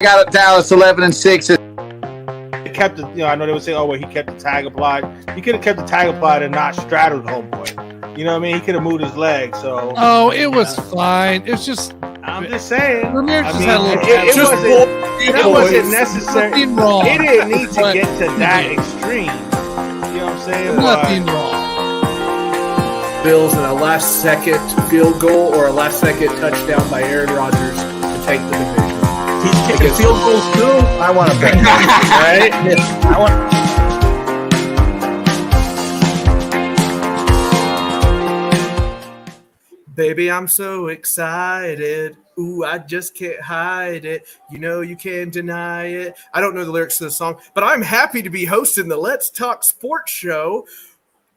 got Dallas 11-6. He kept it, I know they would say, "Oh, well, he kept the tag applied." He could have kept the tag applied and not straddled homeboy. You know what I mean? He could have moved his leg. So. Oh, it was fine. It's just. I'm just saying. Ramirez I just mean, had a little. it wasn't necessary. Nothing wrong. It didn't need to get to that extreme. You know what I'm saying? Nothing wrong. Bills in a last-second field goal or a last-second touchdown by Aaron Rodgers to take the division. He's kicking field goals too. I want to bet. Right? I want. Baby, I'm so excited. Ooh, I just can't hide it. You know you can't deny it. I don't know the lyrics to the song, but I'm happy to be hosting the Let's Talk Sports Show.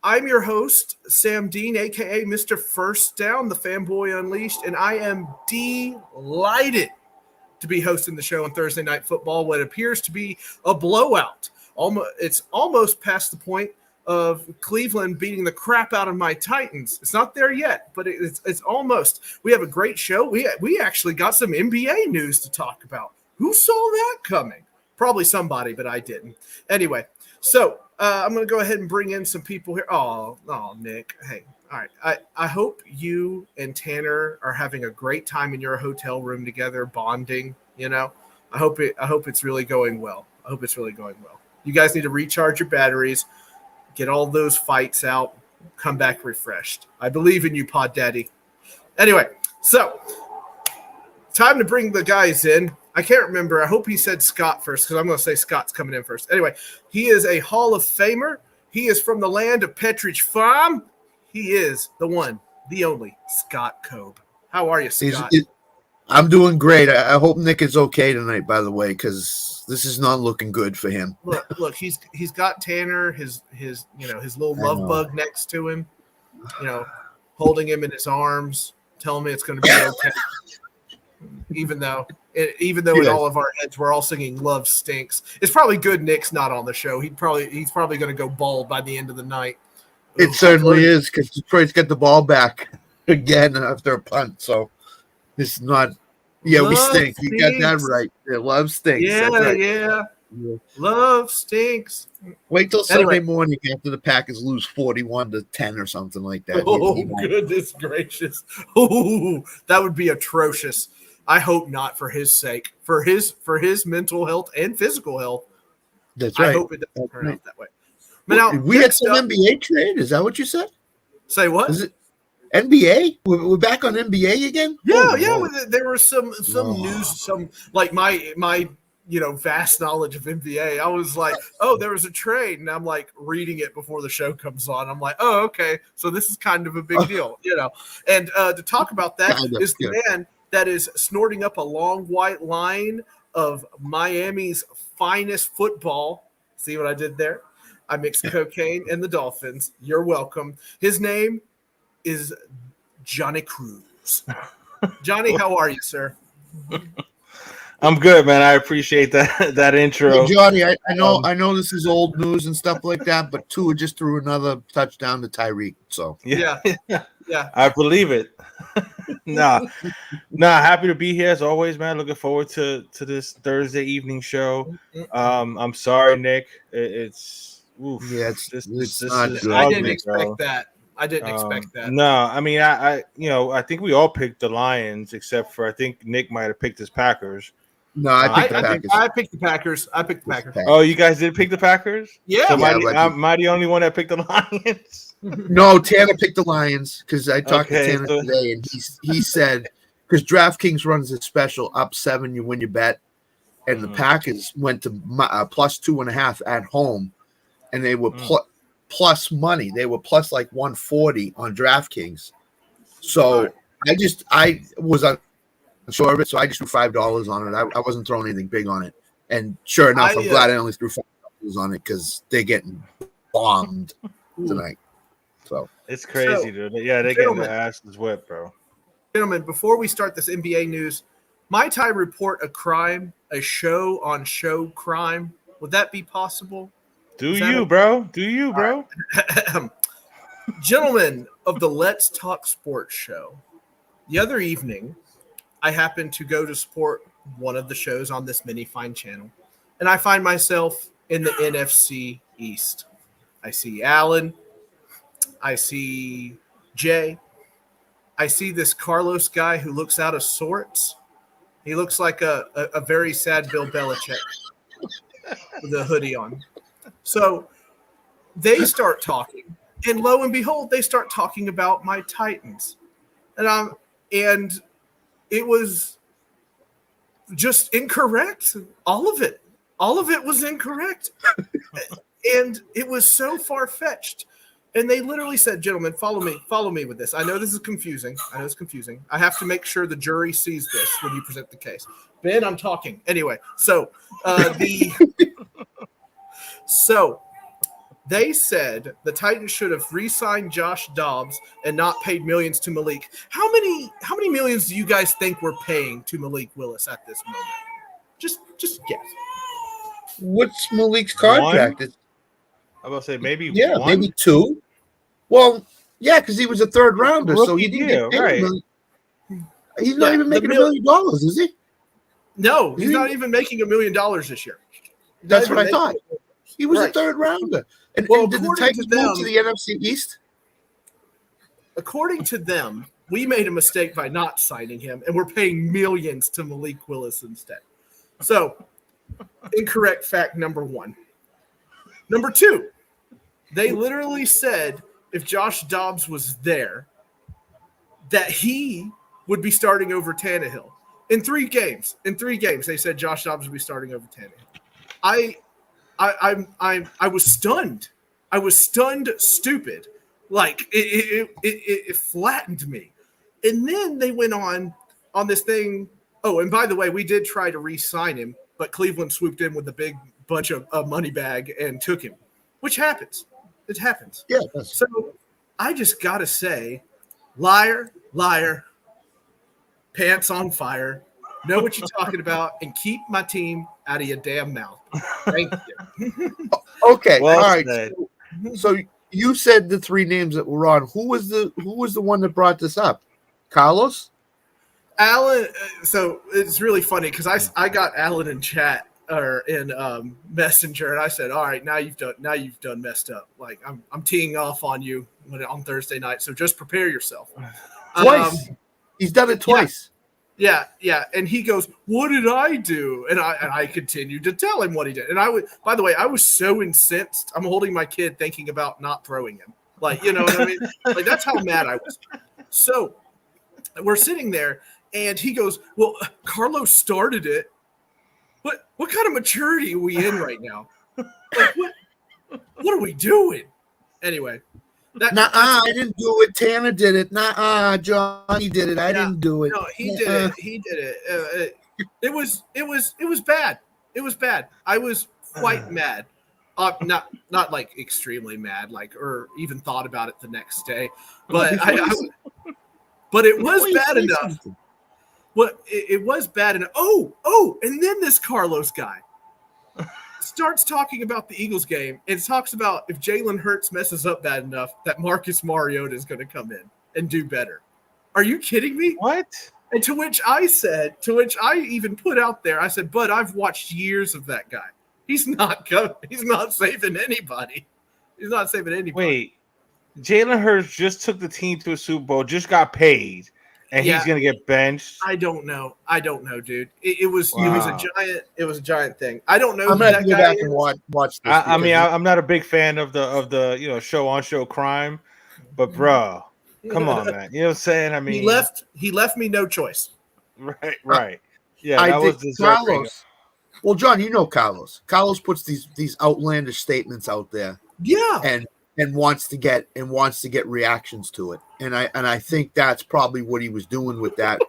I'm your host, Sam Dean, a.k.a. Mr. First Down, the Fanboy Unleashed, and I am delighted to be hosting the show on Thursday Night Football, what appears to be a blowout. It's almost past the point of Cleveland beating the crap out of my Titans. It's not there yet, but it's almost. We have a great show. We actually got some NBA news to talk about. Who saw that coming? Probably somebody, but I didn't. Anyway, so I'm going to go ahead and bring in some people here. Oh, Nick. Hey, all right. I hope you and Tanner are having a great time in your hotel room together, bonding. You know, I hope it's really going well. You guys need to recharge your batteries. Get all those fights out, come back refreshed. I believe in you, Pod Daddy. Anyway, so time to bring the guys in. I can't remember. I hope he said Scott first because I'm going to say Scott's coming in first. Anyway, he is a Hall of Famer. He is from the land of Petridge Farm. He is the one, the only Scott Cobe. How are you, Scott? I'm doing great. I hope Nick is okay tonight, by the way, because this is not looking good for him. Look, he's got Tanner, his little love bug next to him, holding him in his arms, telling me it's going to be okay. even though in all of our heads we're all singing "Love Stinks." It's probably good Nick's not on the show. He's probably going to go bald by the end of the night. It certainly is, because Detroit's got the ball back again after a punt, so it's not. Yeah, we stink. You got that right. Yeah, love stinks. Yeah, right. yeah. Love stinks. Wait till Sunday morning after the Packers lose 41-10 or something like that. Oh, goodness gracious. Oh, that would be atrocious. I hope not, for his sake. For his mental health and physical health. That's right. I hope it doesn't turn out that way. But now, we had some NBA trade. Is that what you said? Say what? Is it NBA? We're back on NBA again? Yeah, there was some news, like my vast knowledge of NBA. I was like, oh, there was a trade, and I'm like reading it before the show comes on. I'm like, oh, okay, so this is kind of a big deal, And to talk about that is the man that is snorting up a long white line of Miami's finest football. See what I did there? I mixed cocaine and the Dolphins. You're welcome. His name is Johnny Cruz. Johnny, how are you, sir? I'm good, man. I appreciate that intro. Hey, Johnny, I know this is old news and stuff like that, but Tua just threw another touchdown to Tyreek. So yeah. I believe it. Nah, happy to be here as always, man. Looking forward to this Thursday evening show. I'm sorry, Nick. It's not good. I didn't expect that. No, I mean, I think we all picked the Lions, except for I think Nick might have picked his Packers. No, I picked the Packers. I picked the Packers. Oh, you guys did pick the Packers? Yeah. So am I the only one that picked the Lions? No, Tanner picked the Lions because I talked to Tanner today, and he said because DraftKings runs a special up 7, you win your bet, and the Packers went to plus 2.5 at home, and they were plus money. They were plus like 140 on DraftKings. So I was unsure of it, so I just threw $5 on it. I wasn't throwing anything big on it. And sure enough, I'm glad I only threw $5 on it because they're getting bombed tonight. So it's crazy, dude. Yeah, they're getting their asses whipped, bro. Gentlemen, before we start this NBA news, might I report a crime, a show on show crime? Would that be possible? Do you, bro? Gentlemen of the Let's Talk Sports show, the other evening, I happened to go to one of the shows on this mini fine channel, and I find myself in the NFC East. I see Alan. I see Jay. I see this Carlos guy who looks out of sorts. He looks like a very sad Bill Belichick with a hoodie on. So they start talking, and lo and behold, they start talking about my Titans. And it was just incorrect. All of it was incorrect. And it was so far-fetched. And they literally said, gentlemen, follow me with this. I know this is confusing. I have to make sure the jury sees this when you present the case. Ben, I'm talking. Anyway, so they said the Titans should have re-signed Josh Dobbs and not paid millions to Malik. How many millions do you guys think we're paying to Malik Willis at this moment? Just guess. What's Malik's contract? I was about to say maybe one? maybe 2. Well, yeah, because he was a third rounder, so he didn't get paid right. He's not even making $1 million, is he? No, he's not even making $1 million this year. That's what I thought. He was a third rounder. And did the Titans move to the NFC East? According to them, we made a mistake by not signing him, and we're paying millions to Malik Willis instead. So, incorrect fact number 1. Number 2, they literally said if Josh Dobbs was there, that he would be starting over Tannehill. In 3 games, they said Josh Dobbs would be starting over Tannehill. I was stunned. I was stunned stupid. Like it flattened me. And then they went on this thing. Oh, and by the way, we did try to re-sign him, but Cleveland swooped in with a big bunch of money bag and took him, which happens. It happens. Yeah. So I just got to say, liar, pants on fire, know what you're talking about, and keep my team out of your damn mouth. Thank you. Okay. Well all right. said. So you said the 3 names that were on. Who was the one that brought this up? Carlos? Alan. So it's really funny because I got Alan in chat or in Messenger, and I said, all right, now you've done messed up. Like I'm teeing off on you on Thursday night, so just prepare yourself. Twice. He's done it twice. Yeah. And he goes, what did I do? And I continued to tell him what he did. And by the way, I was so incensed. I'm holding my kid thinking about not throwing him. Like, you know what I mean? Like, that's how mad I was. So we're sitting there, and he goes, well, Carlos started it. What kind of maturity are we in right now? Like, what are we doing? Anyway. I didn't do it. Tanner did it. Johnny did it. I didn't do it. No, he did it. He did it. It was bad. It was bad. I was quite mad. Not like extremely mad, like or even thought about it the next day. But but it was bad enough. It was bad enough. Oh, and then this Carlos guy starts talking about the Eagles game and talks about if Jalen Hurts messes up bad enough that Marcus Mariota is going to come in and do better. Are you kidding me? What? And to which I even put out there, I said, but I've watched years of that guy. He's not saving anybody. He's not saving anybody. Wait, Jalen Hurts just took the team to a Super Bowl, just got paid, and he's going to get benched. I don't know, dude. It was a giant thing. I don't know. I'm gonna go back and watch this. I mean, I'm not a big fan of the show on show crime, but bro, come on, man. You know what I'm saying? I mean, he left me no choice. Right. Yeah, that was Carlos. Well, John, you know Carlos. Carlos puts these outlandish statements out there. Yeah. And wants to get reactions to it. And I think that's probably what he was doing with that.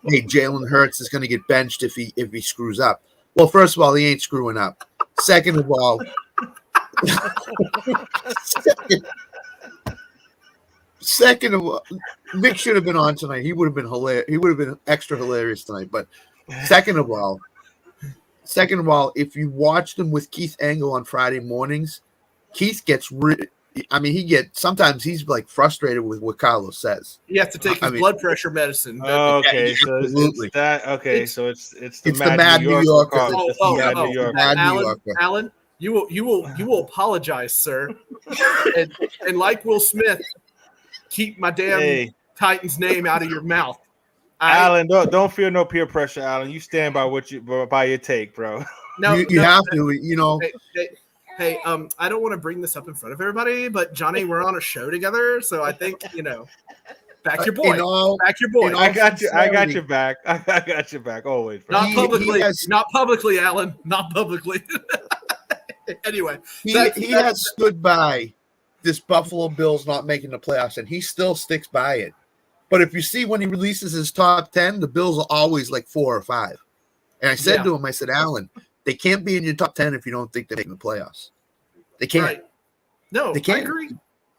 Hey, Jalen Hurts is going to get benched if he screws up. Well, first of all, he ain't screwing up. Second of all, Nick should have been on tonight. He would have been hilarious. He would have been extra hilarious tonight. But second of all, if you watched him with Keith Engel on Friday mornings, Keith gets I mean, sometimes he's like frustrated with what Carlos says. He has to take his blood pressure medicine. Okay, so absolutely. It's that. Okay, so it's the Mad New Yorker. Alan, you will apologize, sir, and like Will Smith, keep my damn Titan's name out of your mouth. Alan, don't feel no peer pressure, Alan. You stand by by your take, bro. No, you have to, you know. Hey, I don't want to bring this up in front of everybody, but Johnny, we're on a show together, so I think back your boy. Back your boy. I got you. I got your back. I got your back always. Bro. Not publicly. Not publicly, Alan. Not publicly. Anyway, he has stood by this Buffalo Bills not making the playoffs, and he still sticks by it. But if you see when he releases his top 10, the Bills are always like 4 or 5. And I said to him, I said, Alan, they can't be in your top 10 if you don't think they're making the playoffs. They can't. Right. No, they can't.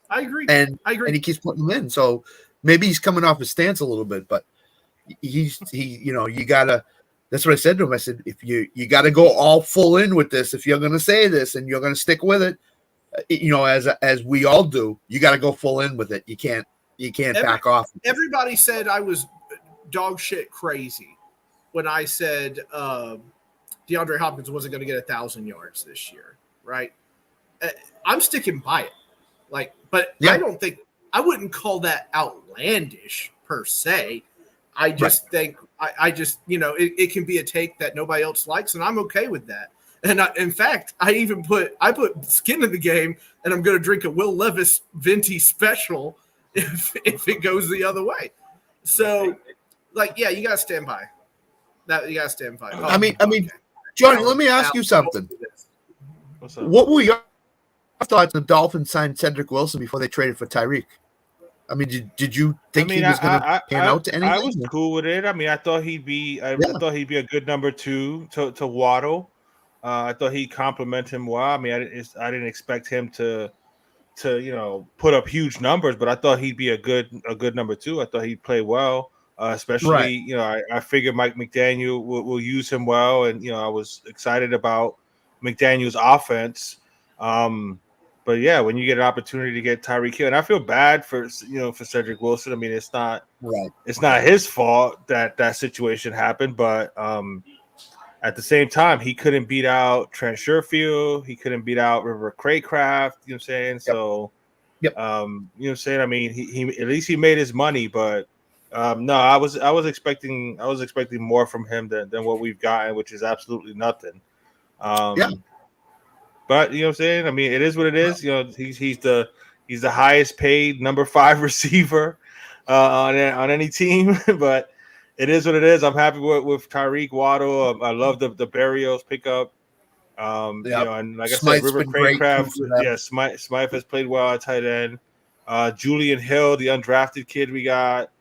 I agree. And he keeps putting them in. So maybe he's coming off his stance a little bit, but you gotta. That's what I said to him. I said, if you got to go all full in with this, if you're going to say this and you're going to stick with it, as we all do, you got to go full in with it. You can't back off. Everybody said I was dog shit crazy when I said DeAndre Hopkins wasn't going to get 1,000 yards this year, right? I'm sticking by it. I wouldn't call that outlandish per se. I just think it can be a take that nobody else likes, and I'm okay with that. And in fact, I put skin in the game, and I'm going to drink a Will Levis Venti special if it goes the other way. So, you got to stand by that. You got to stand by. I mean, Johnny, let me ask you something. What's up? What were your thoughts when the Dolphins signed Cedric Wilson before they traded for Tyreek? I mean, did you think he was going to pan out to anything? I was cool with it. I mean, I thought he'd be a good number 2 to Waddle. I thought he'd complement him well. I mean, I didn't expect him to put up huge numbers, but I thought he'd be a good number 2. I thought he'd play well, especially I figured Mike McDaniel will use him well, and I was excited about McDaniel's offense. But yeah, when you get an opportunity to get Tyreek Hill, and I feel bad for Cedric Wilson. I mean, it's not his fault that situation happened, but at the same time, he couldn't beat out Trent Sherfield. He couldn't beat out River Craycraft. You know what I'm saying? So, you know what I'm saying? I mean, he at least he made his money, but no, I was expecting more from him than what we've gotten, which is absolutely nothing. But you know what I'm saying? I mean, it is what it is. He's the highest paid number 5 receiver on any team. But it is what it is. I'm happy with Tyreek, Waddle. I love the Berrios pickup. And like I said, River Craycraft. Smythe has played well at tight end. Julian Hill, the undrafted kid we got,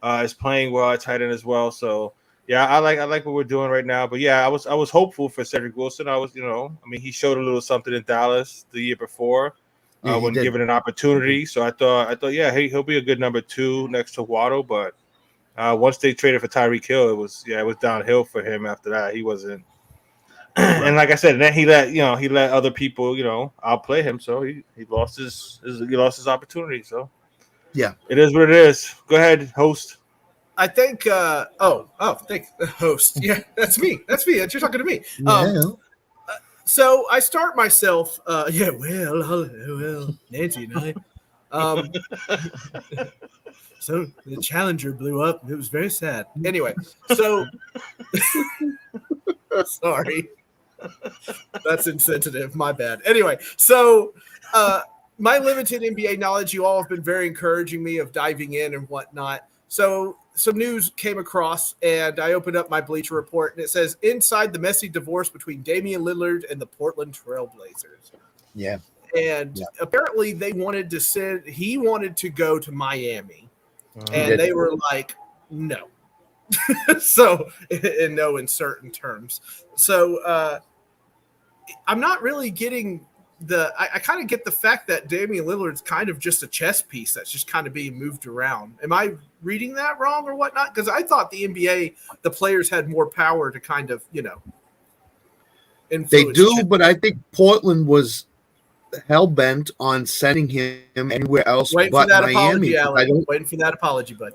is playing well at tight end as well. So. Yeah, I like what we're doing right now, but yeah, I was hopeful for Cedric Wilson. I was, he showed a little something in Dallas the year before when given an opportunity. So I thought, yeah, he'll be a good number 2 next to Waddle. But once they traded for Tyreek Hill, it was downhill for him after that. He wasn't, and like I said, then he let other people outplay him, so he lost his opportunity. So yeah, it is what it is. Go ahead, host. I think. Thank the host. Yeah, that's me. You're talking to me. So I start myself. Well, Nancy and I. So the Challenger blew up. And it was very sad. Anyway, so sorry, that's insensitive. My bad. Anyway, so my limited NBA knowledge, you all have been very encouraging me of diving in and whatnot. So some news came across, and I opened up my Bleacher Report, and it says, inside the messy divorce between Damian Lillard and the Portland Trail Blazers. Yeah. And apparently he wanted to go to Miami, and they were like, no. So, and no in certain terms. So I'm not really getting I kind of get the fact that Damian Lillard's kind of just a chess piece that's just kind of being moved around. Am I reading that wrong or whatnot? Because I thought the NBA, the players had more power to kind of, influence. They do, but I think Portland was hell bent on sending him anywhere else Waiting but for that Miami. apology, Alan. Waiting for that apology, bud.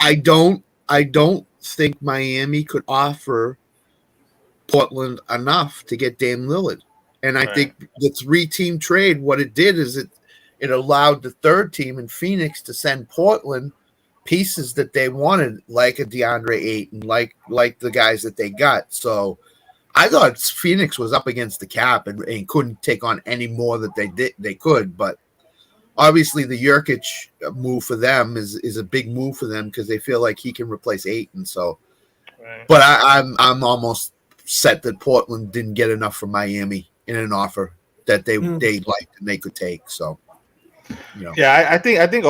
I don't think Miami could offer Portland enough to get Dame Lillard. And I think the 3-team trade, what it did is it allowed the third team in Phoenix to send Portland pieces that they wanted, like a DeAndre Ayton, like the guys that they got. So I thought Phoenix was up against the cap and couldn't take on any more that they could. But obviously the Jurkic move for them is a big move for them because they feel like he can replace Ayton. So, but I'm almost set that Portland didn't get enough from Miami in an offer that they liked and they could take. So, yeah, I think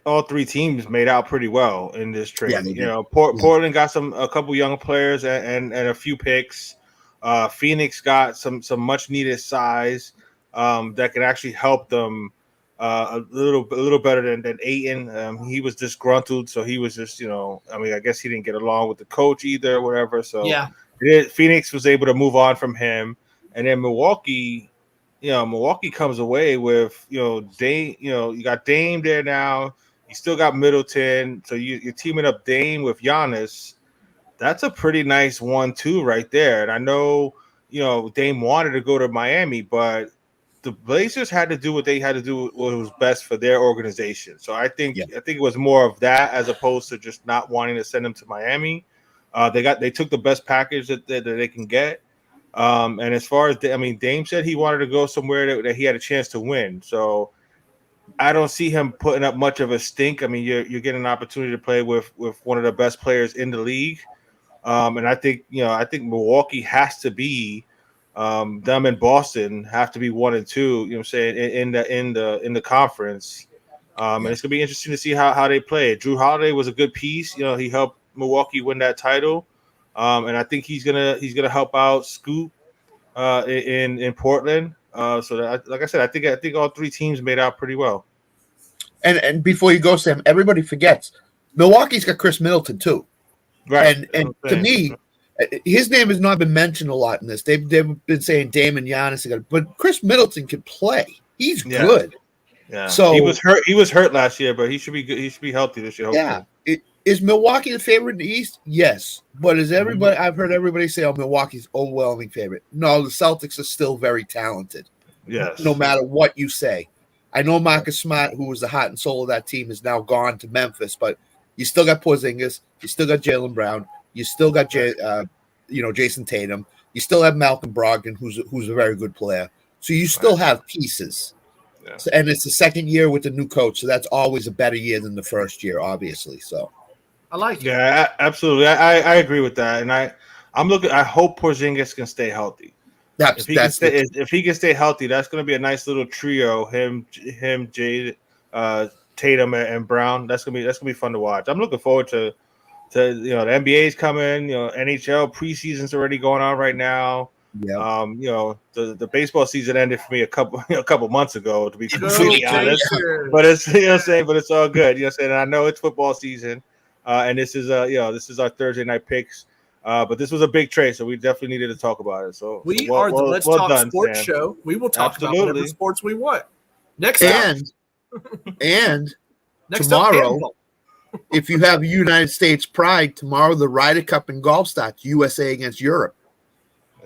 all three teams made out pretty well in this trade. Yeah, Portland got a couple young players and a few picks. Phoenix got some much needed size that could actually help them a little better than Ayton. He was disgruntled, so he was just I guess he didn't get along with the coach either or whatever. So yeah, Phoenix was able to move on from him, and then Milwaukee comes away with Dame. You got Dame there now. You still got Middleton, so you're teaming up Dame with Giannis. That's a pretty nice 1-2 right there. And I know Dame wanted to go to Miami, but the Blazers had to do what they had to do, what was best for their organization. So I think it was more of that as opposed to just not wanting to send him to Miami. They took the best package that they can get. And as far as Dame said he wanted to go somewhere that he had a chance to win. So I don't see him putting up much of a stink. I mean, you're getting an opportunity to play with one of the best players in the league. And I think Milwaukee has to be them and Boston have to be 1 and 2. You know what I'm saying in the conference. And it's gonna be interesting to see how they play. Drew Holiday was a good piece. He helped Milwaukee win that title. And I think he's gonna help out Scoot in Portland. So that, like I said, I think all three teams made out pretty well. And before you go, Sam, everybody forgets Milwaukee's got Chris Middleton too. Right. And to me, his name has not been mentioned a lot in this. They've been saying Dame and Giannis, but Chris Middleton can play. He's good. Yeah. So he was hurt last year, but he should be good. He should be healthy this year. Hopefully. Yeah. Is Milwaukee the favorite in the East? Yes. But is everybody? I've heard everybody say, "Oh, Milwaukee's overwhelming favorite." No, the Celtics are still very talented. Yes. No matter what you say, I know Marcus Smart, who was the heart and soul of that team, is now gone to Memphis, but you still got Porzingis, you still got Jaylen Brown, you still got Jason Tatum, you still have Malcolm Brogdon, who's a very good player. So you still have pieces. Yeah. So, and it's the second year with the new coach, so that's always a better year than the first year, obviously. So I like it. Yeah, absolutely. I agree with that, and I hope Porzingis can stay healthy. If he can stay healthy, that's going to be a nice little trio. Him, Jade, Tatum, and Brown. That's gonna be fun to watch. I'm looking forward to the NBA's coming. NHL preseason's already going on right now. Yeah. The baseball season ended for me a couple months ago, to be completely honest. But it's but it's all good. And I know it's football season, and this is our Thursday night picks. But this was a big trade, so we definitely needed to talk about it. So we are the Let's Talk done, Sports Sam. Show. We will talk about whatever sports we want. Next tomorrow, if you have United States pride, tomorrow the Ryder Cup in golf starts, USA against Europe.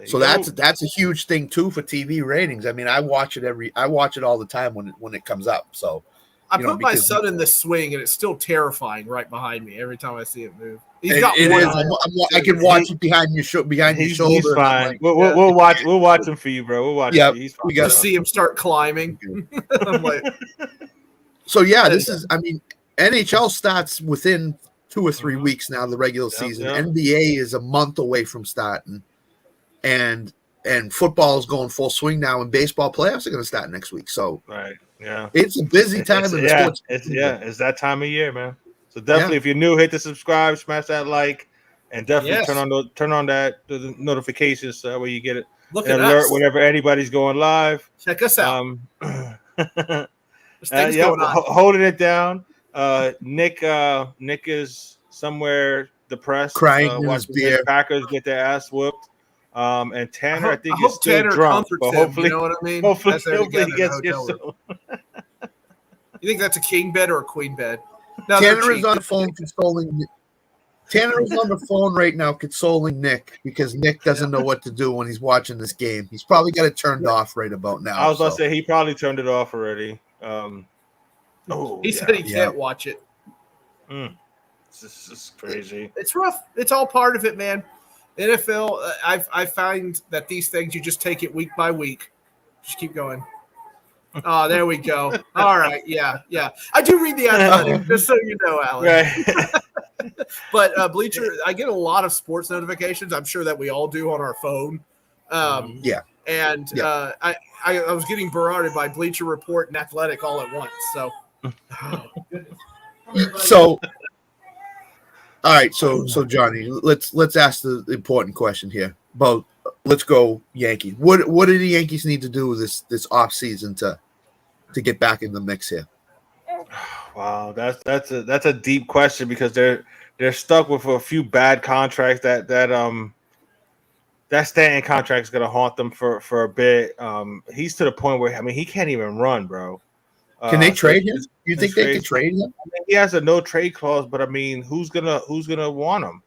So that's a huge thing too for TV ratings. I mean, I watch it all the time when it comes up. So I put my son in the swing, and it's still terrifying right behind me every time I see it move. He's got one eye. I can watch it behind your shoulder. He's fine. Like, we'll watch him for you, bro. We'll watch him. He's fine. We got to see him start climbing. I'm like, so yeah, this is. I mean, NHL starts within 2 or 3 weeks now. The regular season. NBA is a month away from starting, and football is going full swing now. And baseball playoffs are going to start next week. So it's a busy time in the sports. It's that time of year, man. So definitely, if you're new, hit the subscribe, smash that like, and definitely turn on the notifications so that way you get it alert whenever anybody's going live. Check us out. Holding it down. Nick is somewhere depressed, crying, watching his Packers get their ass whooped. And Tanner, I think, is hope still Tanner drunk, comforts but him, hopefully, you know what I mean? hopefully As they're together he in gets the here hotel room. soon. You think that's a king bed or a queen bed? No, Tanner is on the phone consoling. Tanner is on the phone right now consoling Nick because Nick doesn't know what to do when he's watching this game. He's probably got it turned off right about now. I was about to say he probably turned it off already. He said he can't watch it. This is crazy. It's rough. It's all part of it, man. NFL, I find that these things, you just take it week by week. Just keep going. Oh, there we go. All right. Yeah. I do read the Athletic, just so you know, Alan. Right. But Bleacher, I get a lot of sports notifications. I'm sure that we all do on our phone. And I was getting barraged by Bleacher Report and Athletic all at once. So, all right. So Johnny, let's ask the important question here. Let's go Yankees. What do the Yankees need to do this off season to get back in the mix here? Wow, that's a deep question because they're stuck with a few bad contracts that Stanton contract is going to haunt them for a bit. He's to the point where he can't even run, bro. Can they trade him? You think they can trade him? He has a no trade clause, but who's gonna want him?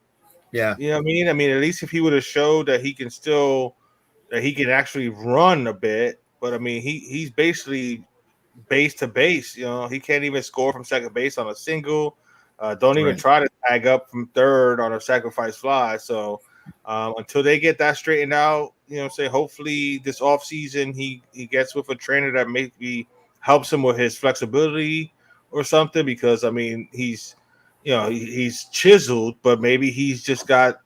Yeah, you know what I mean. At least if he would have showed that he can actually run a bit, but he's basically base to base. He can't even score from second base on a single. Don't even try to tag up from third on a sacrifice fly. So until they get that straightened out, hopefully this offseason he gets with a trainer that maybe helps him with his flexibility or something, because he's he's chiseled, but maybe he's just got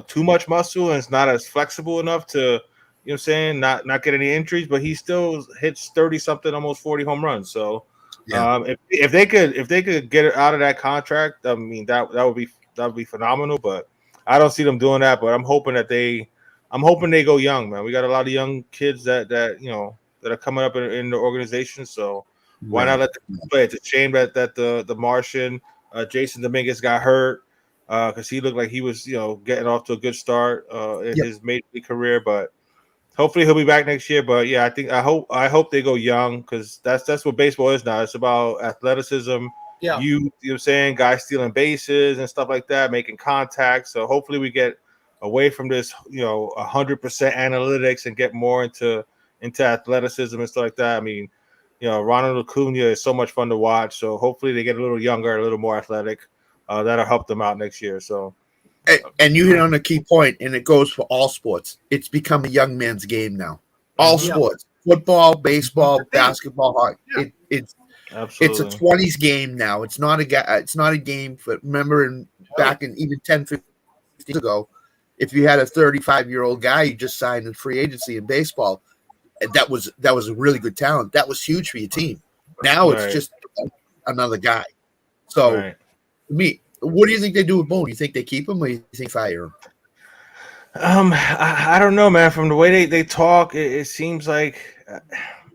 too much muscle and it's not as flexible enough to not get any injuries, but he still hits 30 something, almost 40 home runs. So if they could get it out of that contract, that would be phenomenal. But I don't see them doing that. But I'm hoping they go young, man. We got a lot of young kids that are coming up in the organization. So why not let them play? It's a shame that the Martian Jason Dominguez got hurt because he looked like he was getting off to a good start in his major league career. But hopefully he'll be back next year. But yeah, I hope they go young, because that's what baseball is now. It's about athleticism. Yeah, you know what I'm saying, guys stealing bases and stuff like that, making contact. So hopefully we get away from this 100% analytics and get more into athleticism and stuff like that. Ronald Acuna is so much fun to watch. So hopefully they get a little younger, a little more athletic. That'll help them out next year. So. And you hit on a key point, and it goes for all sports. It's become a young man's game now. All sports: football, baseball, basketball, hockey. It's a 20s game now. It's not a game for. Remember, back in even 10, 15 years ago, if you had a 35-year-old guy you just signed in free agency in baseball, that was a really good talent. That was huge for your team. Now it's just another guy. So, what do you think they do with Boone? You think they keep him, or you think fire him? I don't know, man. From the way they talk, it seems like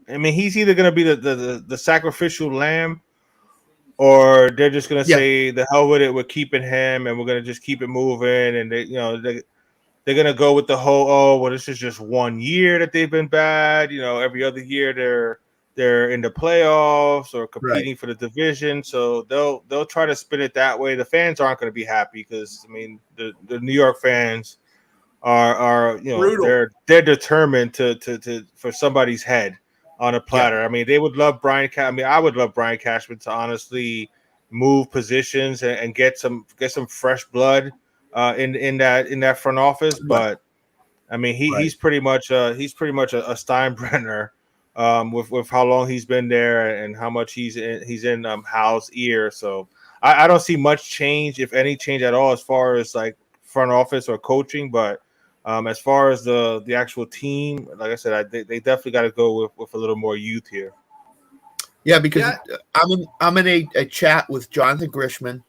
he's either going to be the sacrificial lamb, or they're just going to say the hell with it. We're keeping him, and we're going to just keep it moving. And they're going to go with the whole this is just 1 year that they've been bad. Every other year they're in the playoffs or competing for the division, so they'll try to spin it that way. The fans aren't going to be happy because the New York fans are they're determined to for somebody's head on a platter. They would love Brian. I would love Brian Cashman to honestly move positions and get some fresh blood in that front office. But he's pretty much a Steinbrenner. With how long he's been there and how much he's in Hal's ear, so I don't see much change, if any change at all, as far as like front office or coaching. But as far as the actual team, like I said, they definitely got to go with a little more youth here. Yeah, because I'm in a chat with Jonathan Grishman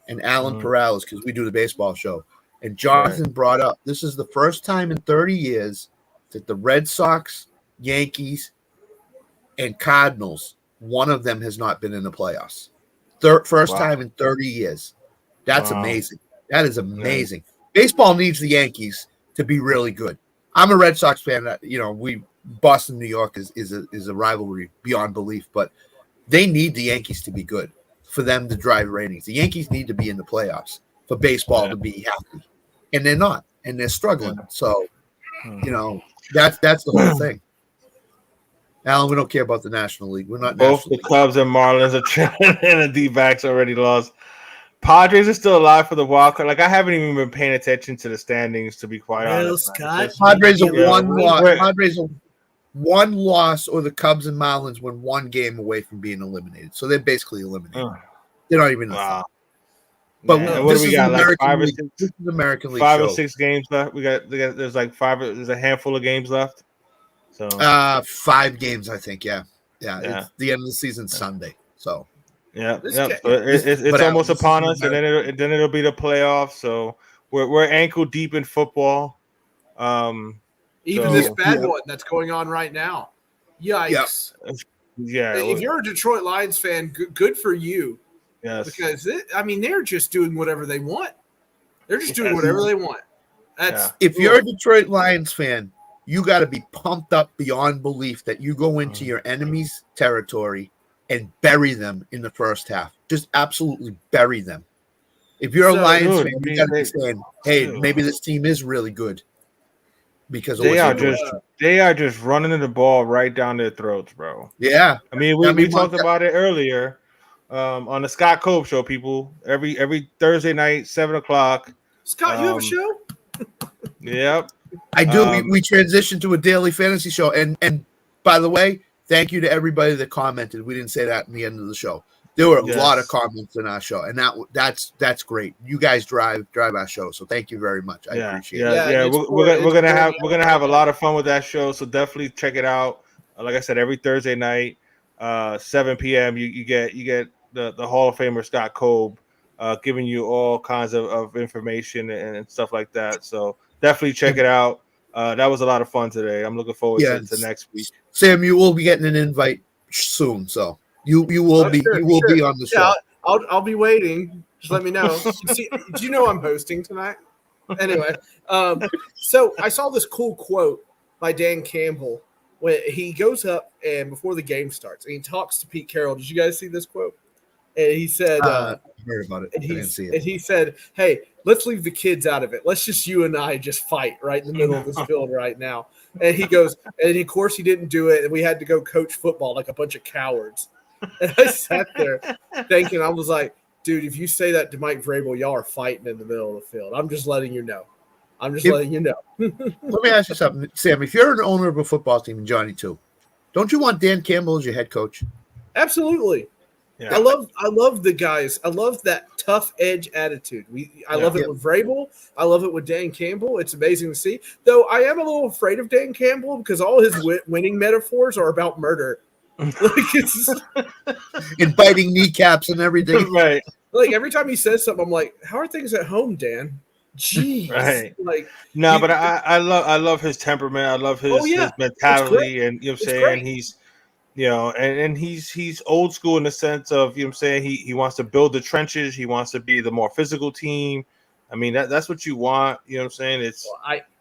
and Alan Perales, because we do the baseball show, and Jonathan brought up this is the first time in 30 years that the Red Sox, Yankees, and Cardinals, one of them has not been in the playoffs. First time in 30 years. That's amazing. That is amazing. Baseball needs the Yankees to be really good. I'm a Red Sox fan. Boston, New York is a rivalry beyond belief, but they need the Yankees to be good for them to drive ratings. The Yankees need to be in the playoffs for baseball to be happy, and they're not, and they're struggling. So, that's the whole thing. Alan, we don't care about the National League. We're not both the Cubs and Marlins are trending, and the D-backs already lost. Padres are still alive for the wild card. Like, I haven't even been paying attention to the standings, to be quite honest. Scott, Padres are one loss. Padres are one loss, or the Cubs and Marlins were one game away from being eliminated. So they're basically eliminated. They're not even. Wow. But what do we got? Like American League. 5 or 6 games left. There's like 5. There's a handful of games left. So 5 games, I think. Yeah. It's the end of the season Sunday. So it's almost upon us, and then it'll be the playoffs. So we're ankle deep in football. Even this bad one that's going on right now. Yikes! Yeah. If you're a Detroit Lions fan, good for you. Yes. Because they're just doing whatever they want. They're just doing whatever they want. If you're a Detroit Lions fan, you got to be pumped up beyond belief that you go into your enemy's territory and bury them in the first half. Just absolutely bury them. If you're a Lions fan, you got to be saying, "Hey, maybe this team is really good." Because they are just running the ball right down their throats, bro. Yeah, I mean, we talked about it earlier on the Scott Cobe show. People every Thursday night, 7:00. Scott, you have a show? Yep, I do. We transitioned to a daily fantasy show, and by the way, thank you to everybody that commented. We didn't say that in the end of the show. There were a lot of comments in our show, and that's great. You guys drive our show, so thank you very much. I appreciate it. Yeah, we're gonna have a lot of fun with that show. So definitely check it out. Like I said, every Thursday night, 7 p.m. You get the Hall of Famer Scott Cobe giving you all kinds of information and stuff like that. So definitely check it out. That was a lot of fun today. I'm looking forward to next week. Sam, you will be getting an invite soon, so. You will be on the show. Yeah, I'll be waiting. Just let me know. Do you know I'm hosting tonight? Anyway, so I saw this cool quote by Dan Campbell when he goes up and before the game starts and he talks to Pete Carroll. Did you guys see this quote? And he said, I heard about it. I didn't see it. And he said, "Hey, let's leave the kids out of it. Let's just you and I just fight right in the middle of this field right now." And he goes, and of course he didn't do it, and we had to go coach football like a bunch of cowards. And I sat there thinking, I was like, dude, if you say that to Mike Vrabel, y'all are fighting in the middle of the field. I'm just letting you know. Letting you know. Let me ask you something, Sam. If you're an owner of a football team, and Johnny too, don't you want Dan Campbell as your head coach? Absolutely. Yeah. I love the guys. I love that tough edge attitude. I love it with Vrabel. I love it with Dan Campbell. It's amazing to see. Though I am a little afraid of Dan Campbell because all his winning metaphors are about murder. And biting kneecaps and everything. Right. Like every time he says something, I'm like, how are things at home, Dan? Jeez. Right. Like but I love his temperament. I love his mentality, and you know what I'm saying? Great. He's and he's old school in the sense of, you know what I'm saying, he wants to build the trenches, he wants to be the more physical team. I mean, that's what you want, you know what I'm saying? It's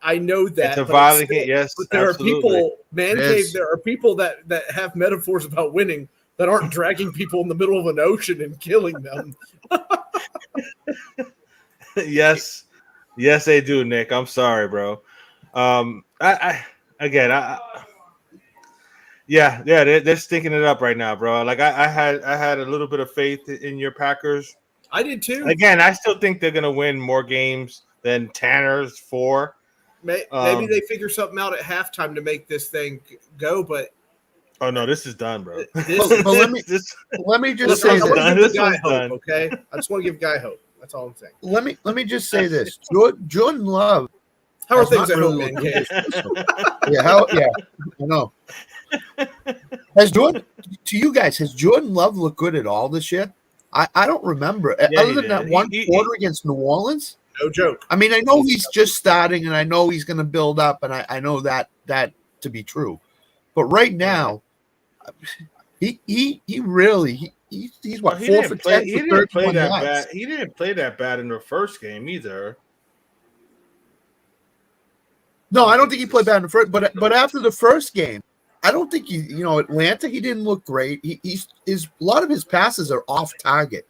I know that it's a violent game, yes. But there absolutely. are people, there are people that have metaphors about winning that aren't dragging people in the middle of an ocean and killing them. Yes, they do, Nick. I'm sorry, bro. They're stinking it up right now, bro. Like I had a little bit of faith in your Packers. I did too. Again, I still think they're gonna win more games than Tanner's 4. Maybe they figure something out at halftime to make this thing go, but oh no, this is done, bro. Let me just say this. Okay, I just want to give Guy hope. That's all I'm saying. Let me just say this. Jordan Love. How are things at home, man? I know. Has Jordan Love looked good at all this year? I don't remember. Other than that one quarter against New Orleans. No joke. I mean, I know he's just starting, and I know he's going to build up, and I know that to be true. But right now, he's what, 4 for 10 for 31 yards. He didn't play that bad in the first game either. No, I don't think he played bad in the first. But after the first game, I don't think Atlanta. He didn't look great. He's a lot of his passes are off target.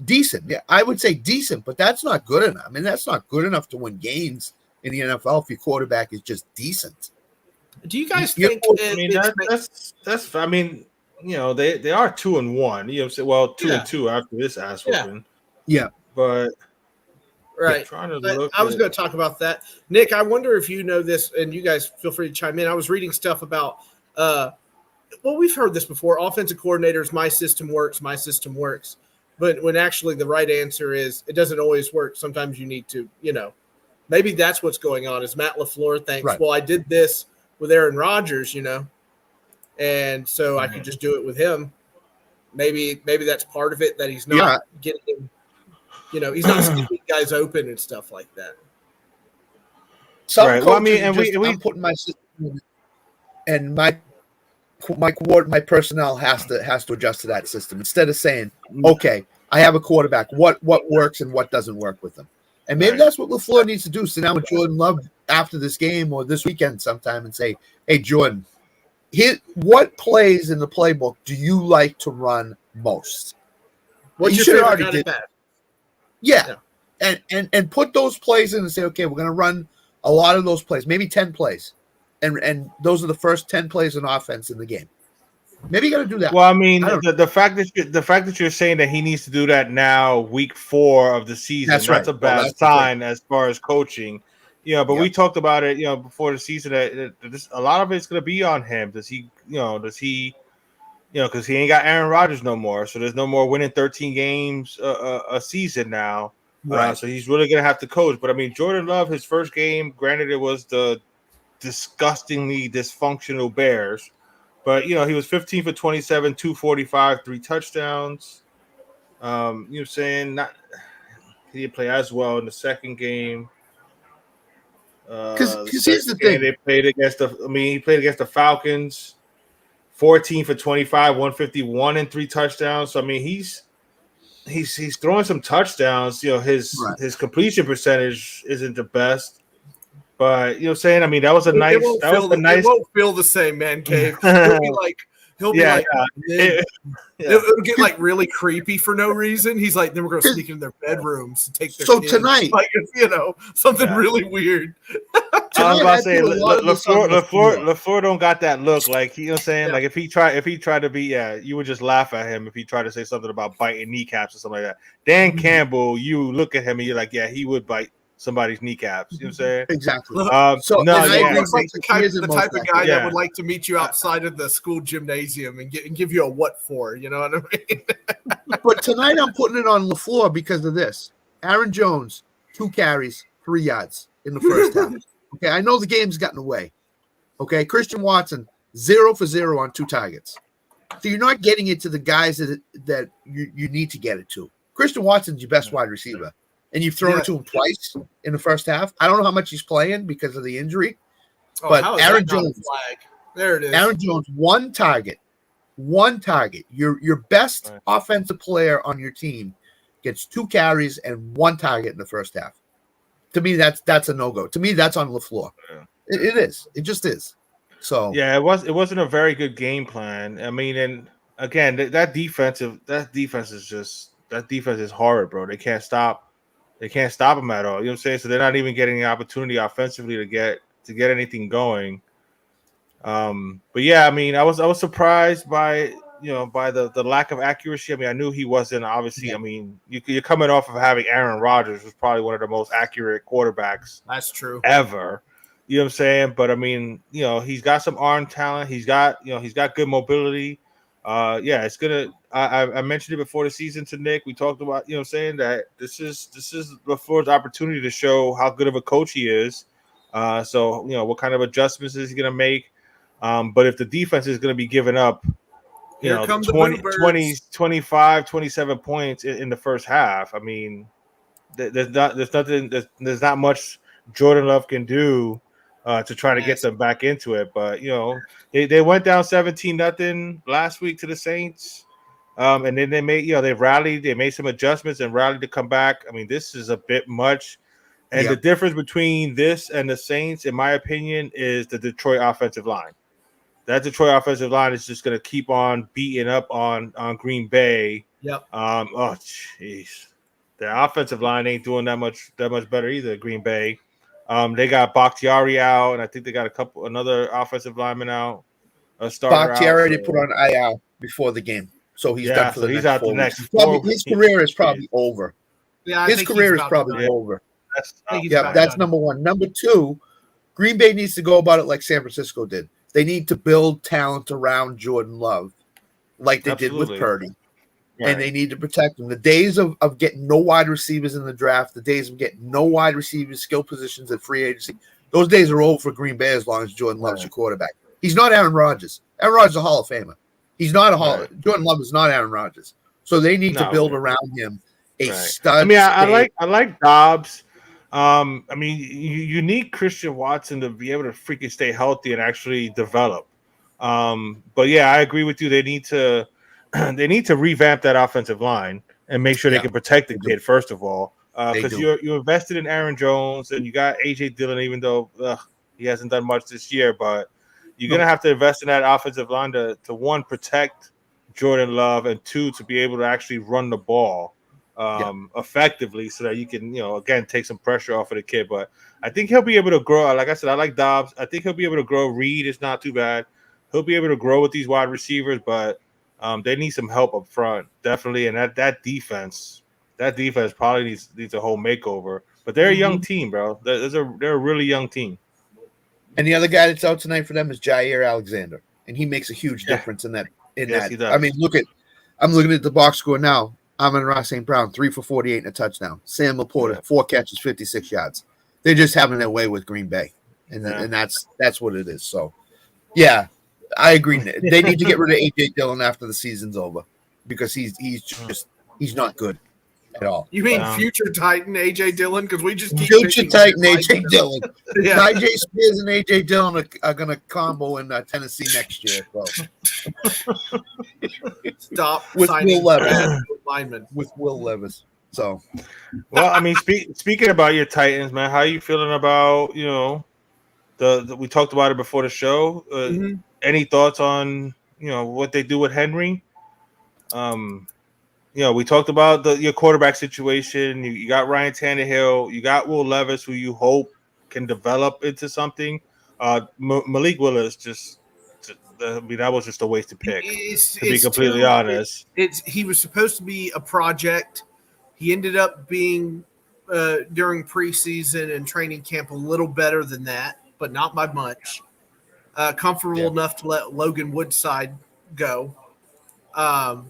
Decent, yeah, I would say decent, but that's not good enough. I mean, that's not good enough to win games in the NFL if your quarterback is just decent. Do you guys think? I mean, that's. I mean, they are 2-1. You know, what I'm saying? Well, 2-2 after this ass whooping. Yeah, right. but I was going to talk about that, Nick. I wonder if you know this, and you guys feel free to chime in. I was reading stuff about. Well, we've heard this before. Offensive coordinators, my system works. But when actually the right answer is it doesn't always work. Sometimes you need to, maybe that's what's going on. Is Matt LaFleur thinks, right. Well, I did this with Aaron Rodgers, and so I could just do it with him. Maybe that's part of it, that he's not getting, he's not keeping guys open and stuff like that. Some right. Well, I mean, and I'm putting my system and my personnel has to adjust to that system instead of saying, okay, I have a quarterback. What works and what doesn't work with them, and maybe that's what LaFleur needs to do. Sit down with Jordan Love after this game or this weekend sometime and say, hey, Jordan, what plays in the playbook do you like to run most? What you should have already did that. Yeah. And put those plays in and say, okay, we're going to run a lot of those plays, maybe 10 plays. And those are the first 10 plays in offense in the game. Maybe you got to do that. Well, I mean, the fact that you're saying that he needs to do that now, week 4 of the season, that's a bad sign as far as coaching. But we talked about it, before the season that a lot of it's going to be on him. Because he ain't got Aaron Rodgers no more, so there's no more winning 13 games a season now. Right. So he's really going to have to coach. But I mean, Jordan Love, his first game, granted it was the disgustingly dysfunctional Bears, but he was 15 for 27, 245, 3 touchdowns. Saying he didn't play as well in the second game. Because here's the thing, he played against the Falcons, 14 for 25, 151 and 3 touchdowns. So I mean, he's throwing some touchdowns. His completion percentage isn't the best. But I mean, that was a nice. It won't feel the same, man, Cave. He'll get like really creepy for no reason. He's like, then we're gonna sneak in their bedrooms and take their kids. Tonight, something really weird. I was about to say, LaFleur don't got that look. Like, you know what I'm saying? Yeah. Like, if he tried to be, you would just laugh at him if he tried to say something about biting kneecaps or something like that. Dan Campbell, you look at him and you're like, yeah, he would bite somebody's kneecaps. You know what I'm saying? Exactly. The type of guy that would like to meet you outside of the school gymnasium and give you a what for. You know what I mean? But tonight I'm putting it on LaFleur because of this. Aaron Jones, 2 carries, 3 yards in the first half. Okay, I know the game's gotten away. Okay, Christian Watson, 0 for 0 on 2 targets. So you're not getting it to the guys that you need to get it to. Christian Watson's your best wide receiver, and you've thrown it to him twice in the first half. I don't know how much he's playing because of the injury, but Aaron Jones, there it is. Aaron Jones, 1 target. Your best offensive player on your team gets 2 carries and 1 target in the first half. To me, that's a no-go. To me, that's on LaFleur. Yeah. It is. It just is. So yeah, it wasn't a very good game plan. I mean, and again, that defense is horrid, bro. They can't stop them at all. You know what I'm saying? So they're not even getting the opportunity offensively to get anything going. But yeah, I mean, I was surprised by the lack of accuracy. I mean, I knew he wasn't obviously. Yeah. I mean, you're coming off of having Aaron Rodgers, who's probably one of the most accurate quarterbacks. That's true. Ever. You know what I'm saying? But I mean, he's got some arm talent. He's got good mobility. It's gonna. I mentioned it before the season to Nick. We talked about saying that this is LaFleur's opportunity to show how good of a coach he is. So what kind of adjustments is he gonna make? But if the defense is gonna be giving up, 20, 25, 27 points in the first half, I mean, there's not much Jordan Love can do to try to get them back into it. But they went down 17-0 last week to the Saints, and then they made they rallied, they made some adjustments and rallied to come back. I mean, this is a bit much, And the difference between this and the Saints, in my opinion, is the Detroit offensive line. That Detroit offensive line is just going to keep on beating up on Green Bay. Yep. Oh, jeez. The offensive line ain't doing that much better either, Green Bay. They got Bakhtiari out, and I think they got another offensive lineman out. A starter Bakhtiari out. they put on IR before the game. So he's done for the next out 4 the next weeks. 4 His career is probably over. Yeah, his career is probably over. That's number one. Number two, Green Bay needs to go about it like San Francisco did. They need to build talent around Jordan Love, like they did with Purdy. Right. And they need to protect him. The days of getting no wide receivers in the draft, the days of getting no wide receivers, skill positions at free agency, those days are over for Green Bay as long as Jordan Love's your quarterback. He's not Aaron Rodgers. Aaron Rodgers is a Hall of Famer. He's not a Hall. Right. Jordan Love is not Aaron Rodgers. So they need to build around him a stud. I mean, I like Dobbs. I mean, you need Christian Watson to be able to freaking stay healthy and actually develop. But yeah, I agree with you. They need to revamp that offensive line and make sure they can protect the kid first of all. Because you invested in Aaron Jones and you got AJ Dillon, even though he hasn't done much this year, but you're gonna have to invest in that offensive line to one, protect Jordan Love, and two, to be able to actually run the ball effectively so that you can, again, take some pressure off of the kid. But I think he'll be able to grow. Like I said, I like Dobbs. I think he'll be able to grow. Reed is not too bad. He'll be able to grow with these wide receivers, but they need some help up front, definitely. And that defense probably needs a whole makeover. But they're a young team, bro. They're a really young team. And the other guy that's out tonight for them is Jair Alexander, and he makes a huge difference in that. Yes, he does. I mean, I'm looking at the box score now. Amon-Ra St. Brown, 3 for 48 and a touchdown. Sam Laporta, 4 catches, 56 yards. They're just having their way with Green Bay, and that's what it is. So, yeah, I agree. They need to get rid of AJ Dillon after the season's over because he's not good at all. You mean future Titan AJ Dillon? Because we just keep future Titan AJ Dillon. Yeah. AJ Spears and AJ Dillon are going to combo in Tennessee next year. So. Stop with signing Will Levis. linemen. With Will Levis. So, well, I mean, speaking about your Titans, man, how are you feeling about we talked about it before the show? Any thoughts on what they do with Henry? We talked about your quarterback situation. You got Ryan Tannehill. You got Will Levis, who you hope can develop into something. Malik Willis that was just a wasted pick, to be completely honest. He was supposed to be a project. He ended up being, during preseason and training camp, a little better than that, but not by much. Comfortable enough to let Logan Woodside go. I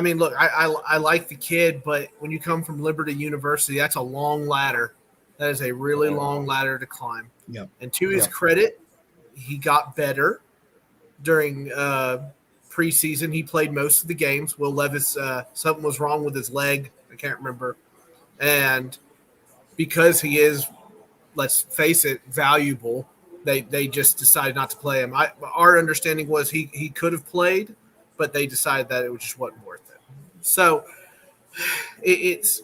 mean, look, I like the kid, but when you come from Liberty University, that's a long ladder. That is a really long ladder to climb. Yeah. And to his credit, he got better during preseason. He played most of the games. Will Levis, something was wrong with his leg. I can't remember. And because he is, let's face it, valuable, they just decided not to play him. Our understanding was he could have played, but they decided that it just wasn't worth it. So it's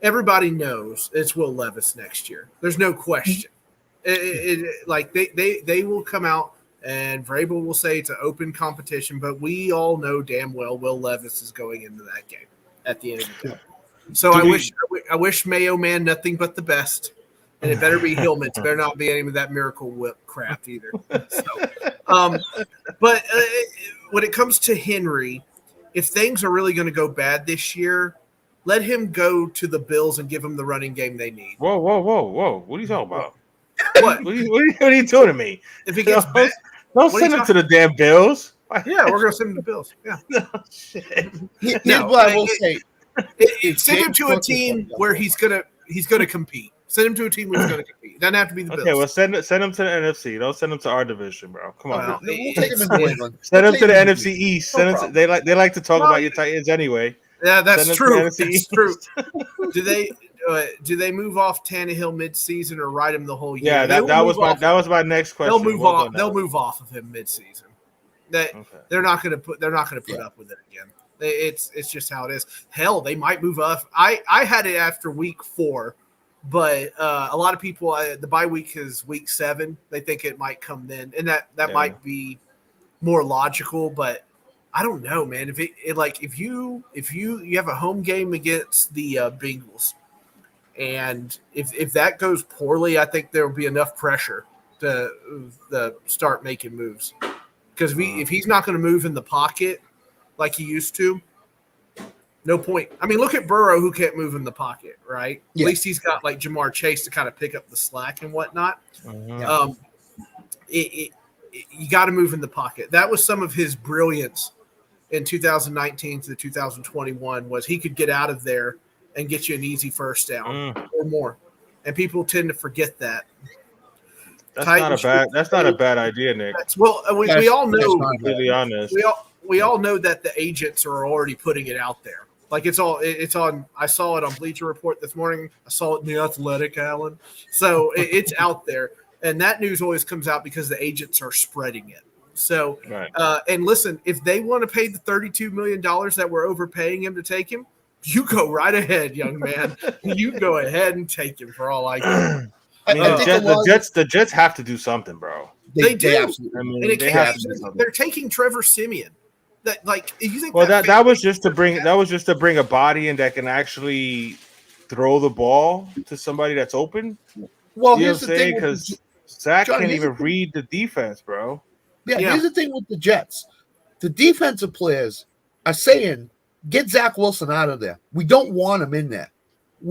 everybody knows it's Will Levis next year. There's no question. Like they will come out and Vrabel will say it's an open competition, but we all know damn well Will Levis is going into that game at the end of the day. So I wish Mayo Man nothing but the best. And it better be Hillman. It better not be any of that Miracle Whip crap either. So, but when it comes to Henry, if things are really going to go bad this year, let him go to the Bills and give him the running game they need. Whoa. What are you talking about? What? What are you doing to me? If he gets bad, don't send him to the damn Bills. Yeah, we're going to send him to the Bills. Yeah. No, shit. Here's what I will say. Send him to a team where he's going to compete. Send him to a team where he's going to compete. It doesn't have to be the Bills. Okay, well, send him to the NFC. Don't send him to our division, bro. Come on. We'll take him in New England. Send him to the NFC East. They like to talk about your Titans anyway. Yeah, that's true. That's East. true. Do they move off Tannehill midseason or ride him the whole year? Yeah, that was my next question. They'll move off. They'll move off of him midseason. They're not going to put up with it again. It's just how it is. Hell, they might move off. I had it after week 4 But a lot of people, the bye week is week 7. They think it might come then, and that might be more logical. But I don't know, man. If you have a home game against the Bengals, and if that goes poorly, I think there will be enough pressure to start making moves. Because if he's not going to move in the pocket like he used to, no point. I mean, look at Burrow, who can't move in the pocket, right? Yeah. At least he's got like Jamar Chase to kind of pick up the slack and whatnot. You got to move in the pocket. That was some of his brilliance in 2019 to 2021 was he could get out of there and get you an easy first down or more. And people tend to forget that. That's not a bad idea, Nick. Well, we all know. Completely honest. We all know that the agents are already putting it out there. Like it's on. I saw it on Bleacher Report this morning. I saw it in The Athletic, Alan. So it's out there, and that news always comes out because the agents are spreading it. So, right. And listen, if they want to pay the $32 million that we're overpaying him to take him, you go right ahead, young man. You go ahead and take him for all I care. I mean, the Jets have to do something, bro. They do. Absolutely. I mean, they're taking Trevor Siemian. That like you think? Well, that was just to bring a body in that can actually throw the ball to somebody that's open. Well, here's the thing, because Zach can't even read the defense, bro. Yeah, here's the thing with the Jets. The defensive players are saying, get Zach Wilson out of there. We don't want him in there.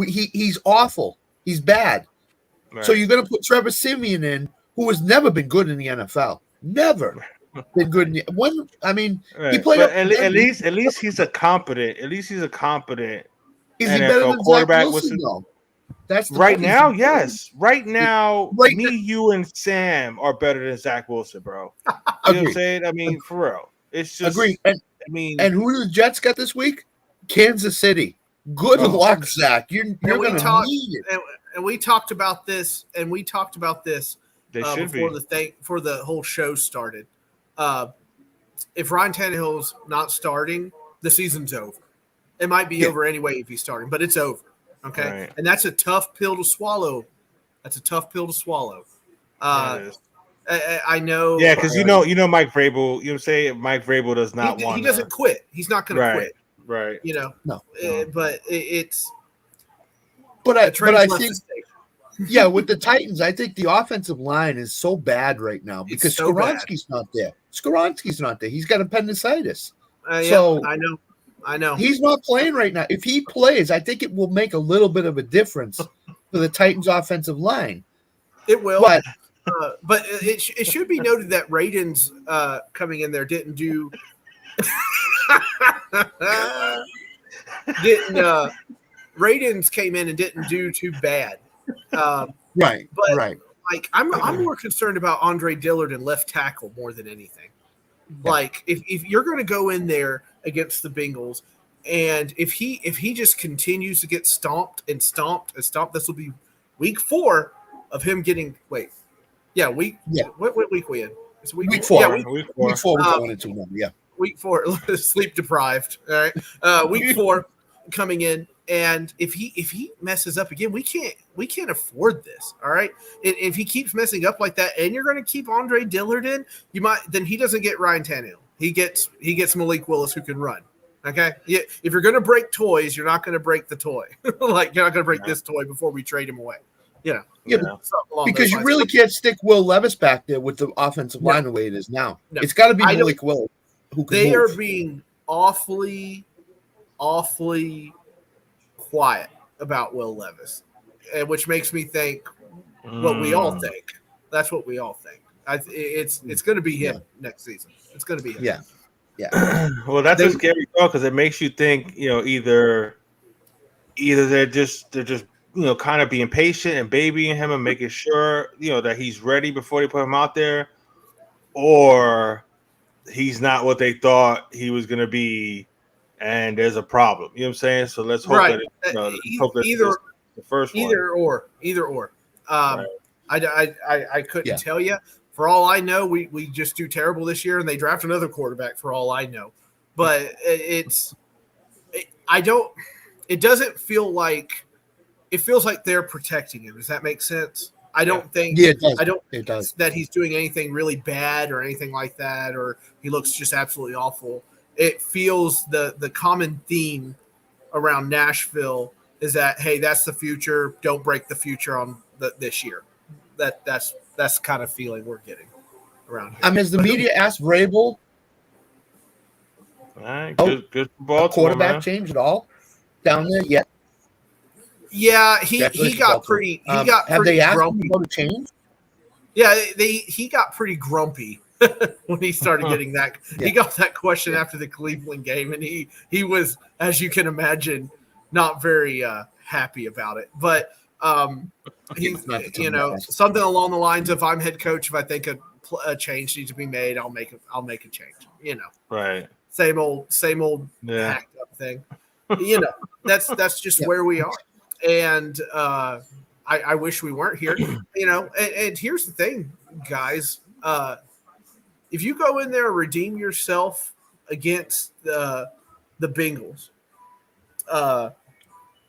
He's awful. He's bad. Right. So you're going to put Trevor Siemian in, who has never been good in the NFL. Never been good. He played. At least he's a competent. At least he's a competent. Is he better than quarterback? Zach Wilson, though? That's right now. Yes, right now. You and Sam are better than Zach Wilson, bro. You know what I'm saying? I mean, for real. It's just. Agree. And who do the Jets got this week? Kansas City. Good luck, Zach. You're going to need it. And we talked about this. Before the whole show started. If Ryan Tannehill's not starting, the season's over. It might be over anyway if he's starting, but it's over. Okay, right. And that's a tough pill to swallow. I know. Yeah, because you know, Mike Vrabel. You know, say Mike Vrabel does not want. He doesn't quit. He's not going to quit. Right. You know. No. But it's. But I think. Yeah, with the Titans, I think the offensive line is so bad right now because Skoronski's not there. He's got appendicitis. So I know. He's not playing right now. If he plays, I think it will make a little bit of a difference for the Titans' offensive line. It will. But it should be noted that Raden's coming in there didn't do Raden's came in and didn't do too bad. Right. Like I'm more concerned about Andre Dillard and left tackle more than anything. Yeah. Like if you're going to go in there against the Bengals, and if he just continues to get stomped, this will be week 4 of him getting. What week we in? It's week 4. Yeah, week 4. Week 4 we're going into now. Yeah. Week 4, sleep deprived. All right. Week 4 coming in. And if he messes up again, we can't afford this. All right. If he keeps messing up like that, and you're going to keep Andre Dillard in, then he doesn't get Ryan Tannehill. He gets Malik Willis, who can run. Okay. Yeah. If you're going to break toys, you're not going to break the toy. Like you're not going to break this toy before we trade him away. Yeah. Because you really can't stick Will Levis back there with the offensive line the way it is now. No. It's got to be Malik Willis who can They move. are being awfully quiet about Will Levis, which makes me think what we all think. That's what we all think. It's going to be him next season. It's going to be him. Yeah. Well, that's a scary thought because it makes you think. Either they're just kind of being patient and babying him and making sure that he's ready before they put him out there, or he's not what they thought he was going to be. And there's a problem. You know what I'm saying? So let's hope that either the first one. Either or. Right. I couldn't tell you. For all I know, we just do terrible this year, and they draft another quarterback. For all I know, but it doesn't feel like it feels like they're protecting him. Does that make sense? I don't think. Yeah, it does. I don't. It does. That he's doing anything really bad or anything like that, or he looks just absolutely awful. It feels the common theme around Nashville is that, hey, that's the future. Don't break the future on this year. That's the kind of feeling we're getting around here. I mean, has the media asked Vrabel? All right, good for Baltimore, Quarterback man. change at all down there yet? Yeah, he got pretty. He got have pretty they asked grumpy. him to change? Yeah, he got pretty grumpy when he started getting that. Yeah. He got that question after the Cleveland game, and he was, as you can imagine, not very happy about it. But he, something along the lines of, "I'm head coach. If I think a change needs to be made, I'll make a change." Right. Same old hacked up thing. That's just where we are. And I wish we weren't here. And here's the thing, guys. If you go in there and redeem yourself against the Bengals,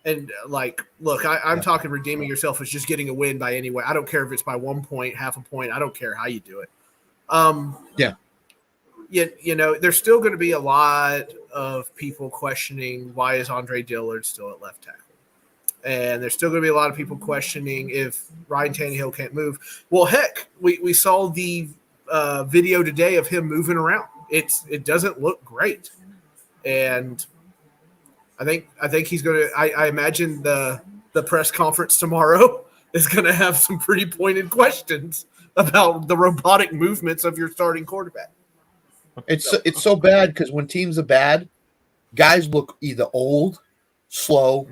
and look, I'm talking redeeming yourself as just getting a win by any way. I don't care if it's by 1 point, half a point. I don't care how you do it. There's still going to be a lot of people questioning, why is Andre Dillard still at left tackle? And there's still going to be a lot of people questioning if Ryan Tannehill can't move. Well, heck, we saw the video today of him moving around. It doesn't look great. And I think he's going to – I imagine the press conference tomorrow is going to have some pretty pointed questions about the robotic movements of your starting quarterback. It's so bad because when teams are bad, guys look either old, slow,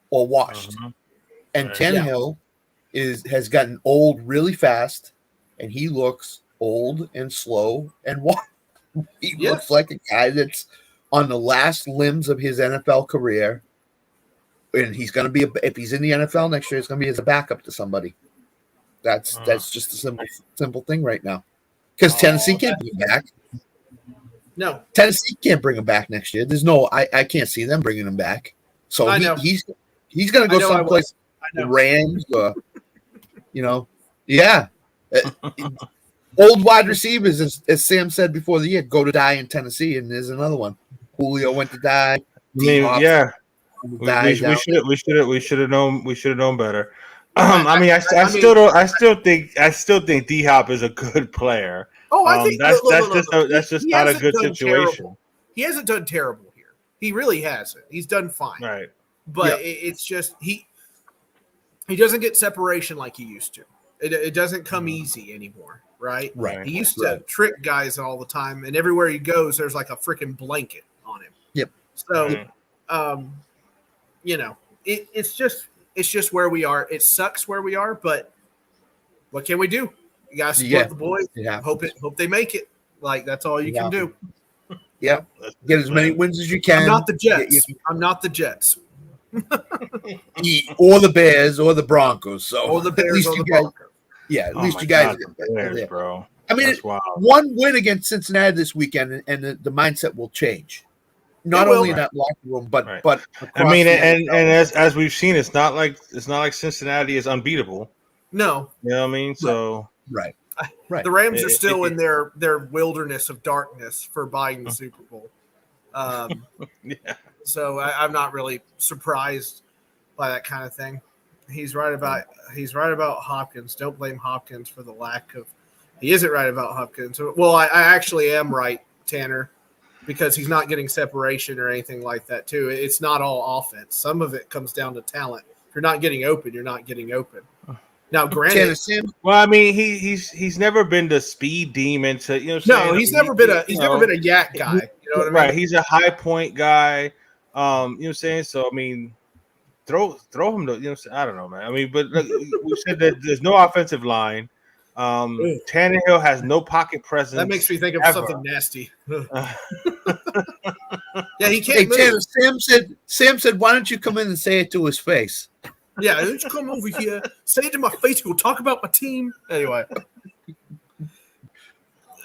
or washed. And Tannehill has gotten old really fast, and he looks old and slow and washed. He looks like a guy that's on the last limbs of his NFL career, and he's going to be if he's in the NFL next year, it's going to be as a backup to somebody. That's just a simple thing right now, because Tennessee can't be back. No, Tennessee can't bring him back next year. There's no, I can't see them bringing him back. So he's going to go someplace, the Rams, or old wide receivers, as Sam said before the year, go to die in Tennessee, and there's another one. Julio went to die. We should have known better. I still think D-Hop is a good player. Oh, I think that's just not a good situation. Terrible. He hasn't done terrible here. He really hasn't. He's done fine. Right. But it's just he doesn't get separation like he used to. It doesn't come easy anymore, right? Right. He used to trick guys all the time, and everywhere he goes, there's like a freaking blanket on him. Yep. So, it's just where we are. It sucks where we are, but what can we do? You gotta support the boys. Hope they make it. Like, that's all you can do. Yeah. Get as many wins as you can. I'm not the Jets. Or the Bears or the Broncos. So or the Bears or the Broncos. Yeah, at least you guys are Bears, bro. I mean, one win against Cincinnati this weekend, and the mindset will change. Not only in that locker room, but I mean, and as we've seen, it's not like Cincinnati is unbeatable. No, you know what I mean. So right. The Rams are still in their wilderness of darkness for buying the Super Bowl. So I'm not really surprised by that kind of thing. He's right about Hopkins. Don't blame Hopkins for the lack of. He isn't right about Hopkins. Well, I actually am right, Tanner, because he's not getting separation or anything like that too. It's not all offense. Some of it comes down to talent. If you're not getting open, you're not getting open. Now, granted, well, I mean, he's never been the speed demon to he's never been a yak guy. You know what I mean? Right. He's a high point guy. You know what I'm saying? So I mean, throw him to I don't know, man. I mean, but look, we said that there's no offensive line. Tannehill has no pocket presence. That makes me think of something nasty. Yeah, he can't. Hey, Tanner, Sam said, "Why don't you come in and say it to his face?" Yeah, why don't you come over here, say it to my face, go talk about my team. Anyway.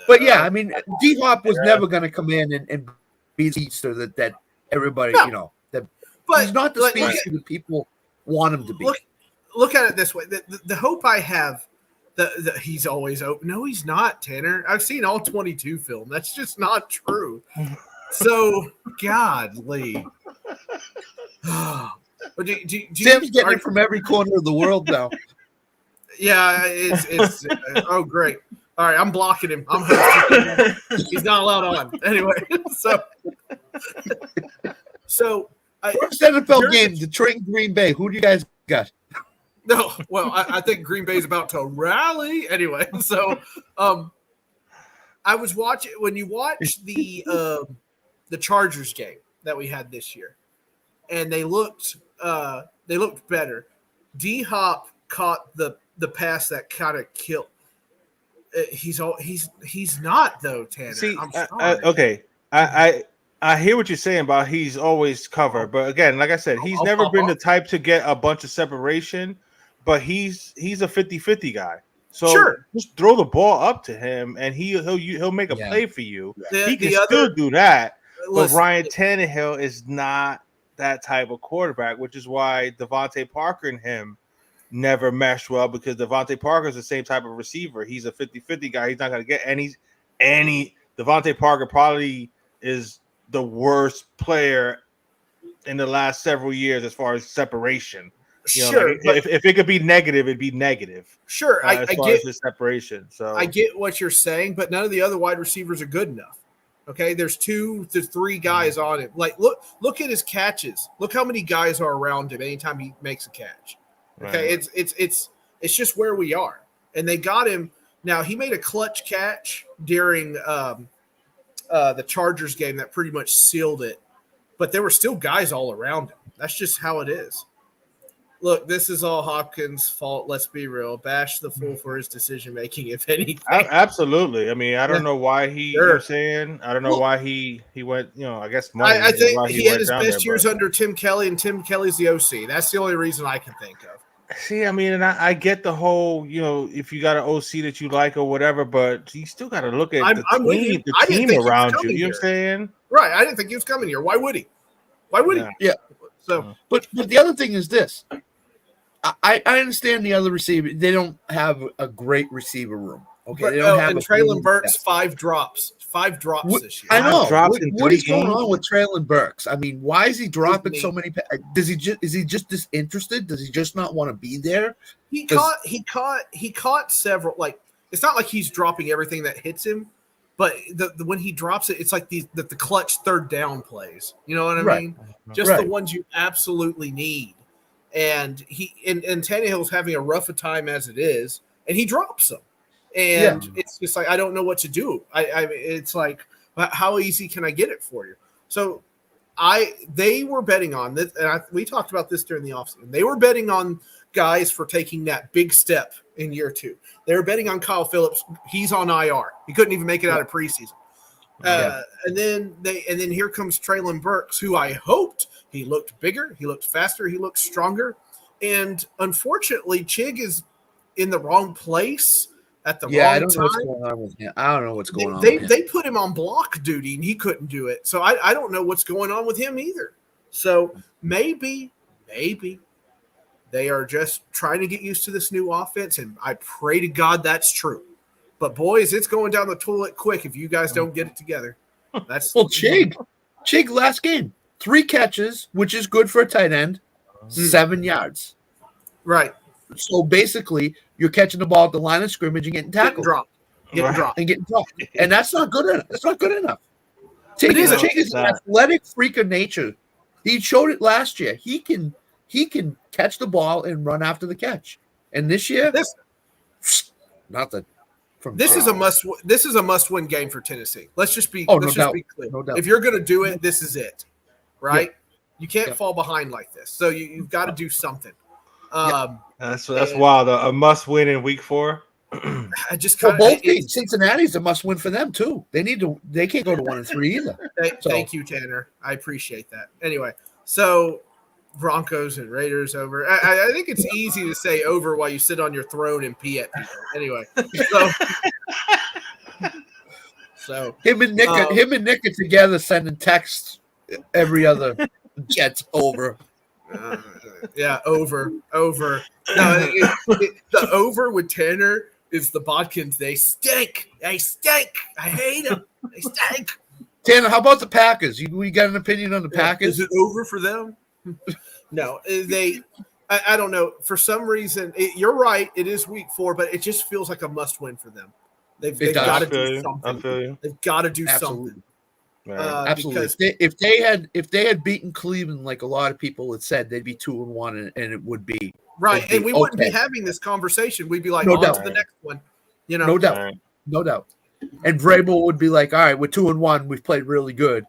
But yeah, I mean, D-Hop was never going to come in and be the speedster that everybody, that. But he's not the speedster that people want him to be. Look at it this way: the hope I have that he's always open. No, he's not, Tanner. I've seen all 22 film. That's just not true. So, godly. Tim's getting it from every corner of the world now. Yeah, it's oh great. All right, I'm blocking him. I'm hosting him. He's not allowed on. Anyway, so first NFL game, Detroit and Green Bay. Who do you guys got? No, well, I think Green Bay's about to rally. Anyway, so I was watching when you watch the Chargers game that we had this year, and they looked better. D-Hop caught the pass that kind of killed. He's not though, Tanner. See, I'm sorry. okay, I hear what you're saying about he's always covered, but again, like I said, he's never been the type to get a bunch of separation. But he's a 50-50 guy. So sure. Just throw the ball up to him, and he'll make a play for you. He can still do that. But Ryan Tannehill is not that type of quarterback, which is why Devontae Parker and him never meshed well, because Devontae Parker is the same type of receiver. He's a 50-50 guy. He's not going to get any. Devontae Parker probably is the worst player in the last several years as far as separation. You know, sure, like if it could be negative, it'd be negative. Sure, I get the separation. So I get what you're saying, but none of the other wide receivers are good enough. Okay, there's 2 to 3 guys on him. Like look at his catches. Look how many guys are around him anytime he makes a catch. Okay, right. It's just where we are, and they got him. Now he made a clutch catch during the Chargers game that pretty much sealed it, but there were still guys all around him. That's just how it is. Look, this is all Hopkins' fault. Let's be real. Bash the fool for his decision making, if anything. Absolutely. I mean, I don't know why he. Sure. You're saying I don't know why he went. You know, I guess money. I think why he had his best years under Tim Kelly, and Tim Kelly's the OC. That's the only reason I can think of. See, I mean, and I get the whole, you know, if you got an OC that you like or whatever, but you still got to look at the team around you. You know what I'm saying? Right. I didn't think he was coming here. Why would he? Yeah. So, but the other thing is this. I understand the other receiver. They don't have a great receiver room. Okay, they don't have. And Traylon Burks 5 drops. 5 drops this year. I know. What is going games? on with Traylon Burks? I mean, why is he dropping so many? Is he just disinterested? Does he just not want to be there? He caught several. Like, it's not like he's dropping everything that hits him, but when he drops it, it's like the clutch third down plays. You know what I mean? Just the ones you absolutely need. And Tannehill's having a rough time as it is, and he drops them. And it's just like, I don't know what to do. It's like, how easy can I get it for you? So they were betting on this, and we talked about this during the offseason. They were betting on guys for taking that big step in year 2. They were betting on Kyle Phillips. He's on IR. He couldn't even make it out of preseason. And then here comes Traylon Burks, who I hoped he looked bigger, he looked faster, he looked stronger. And unfortunately, Chig is in the wrong place at the wrong time. I don't know what's going on with him. I don't know what's going on. They put him on block duty, and he couldn't do it. So I don't know what's going on with him either. So maybe they are just trying to get used to this new offense, and I pray to God that's true. But boys, it's going down the toilet quick if you guys don't get it together. That's Chig last game, 3 catches, which is good for a tight end, 7 yards. Right. So basically, you're catching the ball at the line of scrimmage and getting tackled, getting dropped, and that's not good enough. That's not good enough. Chig is an athletic freak of nature. He showed it last year. He can catch the ball and run after the catch. And this year, nothing. This is a must-win game for Tennessee. Let's just be clear. No doubt. If you're going to do it, this is it, right? Yeah. You can't fall behind like this. So you've got to do something. That's wild. A must-win in week 4. I just both teams. Cincinnati's a must-win for them too. They can't go to 1-3 either. Thank you, Tanner. I appreciate that. Anyway, so Broncos and Raiders over. I think it's easy to say over while you sit on your throne and pee at people. Anyway, so him and Nick are together sending texts every other Jets over. Yeah, over. No, the over with Tanner is the Bodkins. They stink. I hate them. They stink. Tanner, how about the Packers? We got an opinion on the Packers? Is it over for them? No, I don't know. For some reason, you're right. It is week 4, but it just feels like a must-win for them. They've got to do something. I feel you. They've got to do Absolutely. something. Absolutely. Because if they had beaten Cleveland, like a lot of people had said, they'd be 2-1, and it would be right. And we wouldn't be okay. having this conversation. We'd be like, No on doubt. to the next one. You know, No doubt. No doubt. And Vrabel would be like, all right, we're 2-1. We've played really good.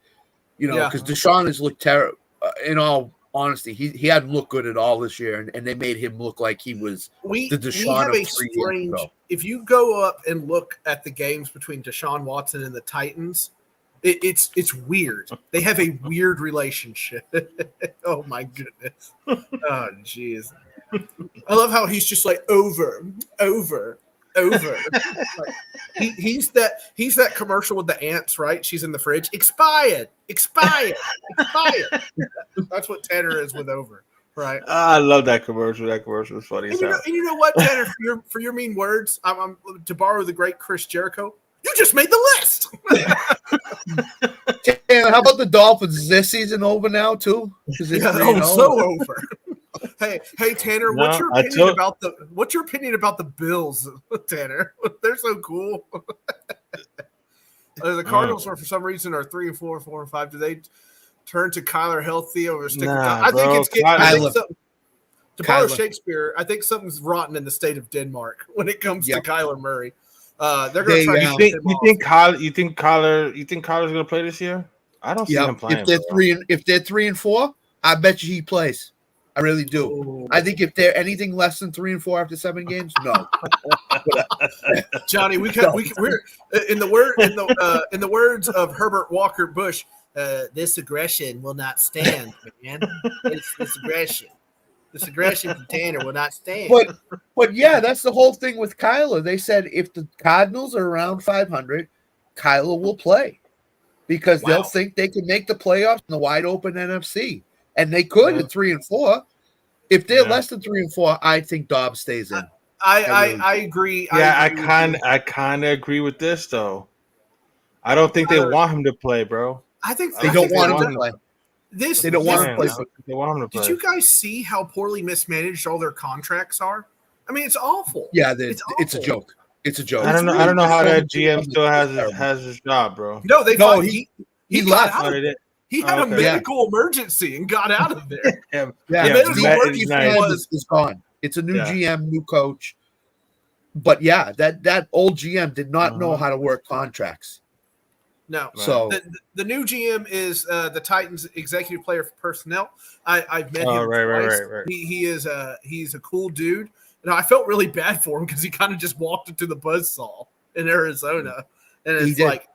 You know, because Deshaun has looked terrible. In all honesty, he hadn't looked good at all this year, and they made him look like he was the Deshaun we have of a 3 years ago. If you go up and look at the games between Deshaun Watson and the Titans, it's weird. They have a weird relationship. Oh my goodness. Oh jeez. I love how he's just like over. Like, he's that commercial with the ants, right? She's in the fridge. Expired. That's what Tanner is with over, right? I love that commercial. That commercial is funny. And you know what, Tanner? For your mean words, I'm to borrow the great Chris Jericho. You just made the list. Tanner, how about the Dolphins? Is their season over now too? So over. Hey, Tanner, what's your opinion about the Bills, Tanner? They're so cool. The Cardinals for some reason are 3-4, 4-5. Do they turn to Kyler healthy over stick? I think to borrow Shakespeare, I think something's rotten in the state of Denmark when it comes to Kyler Murray. They're going to try. You think Kyler's going to play this year? I don't see him playing. If they're 3-4, I bet you he plays. I really do. Ooh. I think if they're anything less than 3-4 after 7 games, no. Johnny, we're in the words of Herbert Walker Bush. This aggression will not stand, man. This aggression. This aggression from Tanner will not stand. But yeah, that's the whole thing with Kyler. They said if the Cardinals are around 500, Kyler will play because they'll think they can make the playoffs in the wide open NFC, and they could at 3-4. If they're less than 3-4, I think Dobbs stays in. I agree. I kind of agree with this though. I don't think they want him to play, bro. I think they don't want him to play. They don't want him to play. They want him to play. Did you guys see how poorly mismanaged all their contracts are? I mean, it's awful. Yeah, it's a joke. It's a joke. I don't know how that GM still has his job, bro. No, he left. He had a medical emergency and got out of there. The medical emergency is gone. It's a new GM, new coach. But yeah, that old GM did not know how to work contracts. No. So the new GM is the Titans executive player for personnel. I've met him twice. Right. He's a cool dude. And I felt really bad for him because he kind of just walked into the buzzsaw in Arizona. And it's like,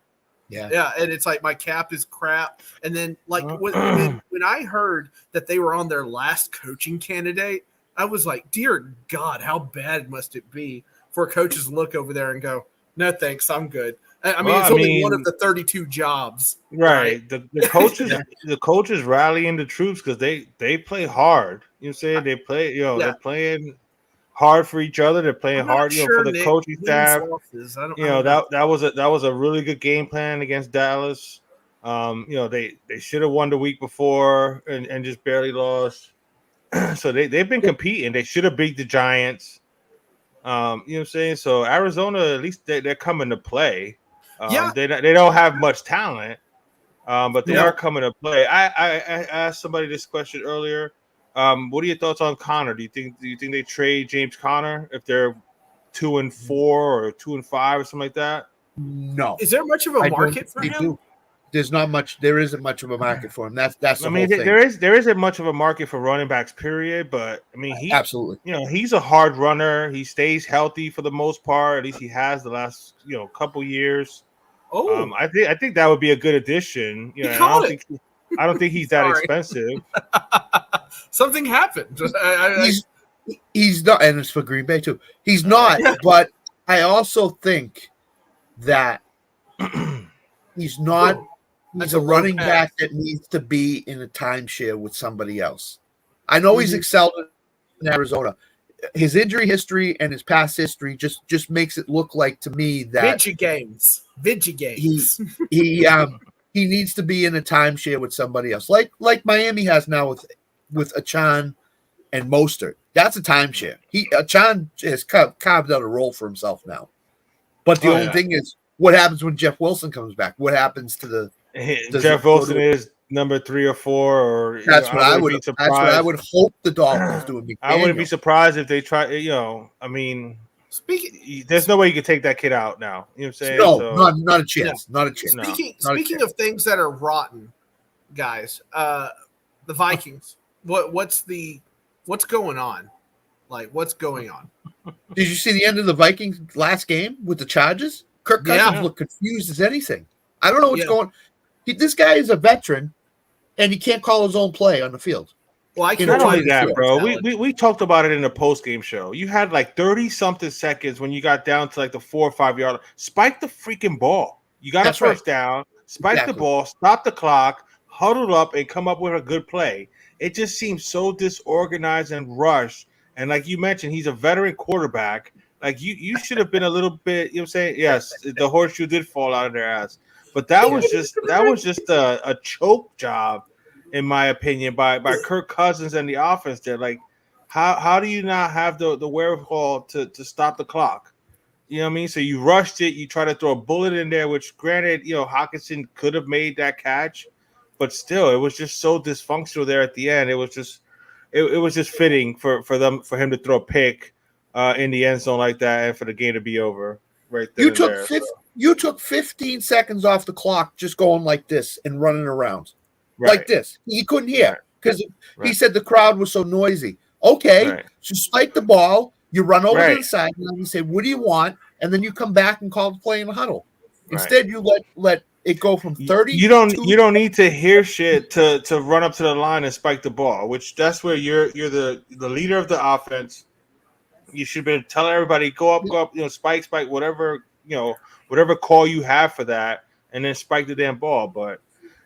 and it's like my cap is crap. And then like when I heard that they were on their last coaching candidate, I was like, dear God, how bad must it be for coaches to look over there and go, no, thanks, I'm good. I mean, it's only one of the 32 jobs. Right. The coaches rallying the troops because they play hard. You know what I'm saying? They play, they're playing hard for each other. They're playing hard, for the coaching staff. That was a really good game plan against Dallas. They should have won the week before and just barely lost. So they've been competing. They should have beat the Giants. You know what I'm saying? So Arizona, at least they're coming to play. They don't have much talent, but they are coming to play. I asked somebody this question earlier. What are your thoughts on Connor? Do you think they trade James Conner if they're 2-4 or 2-5 or something like that? No. Is there much of a market for him? There's not much. There isn't much of a market for him. That's the whole thing. There isn't much of a market for running backs, period. But I mean, absolutely. He's a hard runner. He stays healthy for the most part. At least he has the last couple years. Oh, I think that would be a good addition. I don't think he's that expensive. Something happened. He's not, and it's for Green Bay too. He's not, but I also think that he's not. He's a running back that needs to be in a timeshare with somebody else. I know he's excelled in Arizona. His injury history and his past history just makes it look like to me that Vidgy games. he needs to be in a timeshare with somebody else, like Miami has now with Achan and Mostert. That's a timeshare. Achan has carved out a role for himself now. But the only thing is, what happens when Jeff Wilson comes back? What happens to the Jeff Wilson is number 3 or 4, or that's what I would. That's what I would hope the Dolphins do. I wouldn't be surprised if they try. I mean, there's no way you can take that kid out now. You know what I'm saying? No, not a chance. Not a chance. Speaking of things that are rotten, guys, the Vikings. What's going on? Like, what's going on? Did you see the end of the Vikings last game with the Chargers? Kirk Cousins looked confused as anything. I don't know what's going on. This guy is a veteran, and he can't call his own play on the field. Well, I can't. Not only that, bro. We talked about it in the post-game show. You had like 30-something seconds when you got down to like the 4 or 5 yard. Spike the freaking ball. You got a first down. Spike the ball. Stop the clock. Huddle up and come up with a good play. It just seems so disorganized and rushed. And like you mentioned, he's a veteran quarterback. Like you should have been a little bit. You know what I'm saying? Yes, the horseshoe did fall out of their ass, but that was just a choke job, in my opinion, by Kirk Cousins and the offense there. Like, how do you not have the wherewithal to stop the clock? You know what I mean? So you rushed it. You try to throw a bullet in there, which granted, Hawkinson could have made that catch, but still, it was just so dysfunctional there at the end. It was just fitting for him to throw a pick in the end zone like that and for the game to be over right there. You took 15 seconds off the clock just going like this and running around like this. He couldn't hear because he said the crowd was so noisy. Okay, so spike the ball, you run over to the side, and then you say, "What do you want?" And then you come back and call the play in the huddle. Instead, you let it go from 30. You don't need to hear shit to run up to the line and spike the ball. Which that's where you're the leader of the offense. You should be telling everybody go up, spike, whatever call you have for that, and then spike the damn ball. But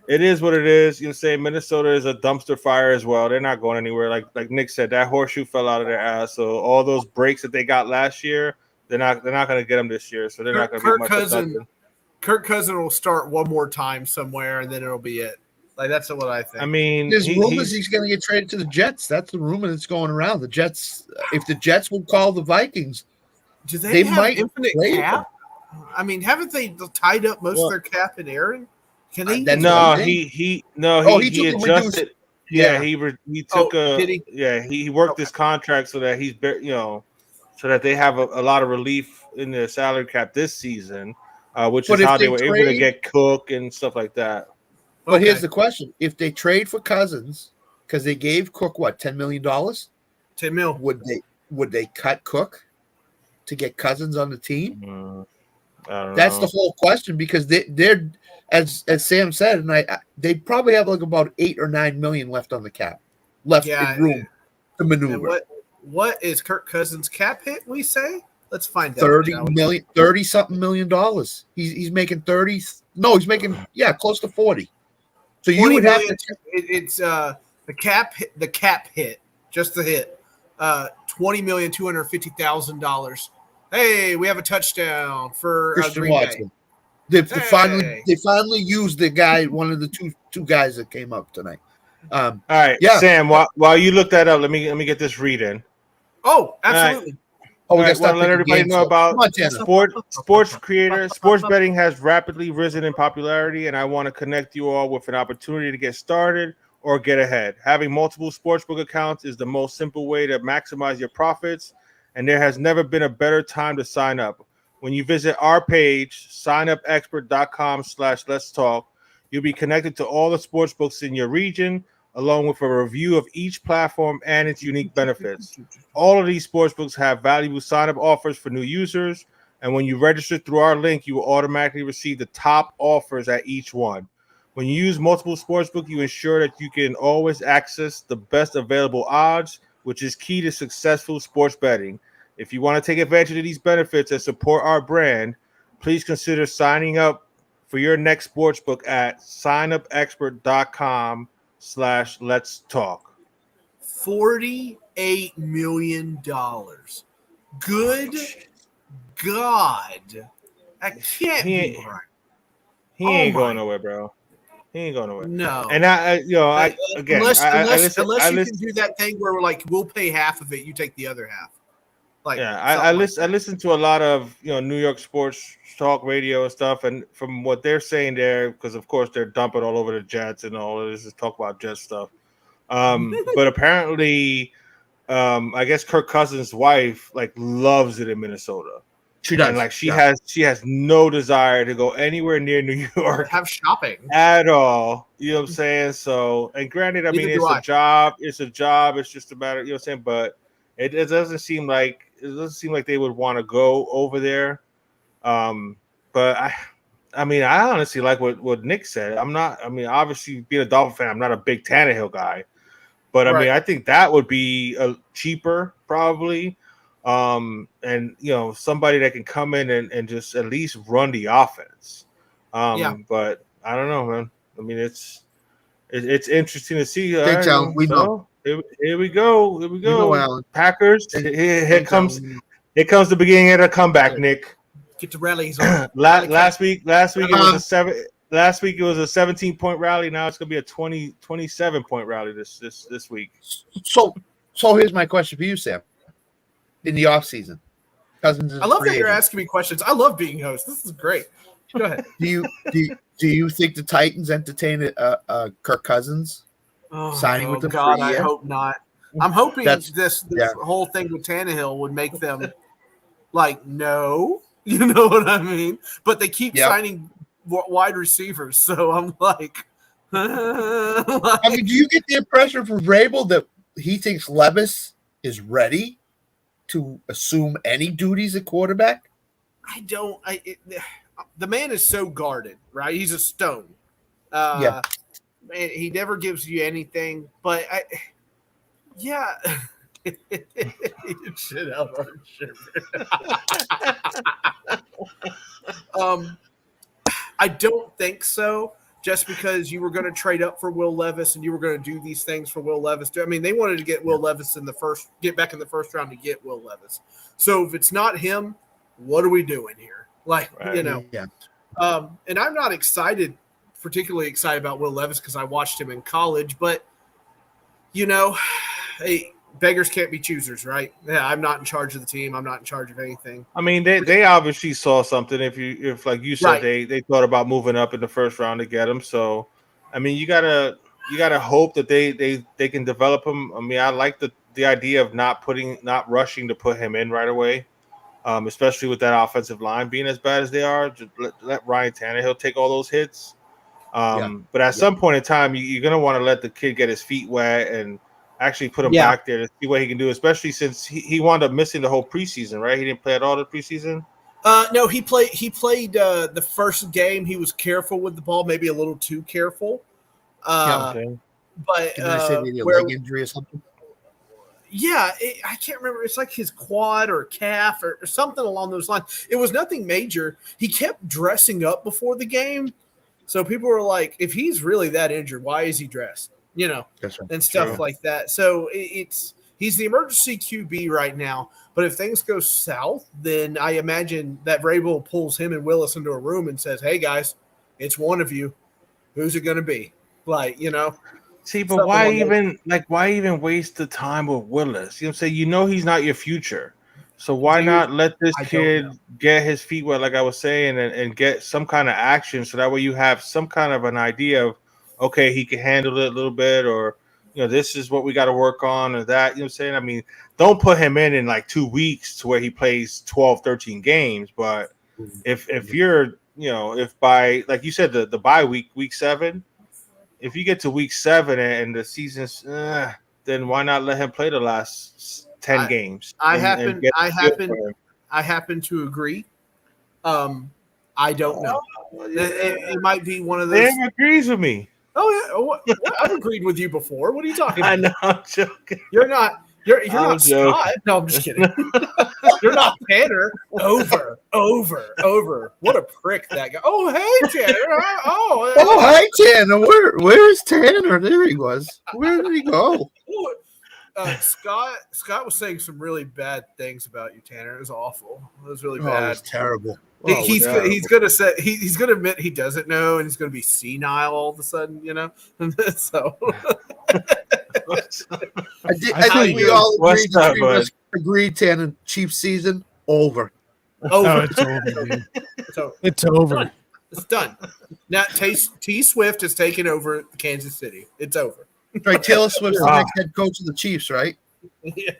it is what it is. You know, saying Minnesota is a dumpster fire as well. They're not going anywhere. Like Nick said, that horseshoe fell out of their ass. So all those breaks that they got last year, they're not going to get them this year. So they're not going to get much of nothing. Kirk Cousins will start one more time somewhere, and then it'll be it. Like, that's what I think. I mean, there's rumors he's going to get traded to the Jets. That's the rumor that's going around. The Jets, if the Jets will call the Vikings, do they have might infinite cap? I mean, haven't they tied up most of their cap in Aaron? Can they? He adjusted. He took he worked his contract so that he's so that they have a lot of relief in their salary cap this season. Which is how they were able to get Cook and stuff like that. But here's the question: if they trade for Cousins, because they gave Cook what, $10 million? $10 million. Would they cut Cook to get Cousins on the team? I don't That's know. the whole question, because they're as Sam said, and they probably have like about $8 or $9 million left on the cap, in room to maneuver. What is Kirk Cousins' cap hit? We say. Let's find out. $30-something million. He's making 30. No, he's making close to 40. So you would have to. It's the cap hit, just the hit. $20,250,000. Hey, we have a touchdown for Christian Green Watson. Bay. They finally used the guy, one of the two guys that came up tonight. All right, Sam. While you look that up, let me get this read in. Oh, absolutely. I want to let everybody know about sports creator. Sports betting has rapidly risen in popularity, and I want to connect you all with an opportunity to get started or get ahead. Having multiple sportsbook accounts is the most simple way to maximize your profits, and there has never been a better time to sign up. When you visit our page, signupexpert.com/let's talk, you'll be connected to all the sportsbooks in your region, along with a review of each platform and its unique benefits. All of these sportsbooks have valuable sign-up offers for new users, and when you register through our link, you will automatically receive the top offers at each one. When you use multiple sportsbooks, you ensure that you can always access the best available odds, which is key to successful sports betting. If you want to take advantage of these benefits and support our brand, please consider signing up for your next sportsbook at signupexpert.com/let's talk. $48 million. Good God. That can't be right. He ain't going nowhere, bro. He ain't going nowhere. No. And unless I you can do that thing where like we'll pay half of it, you take the other half. Like I listen to a lot of New York sports talk radio and stuff, and from what they're saying there, because of course they're dumping all over the Jets and all of this is talk about Jets stuff. But apparently, I guess Kirk Cousins' wife like loves it in Minnesota. She does. And like she has no desire to go anywhere near New York, have shopping at all. You know what I'm saying? So, and granted, I mean it's a job. It's a job. It's just a matter. You know what I'm saying? But it doesn't seem like they would want to go over there. But I honestly like what Nick said. Obviously being a Dolphin fan, I'm not a big Tannehill guy, but I mean, I think that would be cheaper probably. And somebody that can come in and just at least run the offense. But I don't know, man. I mean, it's interesting to see. Thanks, Alan. We know. Here we go. Here we go. You know, Alan. Packers. Here comes the beginning of the comeback, Nick. Get the rallies on. Last week it was a 17-point rally. Now it's gonna be a 27-point rally this week. So here's my question for you, Sam. In the offseason, Cousins. I love that you're asking me questions. I love being host. This is great. Go ahead. Do you think the Titans entertain Kirk Cousins signing with them? God, I hope not. I'm hoping this whole thing with Tannehill would make them like no, you know what I mean. But they keep signing wide receivers, so I'm like. I mean, do you get the impression from Vrabel that he thinks Levis is ready to assume any duties at quarterback? I don't. The man is so guarded, right? He's a stone. He never gives you anything. But shit out our shit. I don't think so. Just because you were going to trade up for Will Levis and you were going to do these things for Will Levis. I mean, they wanted to get Will Levis get back in the first round to get Will Levis. So if it's not him, what are we doing here? Like, and I'm not particularly excited about Will Levis because I watched him in college, but hey, beggars can't be choosers, right? Yeah, I'm not in charge of the team. I'm not in charge of anything. I mean, they obviously saw something. If like you said, they thought about moving up in the first round to get him. So, I mean, you gotta hope that they can develop him. I mean, I like the idea of not rushing to put him in right away, especially with that offensive line being as bad as they are. Just let Ryan Tannehill take all those hits. But at some point in time, you're gonna want to let the kid get his feet wet and actually put him back there to see what he can do, especially since he wound up missing the whole preseason, right? He didn't play at all the preseason? No, he played the first game. He was careful with the ball, maybe a little too careful. But did I say maybe a leg injury or something? Yeah, I can't remember. It's like his quad or calf or something along those lines. It was nothing major. He kept dressing up before the game. So people were like, if he's really that injured, why is he dressed? That's right. And stuff like that. So he's the emergency QB right now. But if things go south, then I imagine that Vrabel pulls him and Willis into a room and says, "Hey guys, it's one of you. Who's it going to be?" Like, See, but why even waste the time with Willis? You know what I'm saying? He's not your future. So why not let this kid get his feet wet, like I was saying, and get some kind of action so that way you have some kind of an idea of, okay, he can handle it a little bit, or, this is what we got to work on, or that, you know what I'm saying? I mean, don't put him in like 2 weeks to where he plays 12, 13 games. But if you're, if by, like you said, the bye week 7, if you get to week 7 and the season's, then why not let him play the last 10 games? I happen to agree. I don't know. It might be one of those. Sam agrees with me. Oh yeah, I've agreed with you before. What are you talking about? I know, I'm joking. You're not Scott. No, I'm just kidding. You're not Tanner. Over. What a prick that guy. Oh, hey Tanner. Oh, hey Tanner. Where is Tanner? There he was. Where did he go? Scott was saying some really bad things about you, Tanner. It was awful. It was really Oh, it bad. was terrible. He's gonna say he's gonna admit he doesn't know, and he's gonna be senile all of a sudden, So I think we all agreed, Tanner. Chiefs season over. Oh, it's over, dude. It's over. It's done. Now T Swift has taken over Kansas City. It's over. Right, Taylor Swift's the next head coach of the Chiefs, right? Yeah.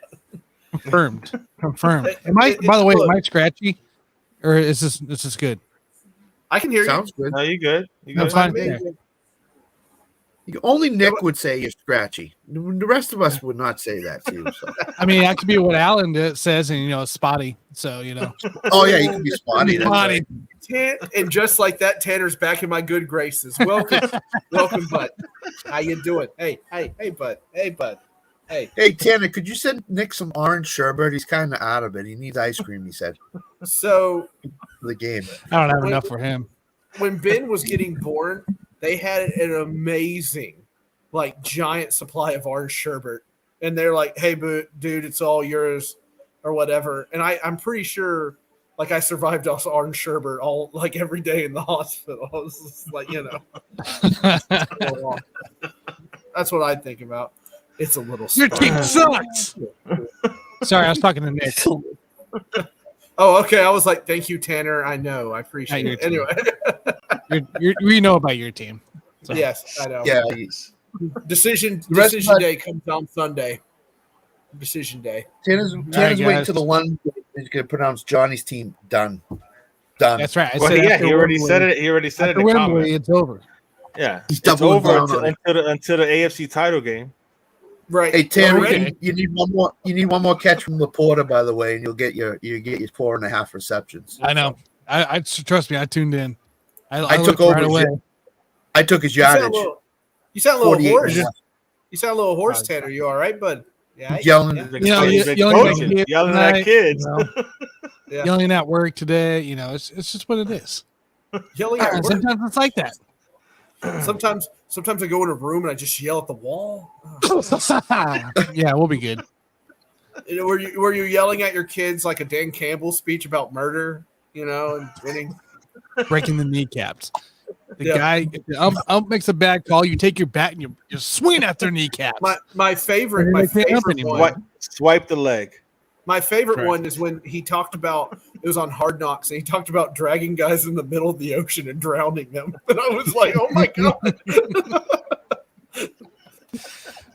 Confirmed. By the way, am I scratchy? Or is this good? I can hear Sounds you. good. No, you good. You I'm good. fine. Yeah. Only Nick would say you're scratchy. The rest of us would not say that to you. So. I mean, that could be what Alan says, and spotty. So Oh yeah, you can be spotty. That's spotty. right. And just like that, Tanner's back in my good graces. Welcome, Bud. How you doing? Hey, Bud. Hey, Tanner, could you send Nick some orange sherbet? He's kind of out of it. He needs ice cream. He said so for the game. I don't have enough for him. When Ben was getting born, they had an amazing, giant supply of orange sherbet, and they're like, "Hey, dude, it's all yours," or whatever. And I'm pretty sure, I survived off orange sherbet all every day in the hospital. I was just that's what I think about. It's a little. Your team sucks. Sorry, I was talking to Nick. Oh, okay. I was like, "Thank you, Tanner. I know. I appreciate it." Anyway, we know about your team. So. Yes, I know. Yeah. Decision day comes on Sunday. Decision day. Tanner's waiting to the one he's going to pronounce Johnny's team done. That's right. He already said it. He already said it in the comments. It's over. Yeah, He's it's doubling over down until the AFC title game. Right. Hey Tanner, Okay. you need one more. You need one more catch from Laporta, by the way, and you'll get your 4.5 receptions. I know. I trust me. I tuned in. I took looked over. right away. I took his yardage. You sound a little 48 hoarse. and You sound a little hoarse, Tanner. You all right, bud? Yeah. Yelling. Yelling at kids. Yelling at work today. It's just what it is. Yelling at work. Sometimes it's like that. Sometimes I go in a room and I just yell at the wall. Yeah, we'll be good. Were you yelling at your kids like a Dan Campbell speech about murder? And winning, breaking the kneecaps. The guy, ump makes a bad call. You take your bat and you swing at their kneecaps. My favorite one. Swipe the leg. My favorite one is when he talked about, it was on Hard Knocks, and he talked about dragging guys in the middle of the ocean and drowning them. And I was like, oh my God.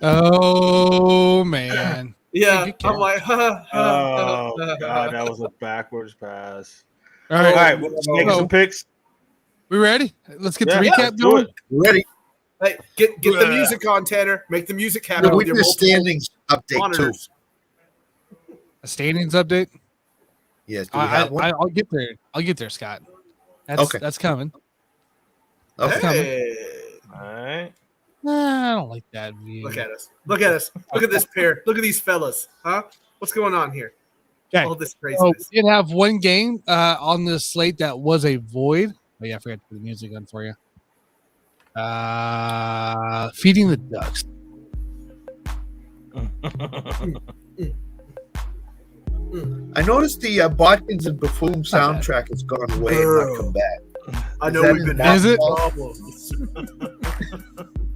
Oh, man. Yeah. I'm like, oh, God, that was a backwards pass. All right. We'll make some picks. We ready? Let's get the recap going. Ready. Hey, get the music on, Tanner. Make the music happen. We did a standings update, monitors. too. A standings update? Yes. Do we have one? I'll get there. I'll get there, Scott. That's coming. Okay. Hey. All right. I don't like that view. Look at us. Look at this pair. Look at these fellas. Huh? What's going on here? Okay. All this So craziness. we did have one game on this slate that was a void. Oh, yeah, I forgot to put the music on for you. Feeding the Ducks. I noticed the Bodkins and Buffoon soundtrack has gone away and not come back. I know we've been having problems.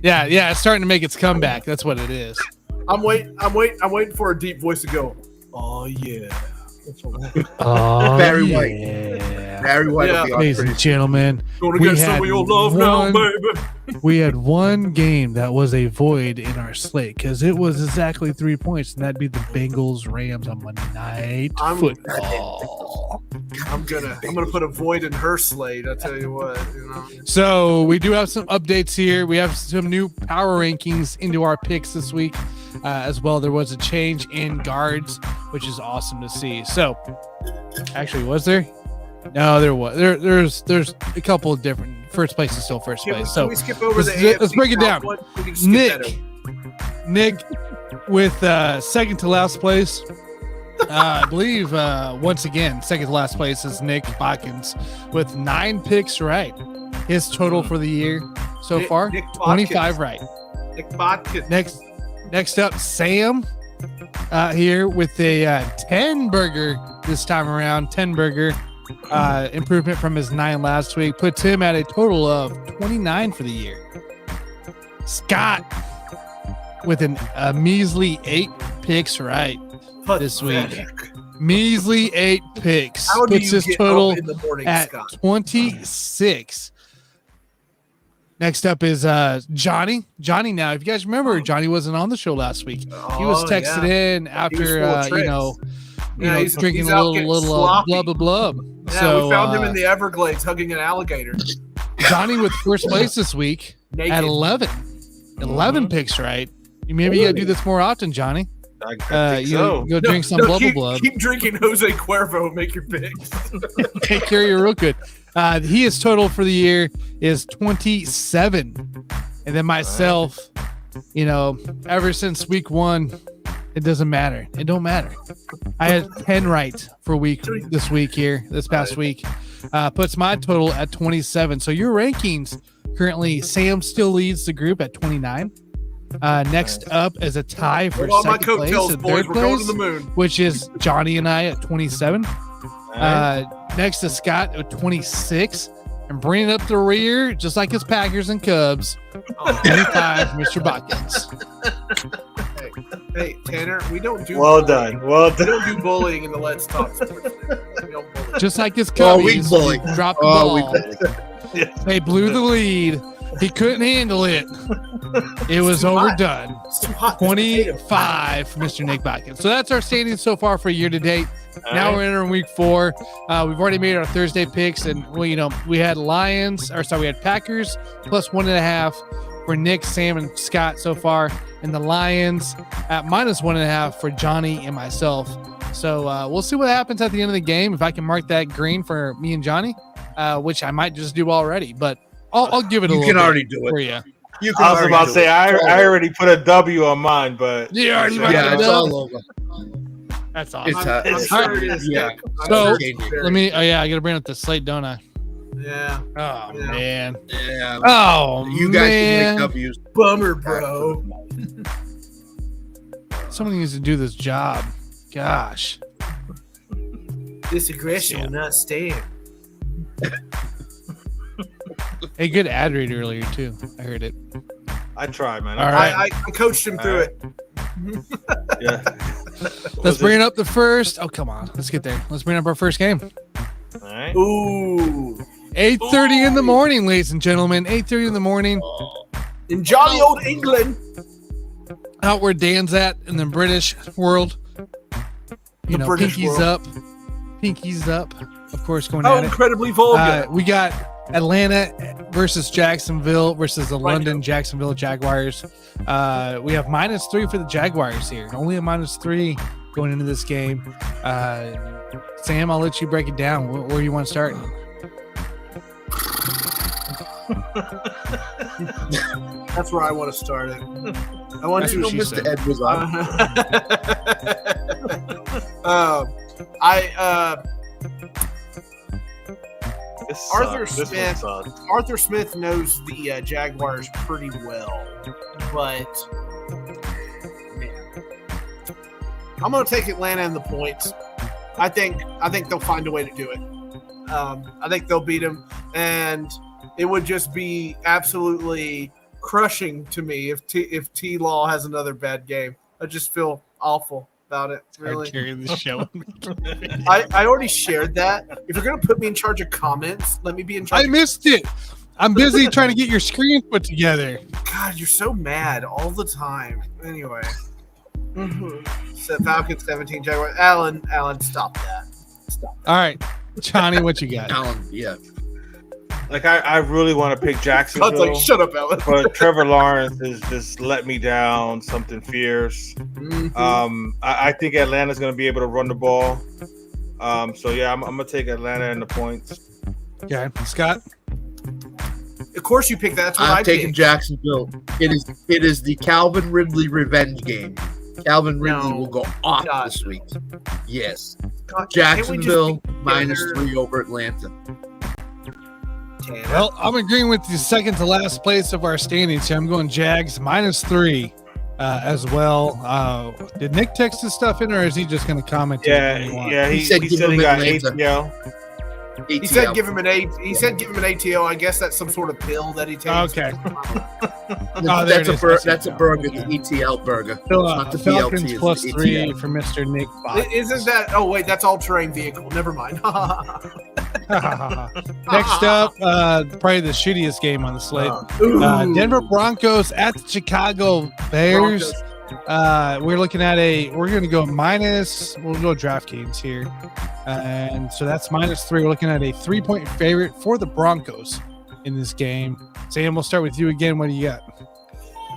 Yeah, it's starting to make its comeback. That's what it is. I'm waiting for a deep voice to go, oh yeah. Oh, Barry White. yeah. Barry White will be on Ladies and gentlemen, Gonna get some of your love now, baby. we had one game that was a void in our slate because it was exactly 3 points, and that'd be the Bengals Rams on Monday Night Football. I'm gonna put a void in her slate. I tell you what, So we do have some updates here. We have some new power rankings into our picks this week as well. There was a change in guards, which is awesome to see. So, actually, was there? No, there was. There's a couple of different. First place is still first place. So can we skip over let's break it down. Nick with second to last place. I believe once again, second to last place is Nick Bodkins with 9 picks right. His total for the year so far, 25 right. Nick Bodkins. Next up, Sam here with a 10 burger this time around. 10 burger improvement from his 9 last week. Puts him at a total of 29 for the year. Scott with a measly 8 picks right this week. Measly 8 picks. How do puts you his get total up in the morning, at Scott? 26. Next up is Johnny. Johnny, now, if you guys remember, Johnny wasn't on the show last week. He was texted in after, drinking he's a out little getting blah, sloppy. blah, blah. Yeah, So, we found him in the Everglades hugging an alligator. Johnny with first place this week Naked. at 11. 11 picks right. Maybe you got to do this more often, Johnny. I think so. Go drink some blah, blah, blah. Keep drinking Jose Cuervo. Make your picks. Take care of you real good. His total for the year is 27. And then myself, ever since week 1, it doesn't matter. It don't matter. I had 10 right for this past week. Puts my total at 27. So your rankings currently, Sam still leads the group at 29. Next up is a tie for second place and third place, which is Johnny and I at 27. Next is Scott at 26. And bringing up the rear, just like his Packers and Cubs, 25, Mr. Bodkins. Hey, Tanner, we don't do Well bullying. done. Well We done. don't do bullying in the Let's Talk Sports. We don't bully. Just like his we Cubbies, bully. dropped the ball. They blew the lead. He couldn't handle it. It was overdone. It's too hot. 25 for Mr. Nick Bodkins. So that's our standings so far for year to date. Now we're entering week 4. We've already made our Thursday picks, and we had we had Packers plus 1.5 for Nick, Sam, and Scott so far, and the Lions at minus 1.5 for Johnny and myself. So we'll see what happens at the end of the game. If I can mark that green for me and Johnny, which I might just do already, but I'll give it a little. You can bit already do it for you. You can I was already about to do say, it. I already put a W on mine, but You already Yeah, it's all over. That's awesome. I'm It's sure it is. yeah. Nick. I'm So, sure it's very- Let me. Oh yeah, I gotta bring up the slate, don't I? Yeah. Oh Yeah. man. Yeah. Oh You guys man. can make W's. Bummer, bro. Someone needs to do this job. Gosh. This aggression will not stand. Hey, good ad read earlier too. I heard it. I tried, man. All right. I coached him through it. Yeah. Let's bring it up the first. Oh, come on. Let's get there. Let's bring up our first game. All right. Ooh. 8:30 in the morning, ladies and gentlemen. 8:30 in the morning. In jolly old England. Out where Dan's at in the British world. The British pinkies world. up. Pinkies up. Of course, going How at it. incredibly vulgar. We got Atlanta versus Jacksonville versus the London Jacksonville Jaguars. We have -3 for the Jaguars here. Only a -3 going into this game. Sam, I'll let you break it down. Where do you want to start? That's where I want to start it. I want That's to. what she said. Mr. Ed was on. This Arthur sucks. This one Smith. sucks. Arthur Smith knows the Jaguars pretty well, but man, I'm going to take Atlanta in the points. I think they'll find a way to do it. I think they'll beat them, and it would just be absolutely crushing to me if T Law has another bad game. I just feel awful about it. Really, Carrying the show. I already shared that. If you're going to put me in charge of comments, let me be in charge. I missed it. I'm busy trying to get your screen put together. God, you're so mad all the time. Anyway. So Falcons 17, Jaguars. Alan, stop that. Stop. All right, Johnny, what you got? Alan, yeah. Like I really want to pick Jacksonville, God's like, shut up, Alan. but Trevor Lawrence has just let me down. Something fierce. I think Atlanta's going to be able to run the ball. So yeah, I'm gonna take Atlanta in the points. Okay, Scott. Of course you pick that. That's what I'm I taking picked. Jacksonville. It is the Calvin Ridley revenge game. Calvin Ridley No. will go off God. this week. Yes. God, can't we just Jacksonville be together? -3 over Atlanta. Well, I'm agreeing with the second to last place of our standings here. I'm going Jags -3 as well. Did Nick text his stuff in, or is he just going to comment? Yeah. He said he got ATL. He said give him an ATO. I guess that's some sort of pill that he takes. Okay. That's a burger, the ETL burger. Not the Falcons plus 3 for Mr. Nick Bodkins. Isn't that? Oh wait, that's all terrain vehicle. Never mind. Next up, probably the shittiest game on the slate. Denver Broncos at the Chicago Bears. We're looking at we're going to go minus. We'll go DraftKings here. And so that's -3. We're looking at a 3-point favorite for the Broncos in this game. Sam, we'll start with you again. What do you got?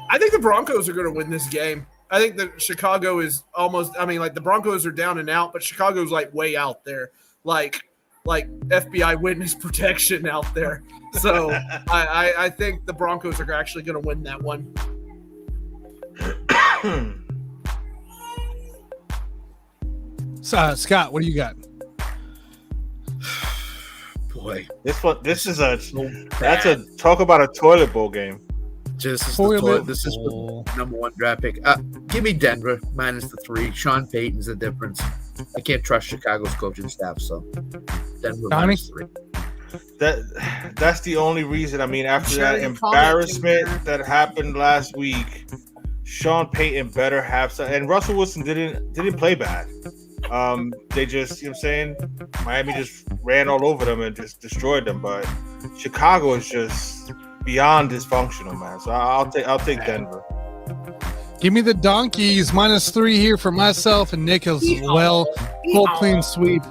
I think the Broncos are going to win this game. I think that Chicago is almost, the Broncos are down and out, but Chicago's like way out there, like FBI witness protection out there. So I think the Broncos are actually going to win that one. Scott, what do you got? Boy, this is talk about a toilet bowl game. This is number 1 draft pick. Give me Denver -3. Sean Payton's the difference. I can't trust Chicago's coaching staff, so Denver -3. That's the only reason. I mean, after that embarrassment that happened last week, Sean Payton better have some. And Russell Wilson didn't play bad. They just, you know what I'm saying? Miami just ran all over them and just destroyed them. But Chicago is just beyond dysfunctional, man. So I'll take Denver. Give me the Donkeys -3 here for myself and Nick as well. Full clean sweep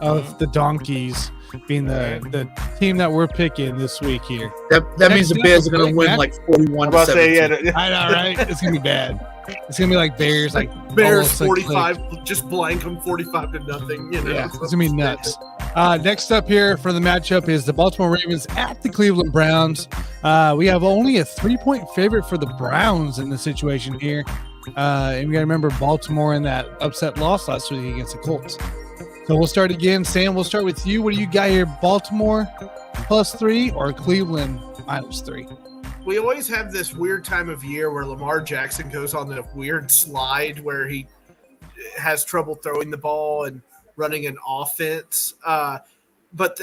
of the Donkeys being the team that we're picking this week here. That means the Bears are going to win like 41-17. I know, right? It's going to be bad. It's going to be like Bears, Bears 45, just blank them 45-0. Yeah, it's going to be nuts. Next up here for the matchup is the Baltimore Ravens at the Cleveland Browns. We have only a 3-point favorite for the Browns in the situation here. And we got to remember Baltimore in that upset loss last week against the Colts. So we'll start again. Sam, we'll start with you. What do you got here? Baltimore +3 or Cleveland -3? We always have this weird time of year where Lamar Jackson goes on the weird slide where he has trouble throwing the ball and running an offense. But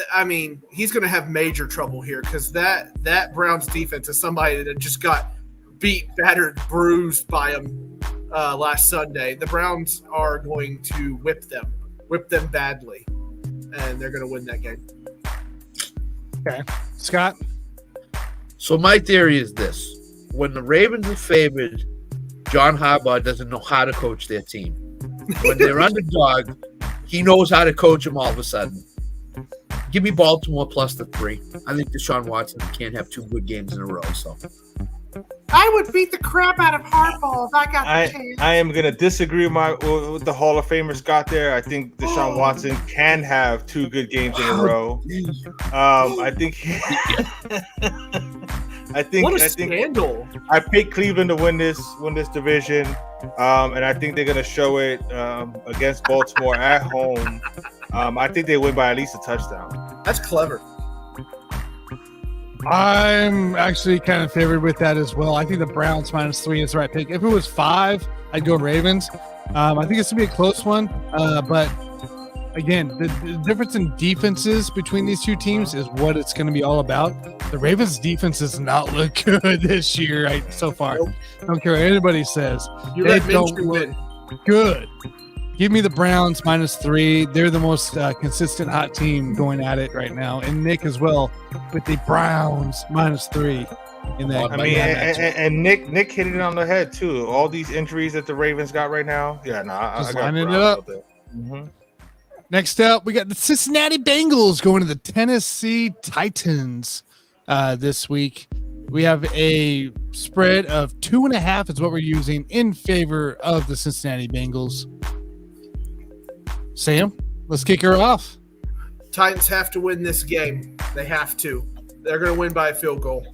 he's going to have major trouble here because that Browns defense is somebody that just got beat, battered, bruised by him last Sunday. The Browns are going to whip them badly, and they're going to win that game. Okay. Scott? So my theory is this. When the Ravens are favored, John Harbaugh doesn't know how to coach their team. When they're underdog, he knows how to coach them all of a sudden. Give me Baltimore +3. I think Deshaun Watson can't have 2 good games in a row. So I would beat the crap out of Harbaugh if I got the chance. I am going to disagree with the Hall of Famer Scott there. I think Deshaun Watson can have 2 good games in a row. I think scandal. I picked Cleveland to win this division, and I think they're going to show it against Baltimore at home. I think they win by at least a touchdown. That's clever. I'm actually kind of favored with that as well. I think the Browns -3 is the right pick. If it was 5, I'd go Ravens. I think it's going to be a close one. But again, the difference in defenses between these two teams is what it's going to be all about. The Ravens' defense does not look good this year so far. Nope. I don't care what anybody says. They don't look good. Give me the Browns -3. They're the most consistent hot team going at it right now. And Nick as well with the Browns -3 in that. And Nick hit it on the head too. All these injuries that the Ravens got right now. Yeah, I got lining it up. Mm-hmm. Next up, we got the Cincinnati Bengals going to the Tennessee Titans this week. We have a spread of 2.5 is what we're using in favor of the Cincinnati Bengals. Sam, let's kick her off. Titans have to win this game. They have to. They're going to win by a field goal.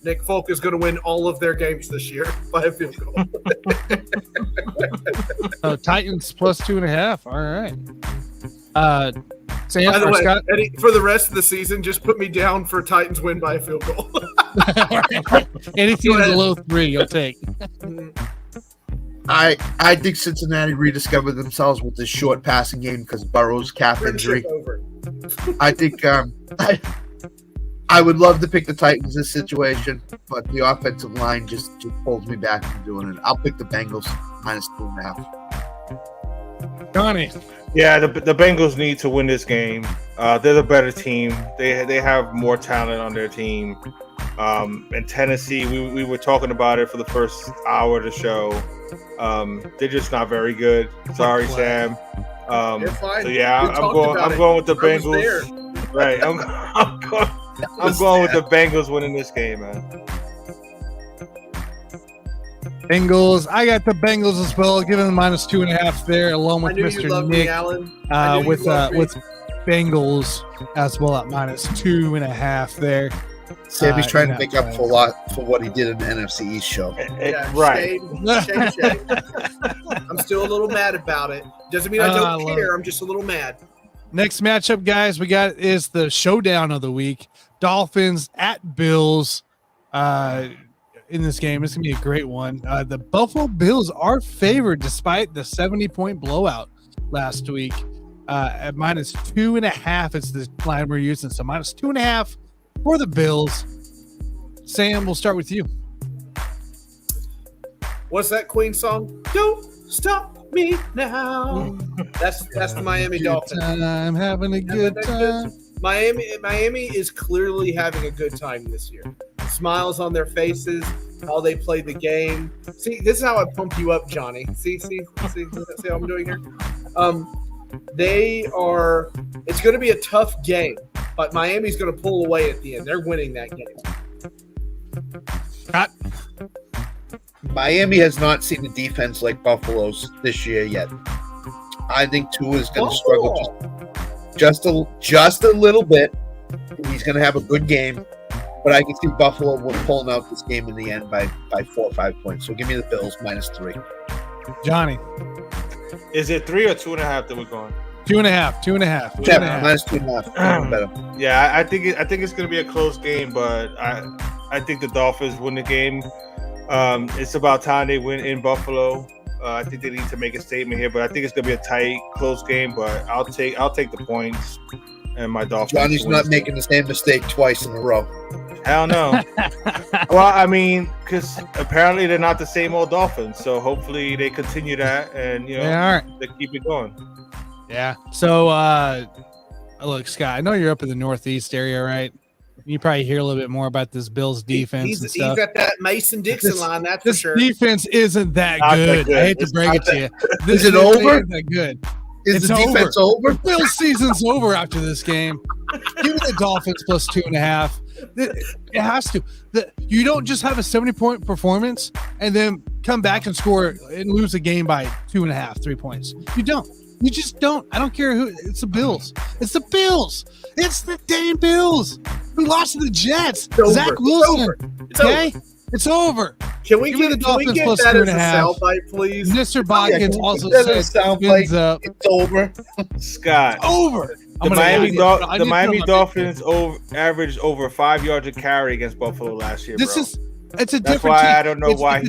Nick Folk is going to win all of their games this year by a field goal. Titans +2.5. All right. Sam, By the or way, Scott? Eddie, for the rest of the season, just put me down for Titans win by a field goal. Anything below 3, you'll take. I think Cincinnati rediscovered themselves with this short passing game because Burrow's calf injury. Over. I think I would love to pick the Titans in this situation, but the offensive line just pulls me back from doing it. I'll pick the Bengals -2.5. Johnny. Yeah, the Bengals need to win this game. They're the better team. They have more talent on their team. In Tennessee, we were talking about it for the first hour of the show. They're just not very good. Sorry, Sam. They're fine. So yeah, I'm going with the Bengals. Right, I'm going with the Bengals winning this game, man. Bengals. I got the Bengals as well. Give them -2.5 there, along with Mr. Nick with Bengals as well at -2.5 there. Sammy's trying to make up for what he did in the NFC East show. Yeah, right. Shame. I'm still a little mad about it. Doesn't mean I don't care. I'm just a little mad. Next matchup, guys, we got is the showdown of the week. Dolphins at Bills. In this game, it's gonna be a great one. The Buffalo Bills are favored despite the 70-point blowout last week. At -2.5, it's the line we're using. So -2.5 for the Bills. Sam, we'll start with you. What's that Queen song? Don't stop me now. That's the Miami Dolphins. I'm having a good time. Miami is clearly having a good time this year. Smiles on their faces, how they play the game. See, this is how I pump you up, Johnny. See what I'm doing here? It's going to be a tough game, but Miami's going to pull away at the end. They're winning that game. Miami has not seen a defense like Buffalo's this year yet. I think Tua is going to struggle just a little bit. He's going to have a good game, but I can see Buffalo pulling out this game in the end by 4 or 5 points. So give me the Bills -3. Johnny. Is it 3 or 2.5 that we're going? 2.5. -2.5. Better. Yeah, I think it's going to be a close game, but I think the Dolphins win the game. It's about time they win in Buffalo. I think they need to make a statement here, but I think it's going to be a tight, close game. But I'll take the points and my Dolphins. Johnny's not making the same mistake twice in a row. Hell no. Well, I mean, because apparently they're not the same old Dolphins, so hopefully they continue that and they keep it going. Yeah. So, look, Scott, I know you're up in the Northeast area, right? You probably hear a little bit more about this Bills defense. He's got that Mason-Dixon line, that's for sure. This defense isn't that good. I hate to break it to you. Is it over? Isn't that good. Is the defense over? The Bills season's over after this game. Give me the Dolphins +2.5. It has to. You don't just have a 70-point performance and then come back and score and lose a game by 2.5, 3 points. You don't. You just don't. I don't care who. It's the Bills. It's the Bills. It's the damn Bills who lost to the Jets. Zach Wilson. It's over. Can we get that as a soundbite, please? Mr. Bodkins also said soundbite. It's over. Scott. It's over. The Miami Dolphins averaged over 5 yards a carry against Buffalo last year. It's a That's different why team. I don't know why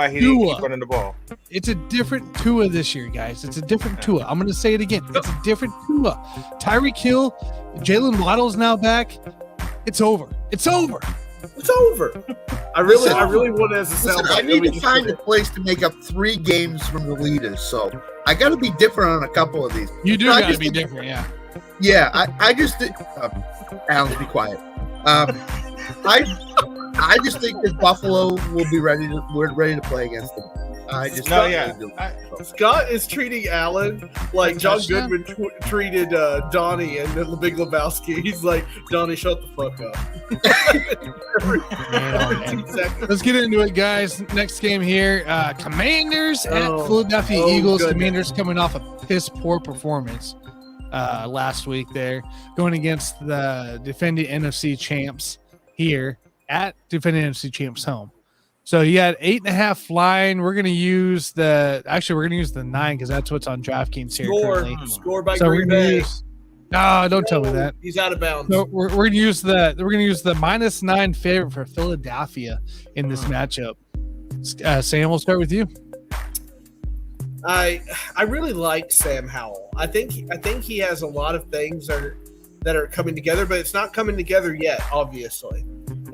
he didn't keep running the ball. It's a different Tua this year, guys. It's a different Tua. I'm going to say it again. It's a different Tua. Tyreek Hill, Jalen Waddle's now back. It's over. It's over. It's over. I really want it as a soundbite. I need to find a place to make up 3 games from the leaders, so I got to be different on a couple of these. You do got to be different, yeah. Yeah, I just think. Alan, be quiet. I just think that Buffalo will be ready to play against them. Scott is treating Alan like John Goodman treated Donnie and the Big Lebowski. He's like, Donnie, shut the fuck up. 2 seconds. Let's get into it, guys. Next game here. Commanders at Philadelphia Eagles. Goodness. Commanders coming off a piss poor performance last week there, going against the defending NFC champs here at defending NFC champs home. So you had 8.5 line. We're going to use the 9 because that's what's on DraftKings here currently. Score by Green Bay. No, don't tell me that. He's out of bounds. No, we're gonna use the -9 favorite for Philadelphia in this matchup. Sam, we'll start with you. I really like Sam Howell. I think he has a lot of things that are coming together, but it's not coming together yet, obviously.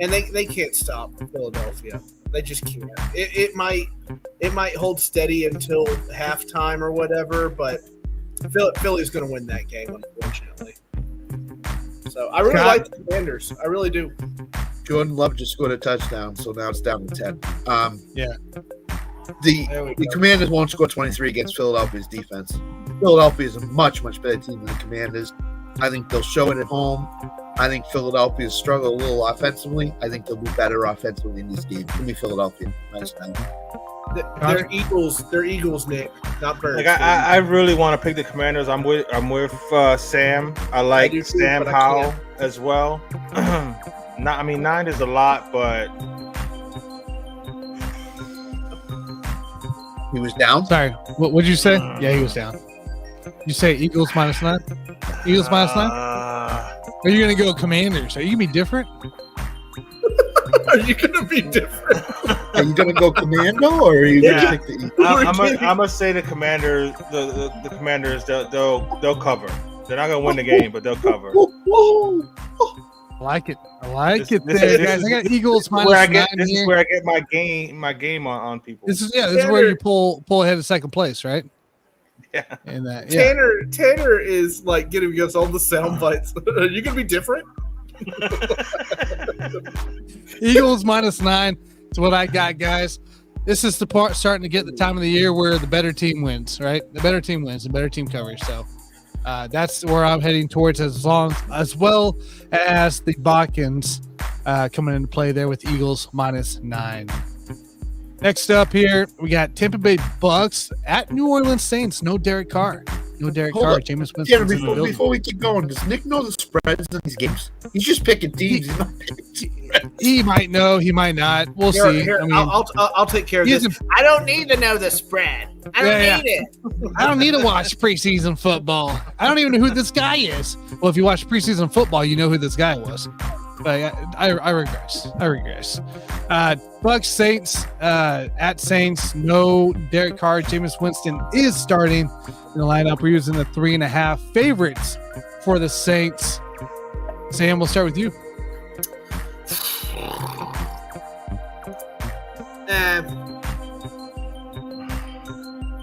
And they can't stop Philadelphia. They just can't. It might hold steady until halftime or whatever, but Philly's going to win that game, unfortunately. So I really like the Commanders. I really do. Jordan Love just scored a touchdown, so now it's down to 10. Yeah. The Commanders won't score 23 against Philadelphia's defense. Philadelphia is a much, much better team than the Commanders. I think they'll show it at home. I think Philadelphia struggle a little offensively. I think they'll be better offensively in this game. Give me Philadelphia. Nice time. They're Eagles. They're Eagles, Nick, not Birds. Like I really want to pick the Commanders. I'm with Sam. I like Sam Howell as well. 9 is a lot, but he was down. Sorry, what did you say? Yeah, he was down. You say Eagles -9? Eagles -9? Are you gonna go Commanders? Are you gonna be different? Are you gonna be different? Are you gonna go Commando or are you gonna pick the Eagles? I'm gonna say the Commanders. The Commanders. They'll cover. They're not gonna win the game, but they'll cover. I like it. Guys. I got Eagles -9. This is where I get my game on people. This is where you pull ahead of second place, right? Yeah. And that Tanner is like getting us all the sound bites. Are you gonna be different? Eagles -9 is what I got, guys. This is the part starting to get the time of the year where the better team wins, right? The better team wins, the better team covers. So that's where I'm heading towards, as well as the Bodkins coming into play there with Eagles -9. Next up here, we got Tampa Bay Bucks at New Orleans Saints. No Derek Carr. Jameis Winston. Before we keep going, does Nick know the spreads in these games? He's just picking teams. He might know. He might not. We'll see. Here, I'll take care of this. I don't need to know the spread. I don't need it. I don't need to watch preseason football. I don't even know who this guy is. Well, if you watch preseason football, you know who this guy was. But I regress. Bucks Saints at Saints. No Derek Carr. Jameis Winston is starting in the lineup. We're using the 3.5 favorites for the Saints. Sam, we'll start with you.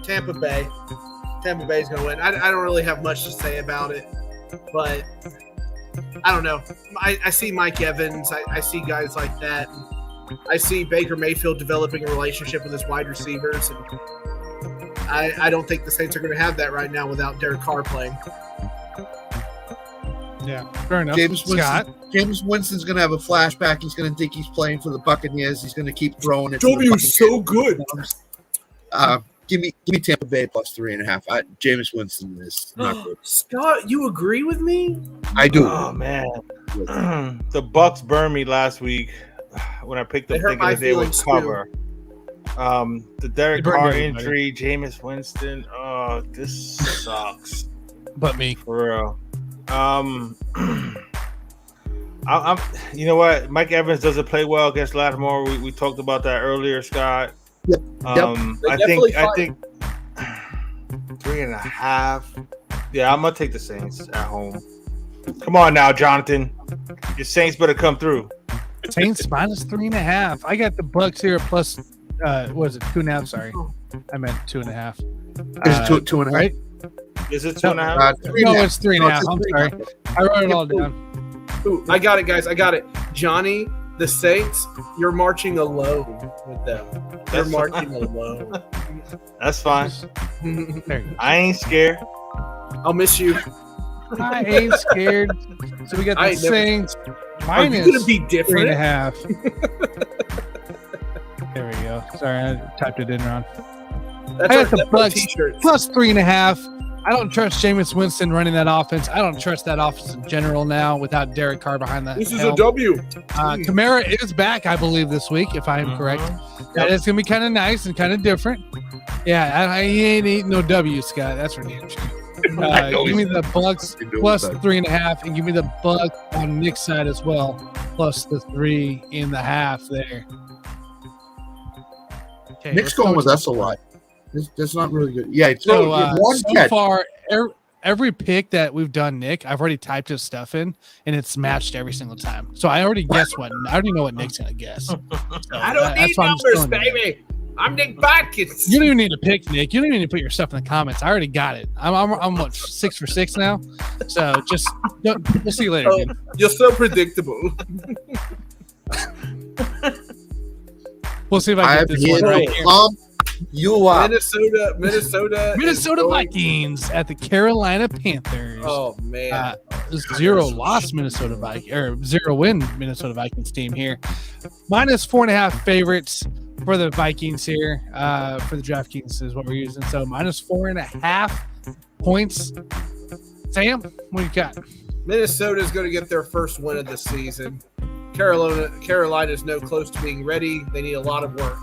Tampa Bay. Tampa Bay's going to win. I don't really have much to say about it, but I don't know. I see Mike Evans. I see guys like that. I see Baker Mayfield developing a relationship with his wide receivers. And I don't think the Saints are going to have that right now without Derek Carr playing. Yeah, fair enough. Jameis Winston's going to have a flashback. He's going to think he's playing for the Buccaneers. He's going to keep throwing it. W is so good. Give me Tampa Bay +3.5. Jameis Winston is not good. Scott, you agree with me? I do. Oh man, the Bucks burned me last week when I picked them thinking that they would cover. The Derek Carr injury, Jameis Winston. Oh, this sucks. But me, for real. I'm. You know what? Mike Evans doesn't play well against Lattimore. We talked about that earlier, Scott. Yep. I think 3.5. Yeah, I'm gonna take the Saints at home. Come on now, Jonathan. Your Saints better come through. Saints -3.5. I got the Bucks here plus. What is it? 2.5. Sorry, I meant 2.5. Is it 2.5? Right? Is it 2.5? No, it's 3.5. I'm sorry. I wrote it all down. Ooh, I got it, guys. I got it. Johnny, the Saints, you're marching alone with them. You're marching alone. That's fine. I ain't scared. I'll miss you. I ain't scared. So we got the Saints minus going to be different. 3.5. There we go. Sorry, I typed it in wrong. That's I got the Bucks t-shirts. plus 3.5. I don't trust Jameis Winston running that offense. I don't trust that offense in general now without Derek Carr behind the This is helm. a W. Kamara is back, I believe, this week, if I am correct. That is going to be kind of nice and kind of different. Yeah, he ain't eating no W, Scott. That's for damn sure. Give me the Bucks plus 3.5, and give me the Bucks on Nick's side as well, plus the 3.5 there. Okay, Nick's going with us a lot. That's not really good. Yeah, so one so catch. far, every pick that we've done, Nick, I've already typed his stuff in, and it's matched every single time. So I already guessed what. I already know what Nick's gonna guess. So I don't need numbers, baby. I'm Nick Bodkins. You don't even need to pick, Nick. You don't even need to put your stuff in the comments. I already got it. I'm what, 6 for 6 now. So just we'll see you later. Dude. You're so predictable. We'll see if I get this one right here. You are Minnesota Vikings at the Carolina Panthers. Oh man, 0-loss Minnesota Vikings or 0-win Minnesota Vikings team here. Minus 4.5 favorites for the Vikings here. For the DraftKings is what we're using. So minus 4.5 points. Sam, what you got? Minnesota's going to get their first win of the season. Carolina's no close to being ready. They need a lot of work.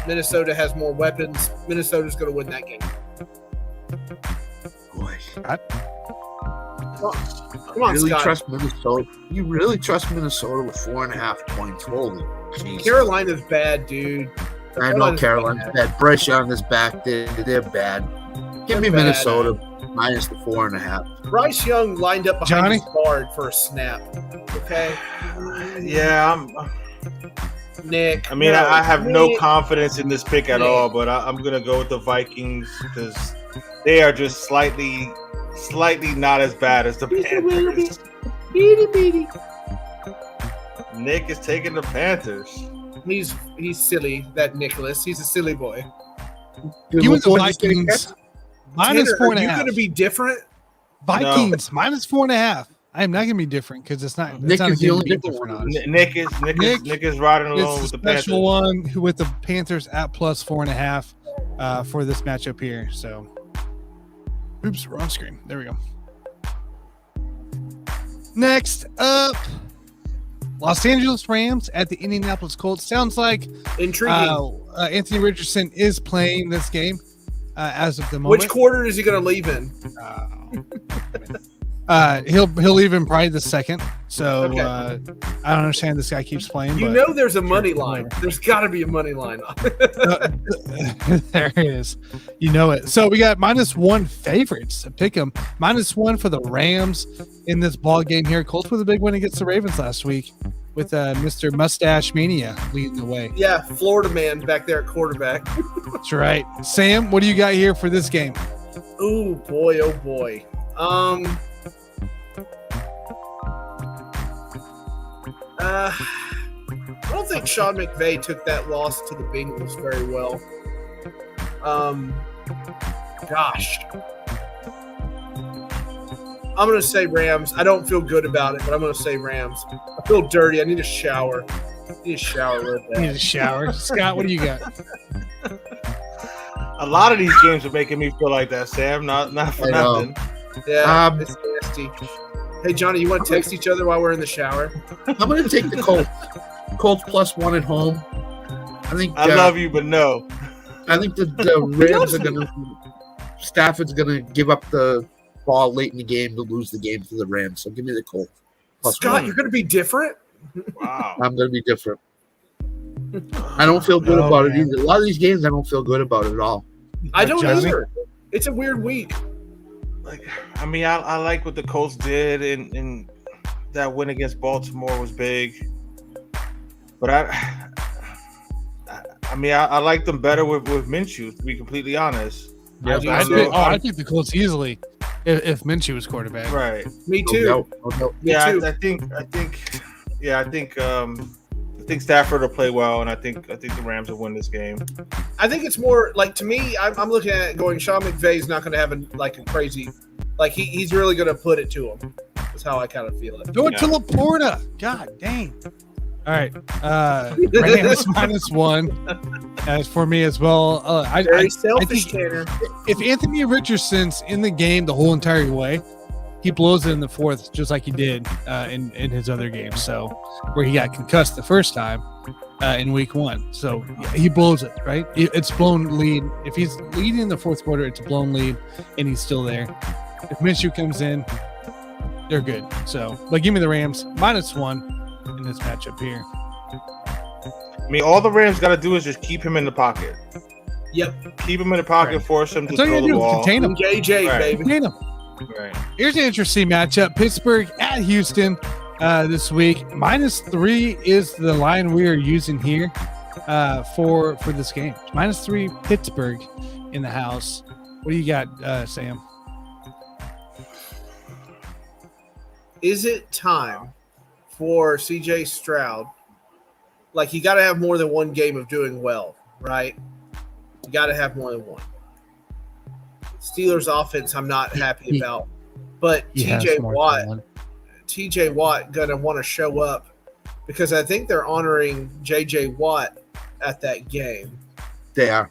Minnesota has more weapons. Minnesota's going to win that game. Boy. Come on, really Scott. Trust Minnesota? You really trust Minnesota with 4.5 points? Holy jeez. Carolina's bad, dude. I know Carolina's bad. Bryce Young is back. They're bad. Give me Minnesota minus the 4.5. Bryce Young lined up behind his guard for a snap. Okay. Yeah, Nick. I mean, I have no confidence in this pick at all, but I'm gonna go with the Vikings because they are just slightly not as bad as the Panthers. Nick is taking the Panthers. He's silly, that Nicholas. He's a silly boy. Give me the Vikings minus 4.5. Are you going to be different? Vikings minus 4.5. I am not going to be different because it's not. Nick is the only different. Nick is riding along with the Panthers. Special one with the Panthers at plus 4.5 for this matchup here. So, oops, wrong screen. There we go. Next up, Los Angeles Rams at the Indianapolis Colts. Sounds like intriguing. Anthony Richardson is playing this game as of the moment. Which quarter is he going to leave in? He'll leave in probably the second. So okay. I don't understand this guy keeps playing. You know there's a money line. There's got to be a money line on it. There it is. You know it. So we got -1 favorites. Pick 'em. -1 for the Rams in this ball game here. Colts with a big win against the Ravens last week with Mr. Mustache Mania leading the way. Yeah, Florida man back there at quarterback. That's right. Sam, what do you got here for this game? Oh boy. I don't think Sean McVay took that loss to the Bengals very well. Gosh. I'm going to say Rams. I don't feel good about it, but I'm going to say Rams. I feel dirty. I need a shower. I need a shower real bad. Need a shower. Scott, what do you got? A lot of these games are making me feel like that, Sam. Not for nothing. Yeah, it's nasty. Hey, Johnny, you want to text each other while we're in the shower? I'm going to take the Colts. Colts +1 at home. I love you, but no. I think the Rams are going to – Stafford's going to give up the ball late in the game to lose the game to the Rams. So give me the Colts. Scott, you're going to be different? Wow. I'm going to be different. I don't feel good about it either. A lot of these games I don't feel good about it at all. I don't either. It's a weird week. I mean, I like what the Colts did, and that win against Baltimore was big. But I like them better with Minshew, to be completely honest. Yeah, I think the Colts easily if Minshew was quarterback. Right. Me too. I think Stafford will play well, and I think the Rams will win this game. I think it's more like, to me, I'm looking at it going, Sean McVay's not going to have a crazy, he's really going to put it to him. That's how I kind of feel it. Go to Laporta. God dang. All right. Rams -1 as for me as well. Very selfish, Tanner. If Anthony Richardson's in the game the whole entire way, he blows it in the fourth, just like he did in his other games. So where he got concussed the first time in week 1. So yeah, he blows it, right? It's blown lead. If he's leading in the fourth quarter, it's a blown lead, and he's still there. If Minshew comes in, they're good. So, but give me the Rams -1 in this matchup here. I mean, all the Rams got to do is just keep him in the pocket. Yep. Keep him in the pocket, Right. force him to That's all you throw gotta the do. ball. Contain him. JJ, Right. baby. Contain him. Right. Here's an interesting matchup: Pittsburgh at Houston this week. -3 is the line we are using here for this game. -3 Pittsburgh in the house. What do you got, Sam? Is it time for CJ Stroud? Like, you got to have more than one game of doing well, right? You got to have more than one. Steelers offense, I'm not happy about, but TJ Watt gonna want to show up because I think they're honoring JJ Watt at that game. They are.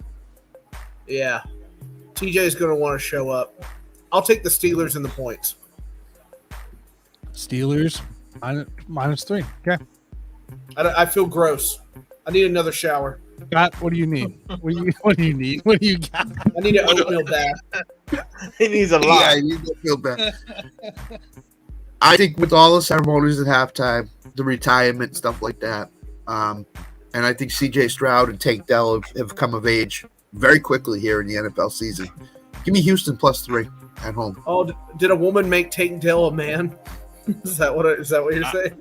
Yeah, TJ is gonna want to show up. I'll take the Steelers and the points. Steelers -3. Okay. I feel gross. I need another shower. Scott, what do you need? What do you need? What do you got? I need an oatmeal bath. He needs a Yeah, lot. you don't feel bad. I think with all the ceremonies at halftime, the retirement, stuff like that, and I think CJ Stroud and Tank Dell have come of age very quickly here in the NFL season. Give me Houston +3 at home. Oh, did a woman make Tank Dell a man? Is that what you're saying?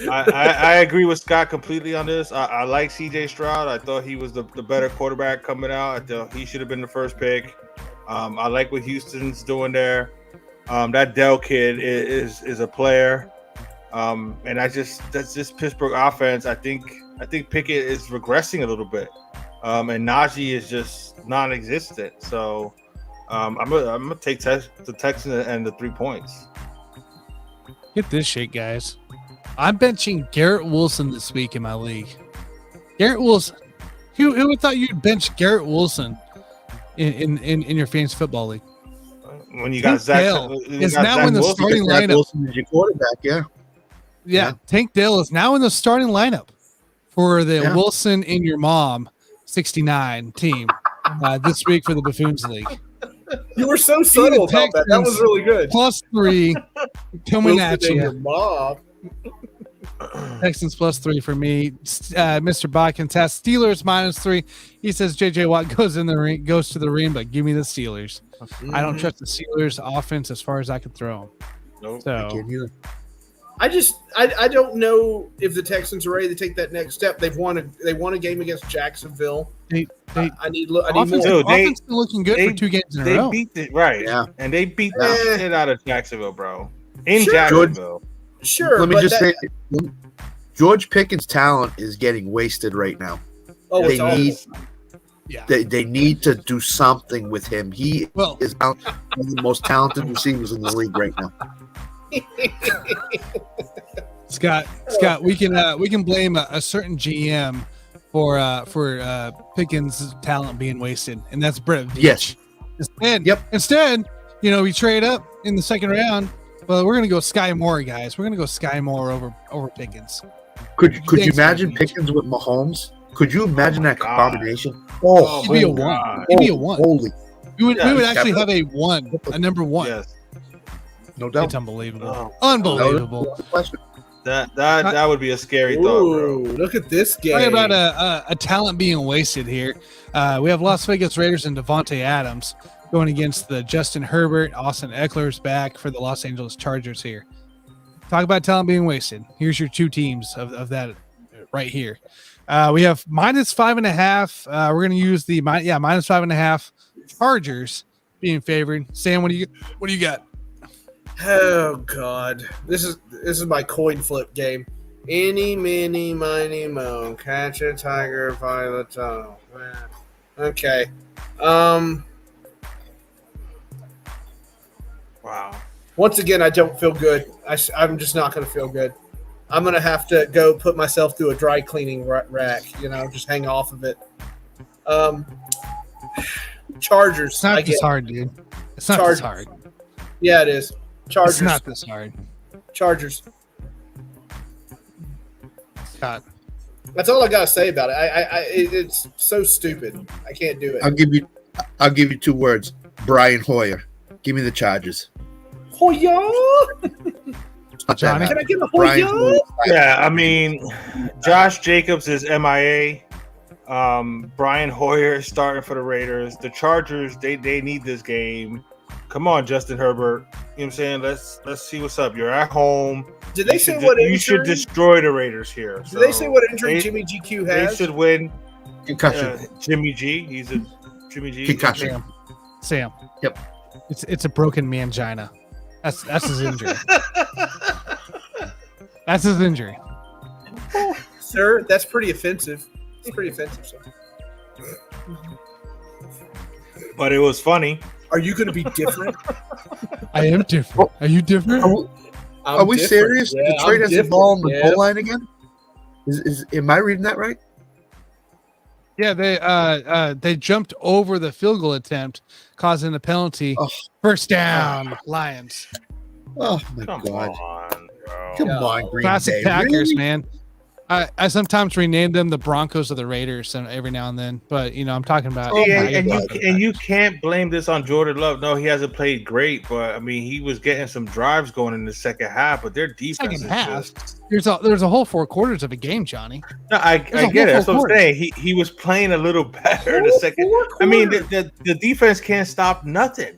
I agree with Scott completely on this. I like CJ Stroud. I thought he was the better quarterback coming out. I thought he should have been the first pick. I like what Houston's doing there. That Dell kid is a player. And that's just Pittsburgh offense. I think Pickett is regressing a little bit. And Najee is just non-existent. So I'm gonna take the Texans and the 3 points. Get this shit, guys. I'm benching Garrett Wilson this week in my league. Garrett Wilson. Who would thought you'd bench Garrett Wilson in your fantasy football league? When you got Zach, is now in the starting Zach lineup. Wilson is your quarterback, yeah. Yeah, Tank Dell is now in the starting lineup for the Yeah. Wilson in your mom 69 team this week for the Buffoons League. You were so subtle about that. That was really good. +3 coming Wilson at and you. your mom. Texans +3 for me. Mr. Bodkins has Steelers -3. He says JJ Watt goes to the ring, but give me the Steelers. I don't trust the Steelers offense as far as I can throw them. Nope. So I don't know if the Texans are ready to take that next step. They won a game against Jacksonville. I need more. offense been looking good for 2 games in a row. Beat it right, Yeah. and they beat the shit out of Jacksonville, bro. In Jacksonville. Sure. Let me but just say, George Pickens' talent is getting wasted right now. oh, They it's awful. need Yeah. they need to do something with him. He Well, is one of the most talented receivers in the league right now. Scott, we can blame a certain GM for Pickens' talent being wasted, and that's Brett Veach. Yes. Instead, we trade up in the second round. Well, we're gonna go Sky Moore, guys. We're gonna go Sky Moore over Pickens. Could you Thanks, imagine Veach. Pickens with Mahomes? Could you imagine that God. combination? Oh, He'd be a my one. God. He'd be a one. Holy, We would Yeah, actually have a number one. Yes, no doubt. It's unbelievable. Oh. Unbelievable. No question. that would be a scary thought, bro. Ooh, look at this game. Talking about a talent being wasted here. We have Las Vegas Raiders and Devontae Adams going against the Justin Herbert, Austin Eckler's back for the Los Angeles Chargers here. Talk about talent being wasted. Here's your 2 teams of that right here. We have -5.5. We're going to use the -5.5 Chargers being favored. Sam, what do you got? Oh God, this is my coin flip game. Any, mini, miny, mo, catch a tiger by the toe. Okay. Wow. Once again, I don't feel good. I'm just not going to feel good. I'm going to have to go put myself through a dry cleaning rack. Just hang off of it. Chargers. It's not this hard, dude. It's not Chargers. this hard. Yeah, it is. Chargers. It's not this hard. Chargers. Scott. That's all I gotta say about it. It's so stupid. I can't do it. I'll give you 2 words. Brian Hoyer. Give me the Chargers. Hoya! Johnny? Can I get a Brian Hoya? Hoyer. Yeah, I mean, Josh Jacobs is MIA. Brian Hoyer is starting for the Raiders. The Chargers, they need this game. Come on, Justin Herbert. You know what I'm saying? Let's see what's up. You're at home. Did they say what injury? You should destroy the Raiders here. Did they say what injury Jimmy GQ has? They should win. Concussion. Jimmy G. He's a Jimmy G. Concussion. Sam. Yep. It's a broken mangina. That's his injury. That's his injury. Sir, that's pretty offensive. It's pretty offensive, sir. But it was funny. Are you going to be different? I am different. Are you different? Are we different. serious? Yeah, Detroit I'm has the different. ball on the Yeah. goal line again? Am I reading that right? Yeah, they jumped over the field goal attempt, causing a penalty. Oh. First down, Lions. Oh my Come God! on, bro. Come on, Green Classic Bay. Packers, Really? man. I sometimes rename them the Broncos or the Raiders every now and then, but I'm talking about. Oh, Yeah, my God. and you can't blame this on Jordan Love. No, he hasn't played great, but I mean he was getting some drives going in the second half. But their defense Second is half. just. There's a whole 4 quarters of a game, Johnny. No, I There's a get it. whole That's what I'm quarter. saying. He was playing a little better in the second. I mean the defense can't stop nothing.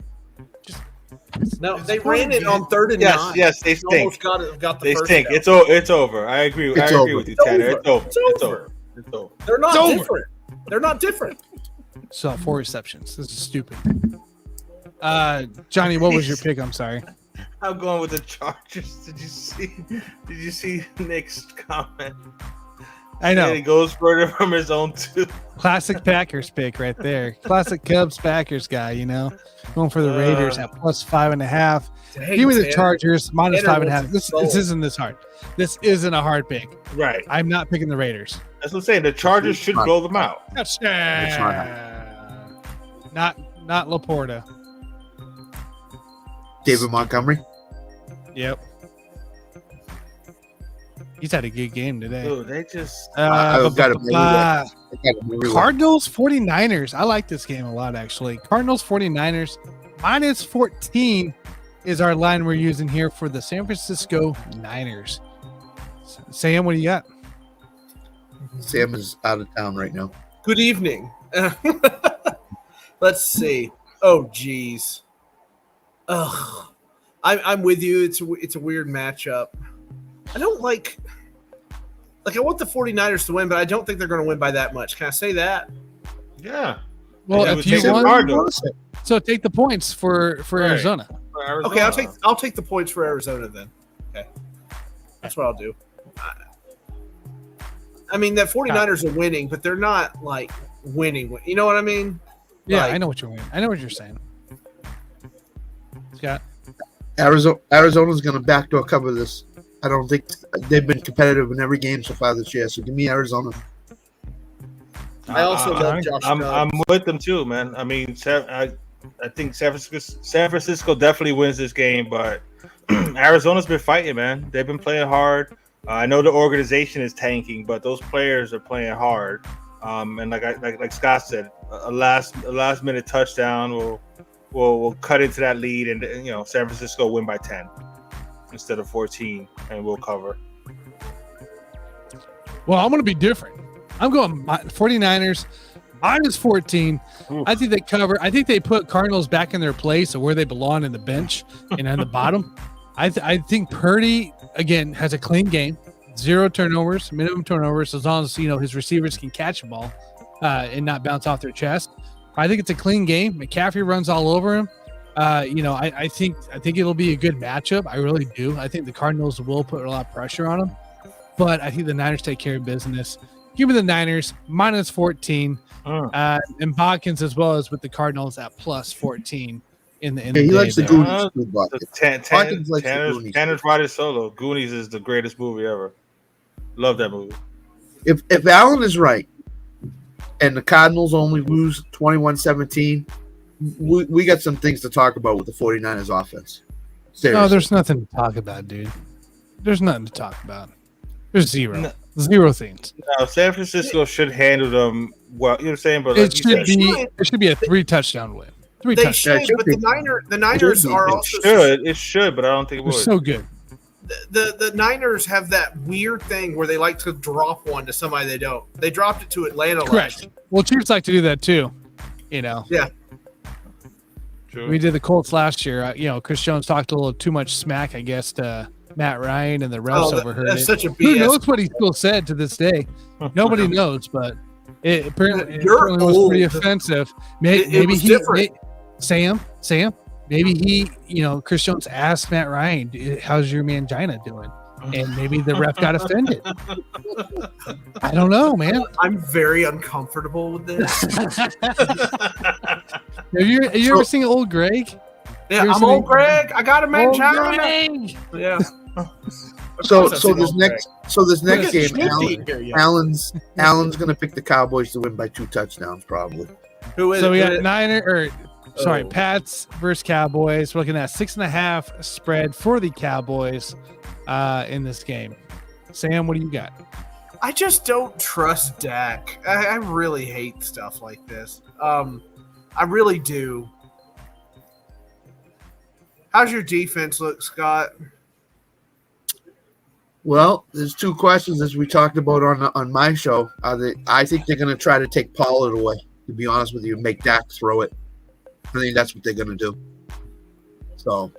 No, they ran it on 3rd and 9. Yes, they stink. Almost got the They first stink. down. It's over. I agree. It's I agree over. with you, It's Tanner. over. It's over. It's It's over. over. It's over. They're not It's over. different. They're not different. So 4 receptions. This is stupid. Johnny, what was your pick? I'm sorry. I'm going with the Chargers. Did you see Nick's comment? I know. And he goes further from his own too. Classic Packers pick right there. Classic Cubs Packers guy, going for the Raiders at +5.5. Dang, Give me the man. Chargers minus Tanner 5.5. wants This to soul. isn't this hard. This isn't a hard pick. Right. I'm not picking the Raiders. That's what I'm saying. The Chargers should blow them out. Not Laporta. David Montgomery. Yep. He's had a good game today. Dude, they just I've got to believe that. I gotta believe that. Cardinals 49ers. I like this game a lot, actually. Cardinals 49ers minus 14 is our line we're using here for the San Francisco Niners. Sam, what do you got? Sam is out of town right now. Good evening. Let's see. Oh, geez. Ugh. I'm with you. It's a weird matchup. I don't like I want the 49ers to win, but I don't think they're going to win by that much. Can I say that? yeah. Well, Yeah, if we you take the want, Cardinals. so take the points for Right. Arizona. For Arizona. Okay, I'll take the points for Arizona then. Okay. That's what I'll do. I mean, that 49ers are winning, but they're not winning. You know what I mean? Yeah, Like- I know what you're saying. Scott. Arizona's going to backdoor cover this. I don't think they've been competitive in every game so far this year. So give me Arizona. I also love Josh I'm Dobbs. with them too, man. I mean, I think San Francisco definitely wins this game, but Arizona's been fighting, man. They've been playing hard. I know the organization is tanking, but those players are playing hard. And like Scott said, a last minute touchdown will cut into that lead, and San Francisco win by 10 instead of 14, and we'll cover. Well, I'm going to be different. I'm going 49ers minus 14. Oof. I think they cover. I think they put Cardinals back in their place of where they belong in the bench and on the bottom. I think Purdy, again, has a clean game. 0 turnovers, minimum turnovers, as long as his receivers can catch the ball and not bounce off their chest. I think it's a clean game. McCaffrey runs all over him. I think it'll be a good matchup. I really do. I think the Cardinals will put a lot of pressure on them, but I think the Niners take care of business. Give me the Niners minus 14, and Bodkins as well as with the Cardinals at plus 14 in the He day likes the there. Goonies too, Bodkins. Bodkins likes the Goonies. Tanner's Riding Solo. Goonies is the greatest movie ever. Love that movie. If Allen is right and the Cardinals only lose 21-17, we got some things to talk about with the 49ers offense. Seriously. No, there's nothing to talk about, dude. There's nothing to talk about. There's zero things. No, San Francisco should handle them well. You know what I'm saying? But like it should be a 3-touchdown win. They should, but the Niners are also it should, but I don't think it would. They're so good. The Niners have that weird thing where they like to drop one to somebody they don't. They dropped it to Atlanta Correct. Well, Chiefs like to do that too. You know. Yeah. True. We did the Colts last year. Chris Jones talked a little too much smack, I guess, to Matt Ryan, and the refs overheard that's it. Such a BS. Who knows what he still said to this day? Nobody knows, but it apparently was pretty offensive. Maybe he, Sam, maybe he, Chris Jones asked Matt Ryan, "How's your mangina doing?" And maybe the ref got offended. I don't know, man. I'm very uncomfortable with this. Have you ever seen Old Greg? Yeah, I'm Old Greg. I got a mangina. Yeah. So this next game, Allen's gonna pick the Cowboys to win by 2 touchdowns, probably. So we got Pats versus Cowboys. We're looking at 6.5 spread for the Cowboys in this game. Sam, what do you got? I just don't trust Dak. I really hate stuff like this. I really do. How's your defense look, Scott? Well, there's 2 questions as we talked about on my show. I think they're going to try to take Pollard away, to be honest with you, make Dak throw it. I think that's what they're going to do. So,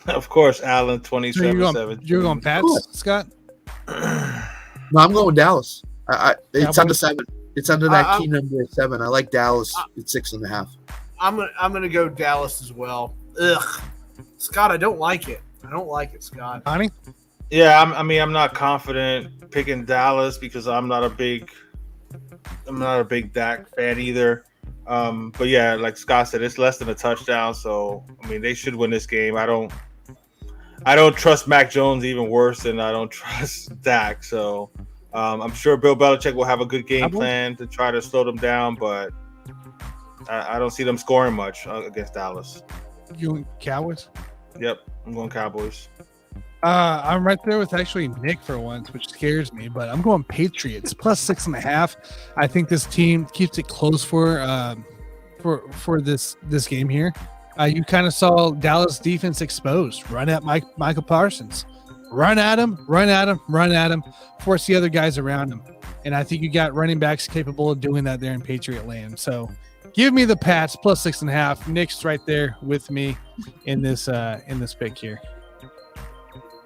of course, Allen 27-7. You're going Pats, Scott? No, I'm going Dallas. It's under 7. It's under that key number of 7. I like Dallas at 6.5. I'm gonna go Dallas as well. Ugh, Scott, I don't like it. I don't like it, Scott. Honey? Yeah, I'm not confident picking Dallas because I'm not a big Dak fan either. But yeah, like Scott said, it's less than a touchdown, so they should win this game. I don't trust Mac Jones even worse than I don't trust Dak. So I'm sure Bill Belichick will have a good game plan to try to slow them down, but I don't see them scoring much against Dallas. You and Cowboys? Yep, I'm going Cowboys. I'm right there with actually Nick for once, which scares me, but I'm going Patriots plus 6.5. I think this team keeps it close for this game here. You kind of saw Dallas defense exposed. Run at Michael Parsons. Run at him, force the other guys around him. And I think you got running backs capable of doing that there in Patriot land. So give me the Pats plus 6.5. Nick's right there with me in this pick here.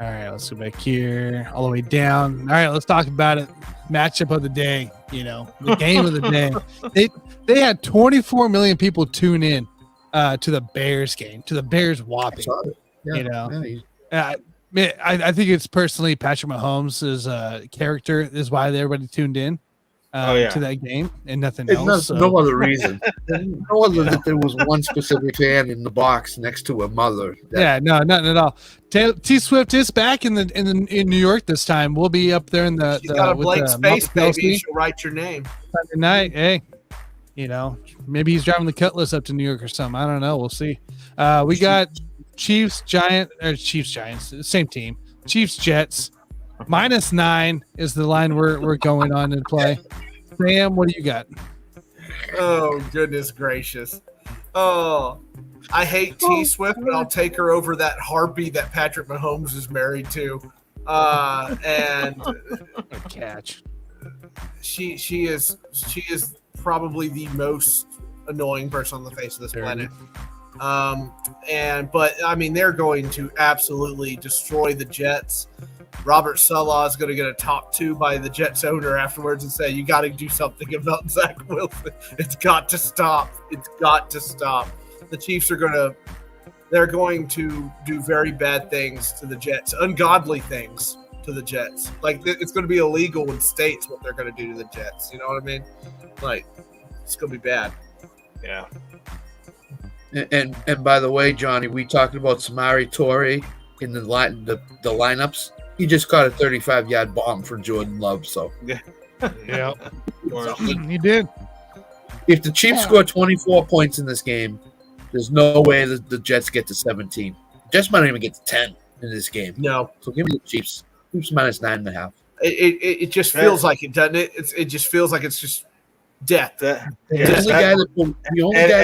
All right, let's go back here, all the way down. All right, let's talk about it. Matchup of the day, the game of the day. They had 24 million people tune in to the Bears game, to the Bears whopping. I think it's personally Patrick Mahomes' character is why everybody tuned in to that game and nothing else. No other reason. No other that there was one specific fan in the box next to a mother. Nothing at all. T Swift is back in New York this time. We'll be up there in the. She's got a blank space, baby. She'll write your name. Sunday night, hey. Maybe he's driving the Cutlass up to New York or something. I don't know. We'll see. We got Chiefs, Giants, same team. Chiefs, Jets. -9 is the line we're going on in play. Sam, what do you got? Oh, goodness gracious. Oh, I hate T Swift, but I'll take her over that harpy that Patrick Mahomes is married to. And a catch. She is probably the most annoying person on the face of this planet. But they're going to absolutely destroy the Jets. Robert Saleh is going to get a top 2 by the Jets owner afterwards and say, you got to do something about Zach Wilson. It's got to stop. It's got to stop. The Chiefs they're going to do very bad things to the Jets, ungodly things to the Jets. Like, it's going to be illegal in states what they're going to do to the Jets. You know what I mean? Like, it's going to be bad. Yeah. And by the way, Johnny, we talked about Samari Torrey in the lineups. He just caught a 35-yard bomb for Jordan Love. So yeah, he did. If the Chiefs score 24 points in this game, There's no way that the Jets get to 17. Jets might not even get to 10 in this game. No. So give me the Chiefs. Chiefs minus 9.5. It just feels like it, doesn't it? It just feels like it's just death. The only guy that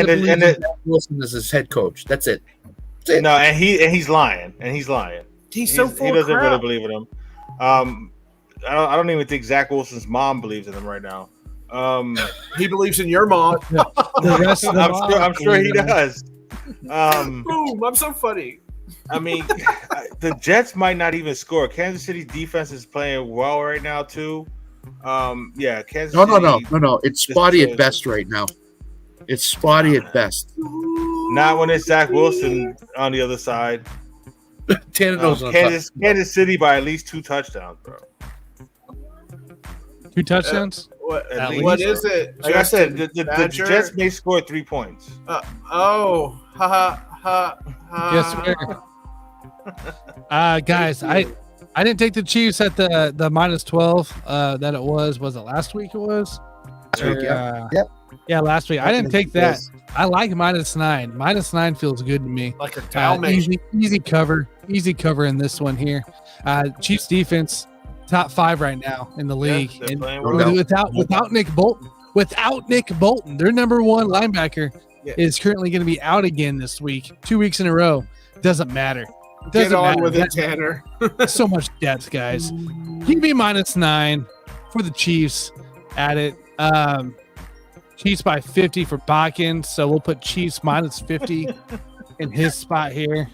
believes in Zach Wilson is his head coach. That's it. No, and he's lying. He's so full he doesn't of crap. really believe in him. I don't even think Zach Wilson's mom believes in him right now. He believes in your mom. I'm sure he does. Boom! I'm so funny. I mean, the Jets might not even score. Kansas City's defense is playing well right now too. Kansas City. No. It's spotty at best right now. It's spotty at best. Not when it's Zach Wilson on the other side. Kansas City by at least 2 touchdowns, bro. 2 touchdowns? What is it? Like I said, the Jets may score 3 points. Yes, guys, I didn't take the Chiefs at the minus 12 that it was. Was it last week? It was. Yeah, last week. I didn't take that. I like minus 9. Minus 9 feels good to me. Like a Dalmatian. Easy cover in this one here. Chiefs defense top 5 right now in the league, and without Nick Bolton, their number 1 linebacker is currently going to be out again this week. 2 weeks in a row. Doesn't matter. Get on with it, Tanner. So much depth, guys. Give me minus 9 for the Chiefs at it. Chiefs by 50 for Bodkins, so we'll put Chiefs minus 50 in his spot here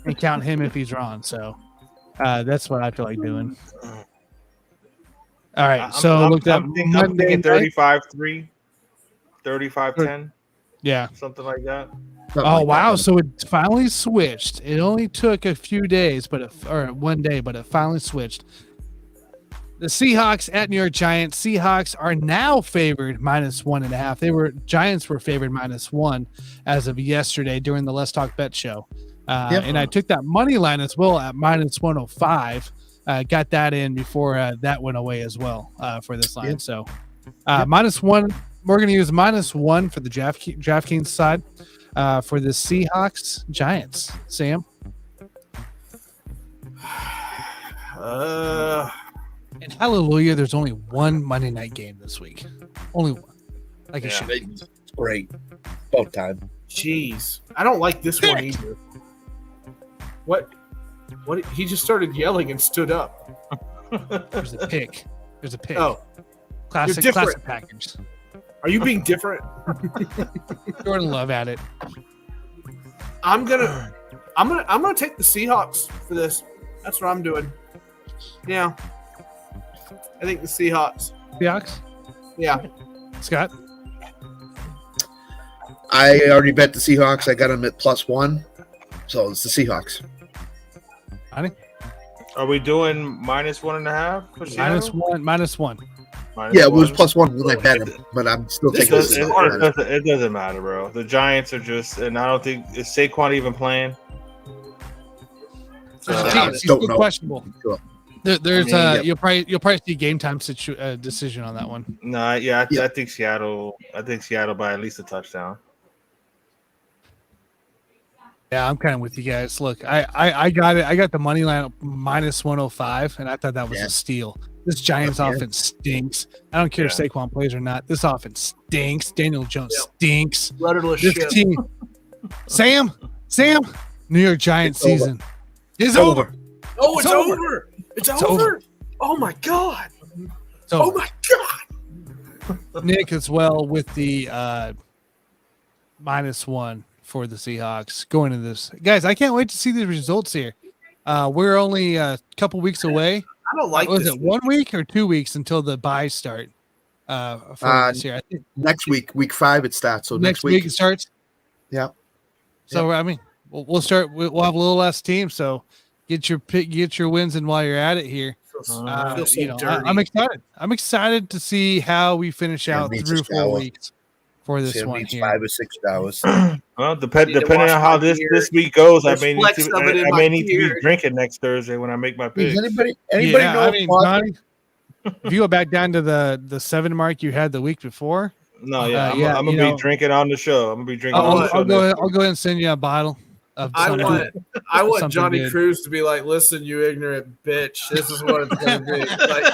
and count him if he's wrong. So that's what I feel like doing. All right, so looked up I'm thinking 35-3, 35-10. Yeah, something like that. Wow! So it finally switched. It only took a few days, or 1 day, but it finally switched. The Seahawks at New York Giants. Seahawks are now favored minus 1.5. Giants were favored minus 1 as of yesterday during the Let's Talk Bet show. And I took that money line as well at minus 105. Got that in before that went away as well for this line. So minus 1. We're going to use minus 1 for the DraftKings side for the Seahawks Giants. Sam? And hallelujah, there's only one Monday night game this week. Only one. Like it should be. It's great. About time. Jeez. I don't like this one either. What? He just started yelling and stood up. There's a pick. Oh. Classic package. Are you being different? Jordan Love at it. I'm gonna take the Seahawks for this. That's what I'm doing. Yeah. I think the Seahawks. Seahawks? Yeah. Scott? I already bet the Seahawks. I got them at +1. So it's the Seahawks. Honey? Are we doing minus 1.5 for Seattle? Minus one. It was +1 when I bet him, but I'm still taking the Seahawks. It doesn't matter, bro. The Giants are just, and I don't think, is Saquon even playing? He's still questionable. Sure. You'll probably see game time decision on that one. I think Seattle. I think Seattle by at least a touchdown. Yeah, I'm kind of with you guys. Look, I got it. I got the money line up minus 105, and I thought that was a steal. This Giants offense stinks. I don't care if Saquon plays or not. This offense stinks. Daniel Jones stinks. Rudderless this ship. team. Sam, New York Giants season is over. Oh, it's over. It's over. Oh my God. Oh my God. Nick as well with the -1 for the Seahawks going into this. Guys, I can't wait to see the results here. We're only a couple weeks away. I don't like Was it 1 week or 2 weeks until the buys start? For this year? I think next week 5 it starts. So next week it starts. Yeah. So I mean, we'll start. We'll have a little less team. So get your wins in while you're at it here. I'm excited. I'm excited to see how we finish out through 4 weeks for this one here. 5 or 6 hours. Well, depending on how this week goes, I may need to be drinking next Thursday when I make my pick. Does anybody know? If you go back down to the 7 mark you had the week before, No, yeah, Yeah, I'm gonna be drinking on the show. I'm gonna be drinking. I'll go ahead and send you a bottle of. I want something Johnny good. Cruz to be like, "Listen, you ignorant bitch. This is what it's gonna be." Like,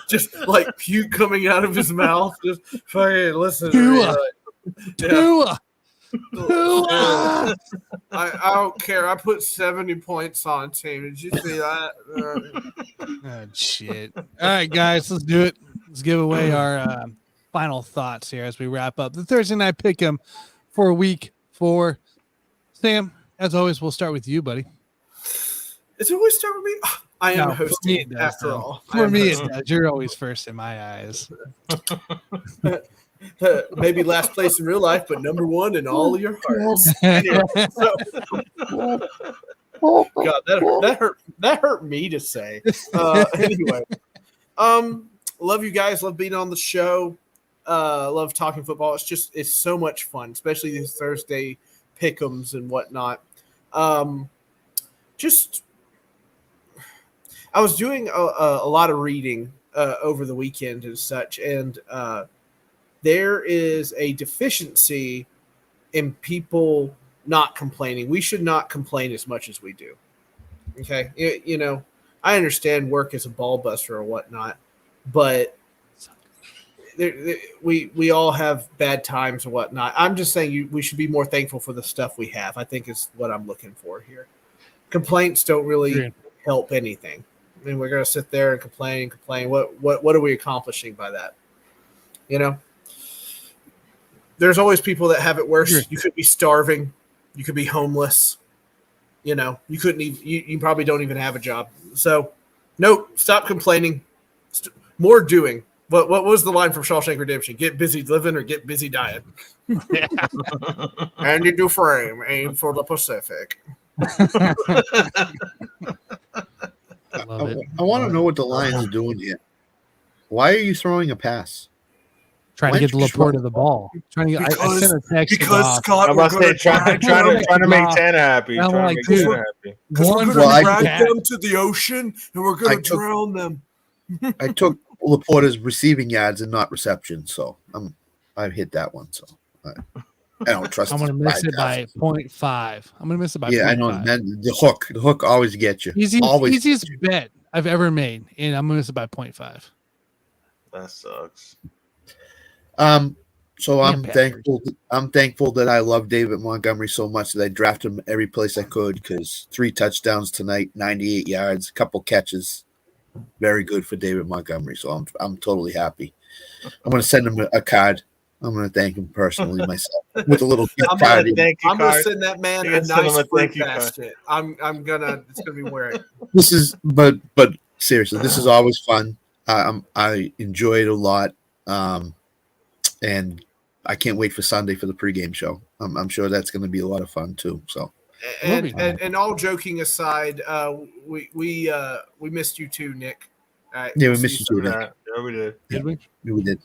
just like puke coming out of his mouth. Just fucking listen to me. Like, Tua. I don't care. I put 70 points on team. Did you see that? Oh, shit. All right, guys, let's do it. Let's give away our final thoughts here as we wrap up the Thursday night pick'em for week 4. Sam, as always, we'll start with you, buddy. Does it always start with me? I am hosting after all. For me, it does. You're always first in my eyes. Maybe last place in real life, but number 1 in all of your hearts. Anyway, God, that hurt me to say. Anyway, love you guys. Love being on the show. Love talking football. It's so much fun, especially these Thursday pick'ems and whatnot. I was doing a lot of reading over the weekend and such, and there is a deficiency in people not complaining. We should not complain as much as we do. Okay. I understand work as a ball buster or whatnot, but we all have bad times or whatnot. I'm just saying we should be more thankful for the stuff we have, I think is what I'm looking for here. Complaints don't really help anything. I mean, we're going to sit there and complain. What are we accomplishing by that? There's always people that have it worse. Sure. You could be starving. You could be homeless. You couldn't even, you probably don't even have a job. So, no, stop complaining. More doing. What was the line from Shawshank Redemption? Get busy living or get busy dying. Yeah. Andy Dufresne, aim for the Pacific. I want to know what the Lions are doing here. Why are you throwing a pass? Trying to get the Laporte of the ball. I sent a text because Scott, I'm about to say trying to make Tanner happy. I'm like, dude, we're going to drag them to the ocean and we're going to drown them. I took Laporte's receiving yards and not reception, so I hit that one. So I don't trust. I'm going to miss it by 0.5. I'm going to miss it by 0.5. Yeah, I know. Man, the hook always gets you. Easiest bet I've ever made, and I'm going to miss it by 0.5. That sucks. So I'm thankful. I'm thankful that I love David Montgomery so much that I drafted him every place I could because 3 touchdowns tonight, 98 yards, a couple catches, very good for David Montgomery. So I'm totally happy. I'm going to send him a card. I'm going to thank him personally myself with a little gift card. I'm going to send that man a nice fruit basket. It's going to be wearing. This is, but seriously, this is always fun. I enjoy it a lot. And I can't wait for Sunday for the pregame show. I'm sure that's going to be a lot of fun too. So, and all joking aside, we missed you too, Nick. Yeah, we missed you too. Yeah, we did. Did we? We did.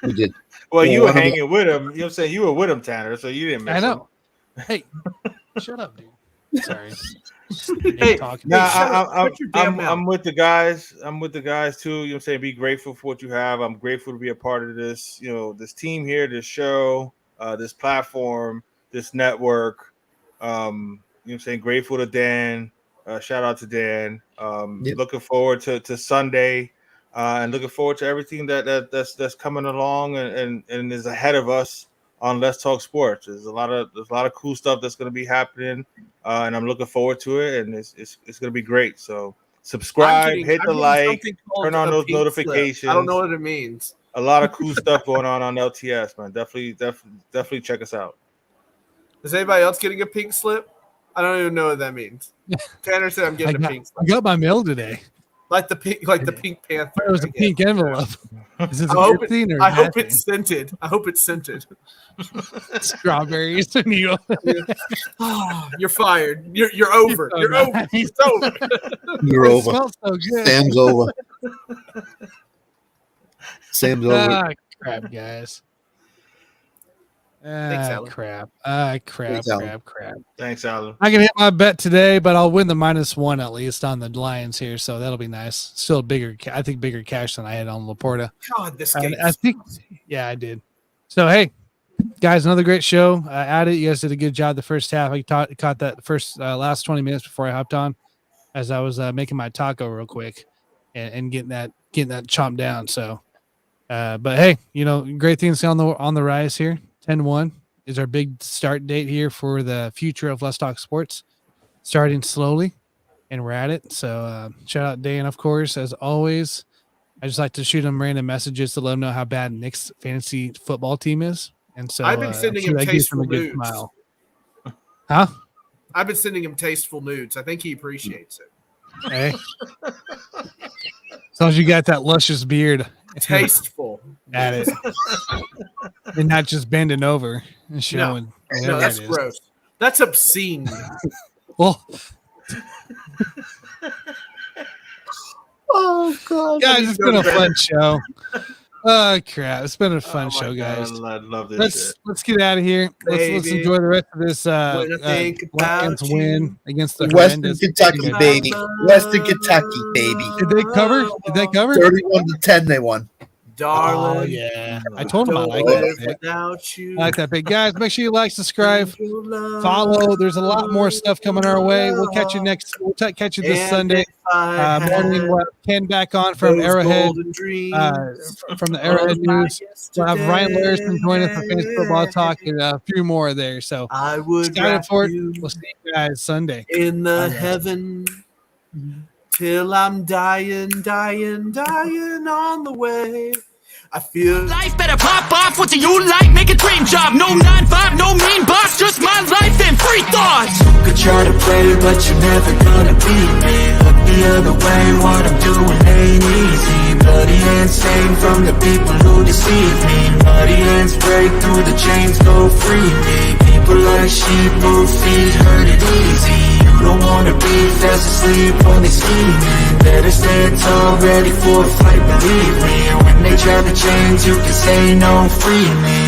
We did. Well, you were hanging with him. You know what I'm saying? You were with him, Tanner, so you didn't miss him. I know. Hey, shut up, dude. Sorry. I'm with the guys. I'm with the guys too. You know what I'm saying? Be grateful for what you have. I'm grateful to be a part of this, this team here, this show, this platform, this network. You know what I'm saying? Grateful to Dan. Shout out to Dan. Looking forward to Sunday, and looking forward to everything that's coming along and is ahead of us on Let's Talk Sports. There's a lot of cool stuff that's going to be happening, and I'm looking forward to it, and it's going to be great. So subscribe, hit the like, turn on those notifications. Slip. I don't know what it means. A lot of cool stuff going on LTS, man. Definitely check us out. Is anybody else getting a pink slip? I don't even know what that means. Tanner said I'm getting a pink slip. I got my mail today. Like the Pink Panther. It was a pink envelope. Is this I hope it's scented. Strawberries. You're fired. You're over. You're over. It's over. You're over. Smells so good. Sam's over. Sam's over. Crap, guys. Thanks, Alan. Crap. Thanks, Alan. Thanks, Alan. I can hit my bet today, but I'll win the -1 at least on the Lions here, so that'll be nice. Still bigger cash than I had on Laporta. God, this game. I think, yeah, I did. So hey, guys, another great show. At it, you guys did a good job the first half. I caught that first last 20 minutes before I hopped on, as I was making my taco real quick and getting that chomped down. So, but hey, great things on the rise here. 10-1 is our big start date here for the future of Let's Talk Sports, starting slowly, and we're at it. So shout out Dan, of course, as always. I just like to shoot him random messages to let him know how bad Nick's fantasy football team is. And so I've been sending him tasteful nudes. Smile. Huh? I've been sending him tasteful nudes. I think he appreciates it. Hey. As long as you got that luscious beard. Tasteful. At it. And not just bending over and showing. No, that's gross. That's obscene. Well, Oh God! guys, it's been a fun show. Oh crap! It's been a fun show, guys. I love this. Let's get out of here. Let's enjoy the rest of this Bodkins win against the Western Kentucky, baby. Western Kentucky, baby. Did they cover? 31-10, they won. Darling. Oh yeah, I told him I like that pick. I like that pick, guys. Make sure you like, subscribe, follow. There's a lot more stuff coming our way. We'll catch you catch you this Sunday morning. We'll have Ken back on from Arrowhead, from the Arrowhead News. We'll have Ryan Larson join us for Fantasy Football Talk and a few more there. So excited for it. We'll see you guys Sunday in the heaven. Till I'm dying on the way. I feel life better pop off. What do you like? Make a dream job. No 9-5, no mean boss. Just my life and free thoughts. You could try to play, but you're never gonna beat me. Look the other way, what I'm doing ain't easy. Bloody hands sing from the people who deceive me. Muddy hands break through the chains, go free me. People like sheep move feet, hurt it easy. You don't wanna be fast asleep, only scheming. Better stand tall, ready for a fight, believe me. When they try to change, you can say no, free me.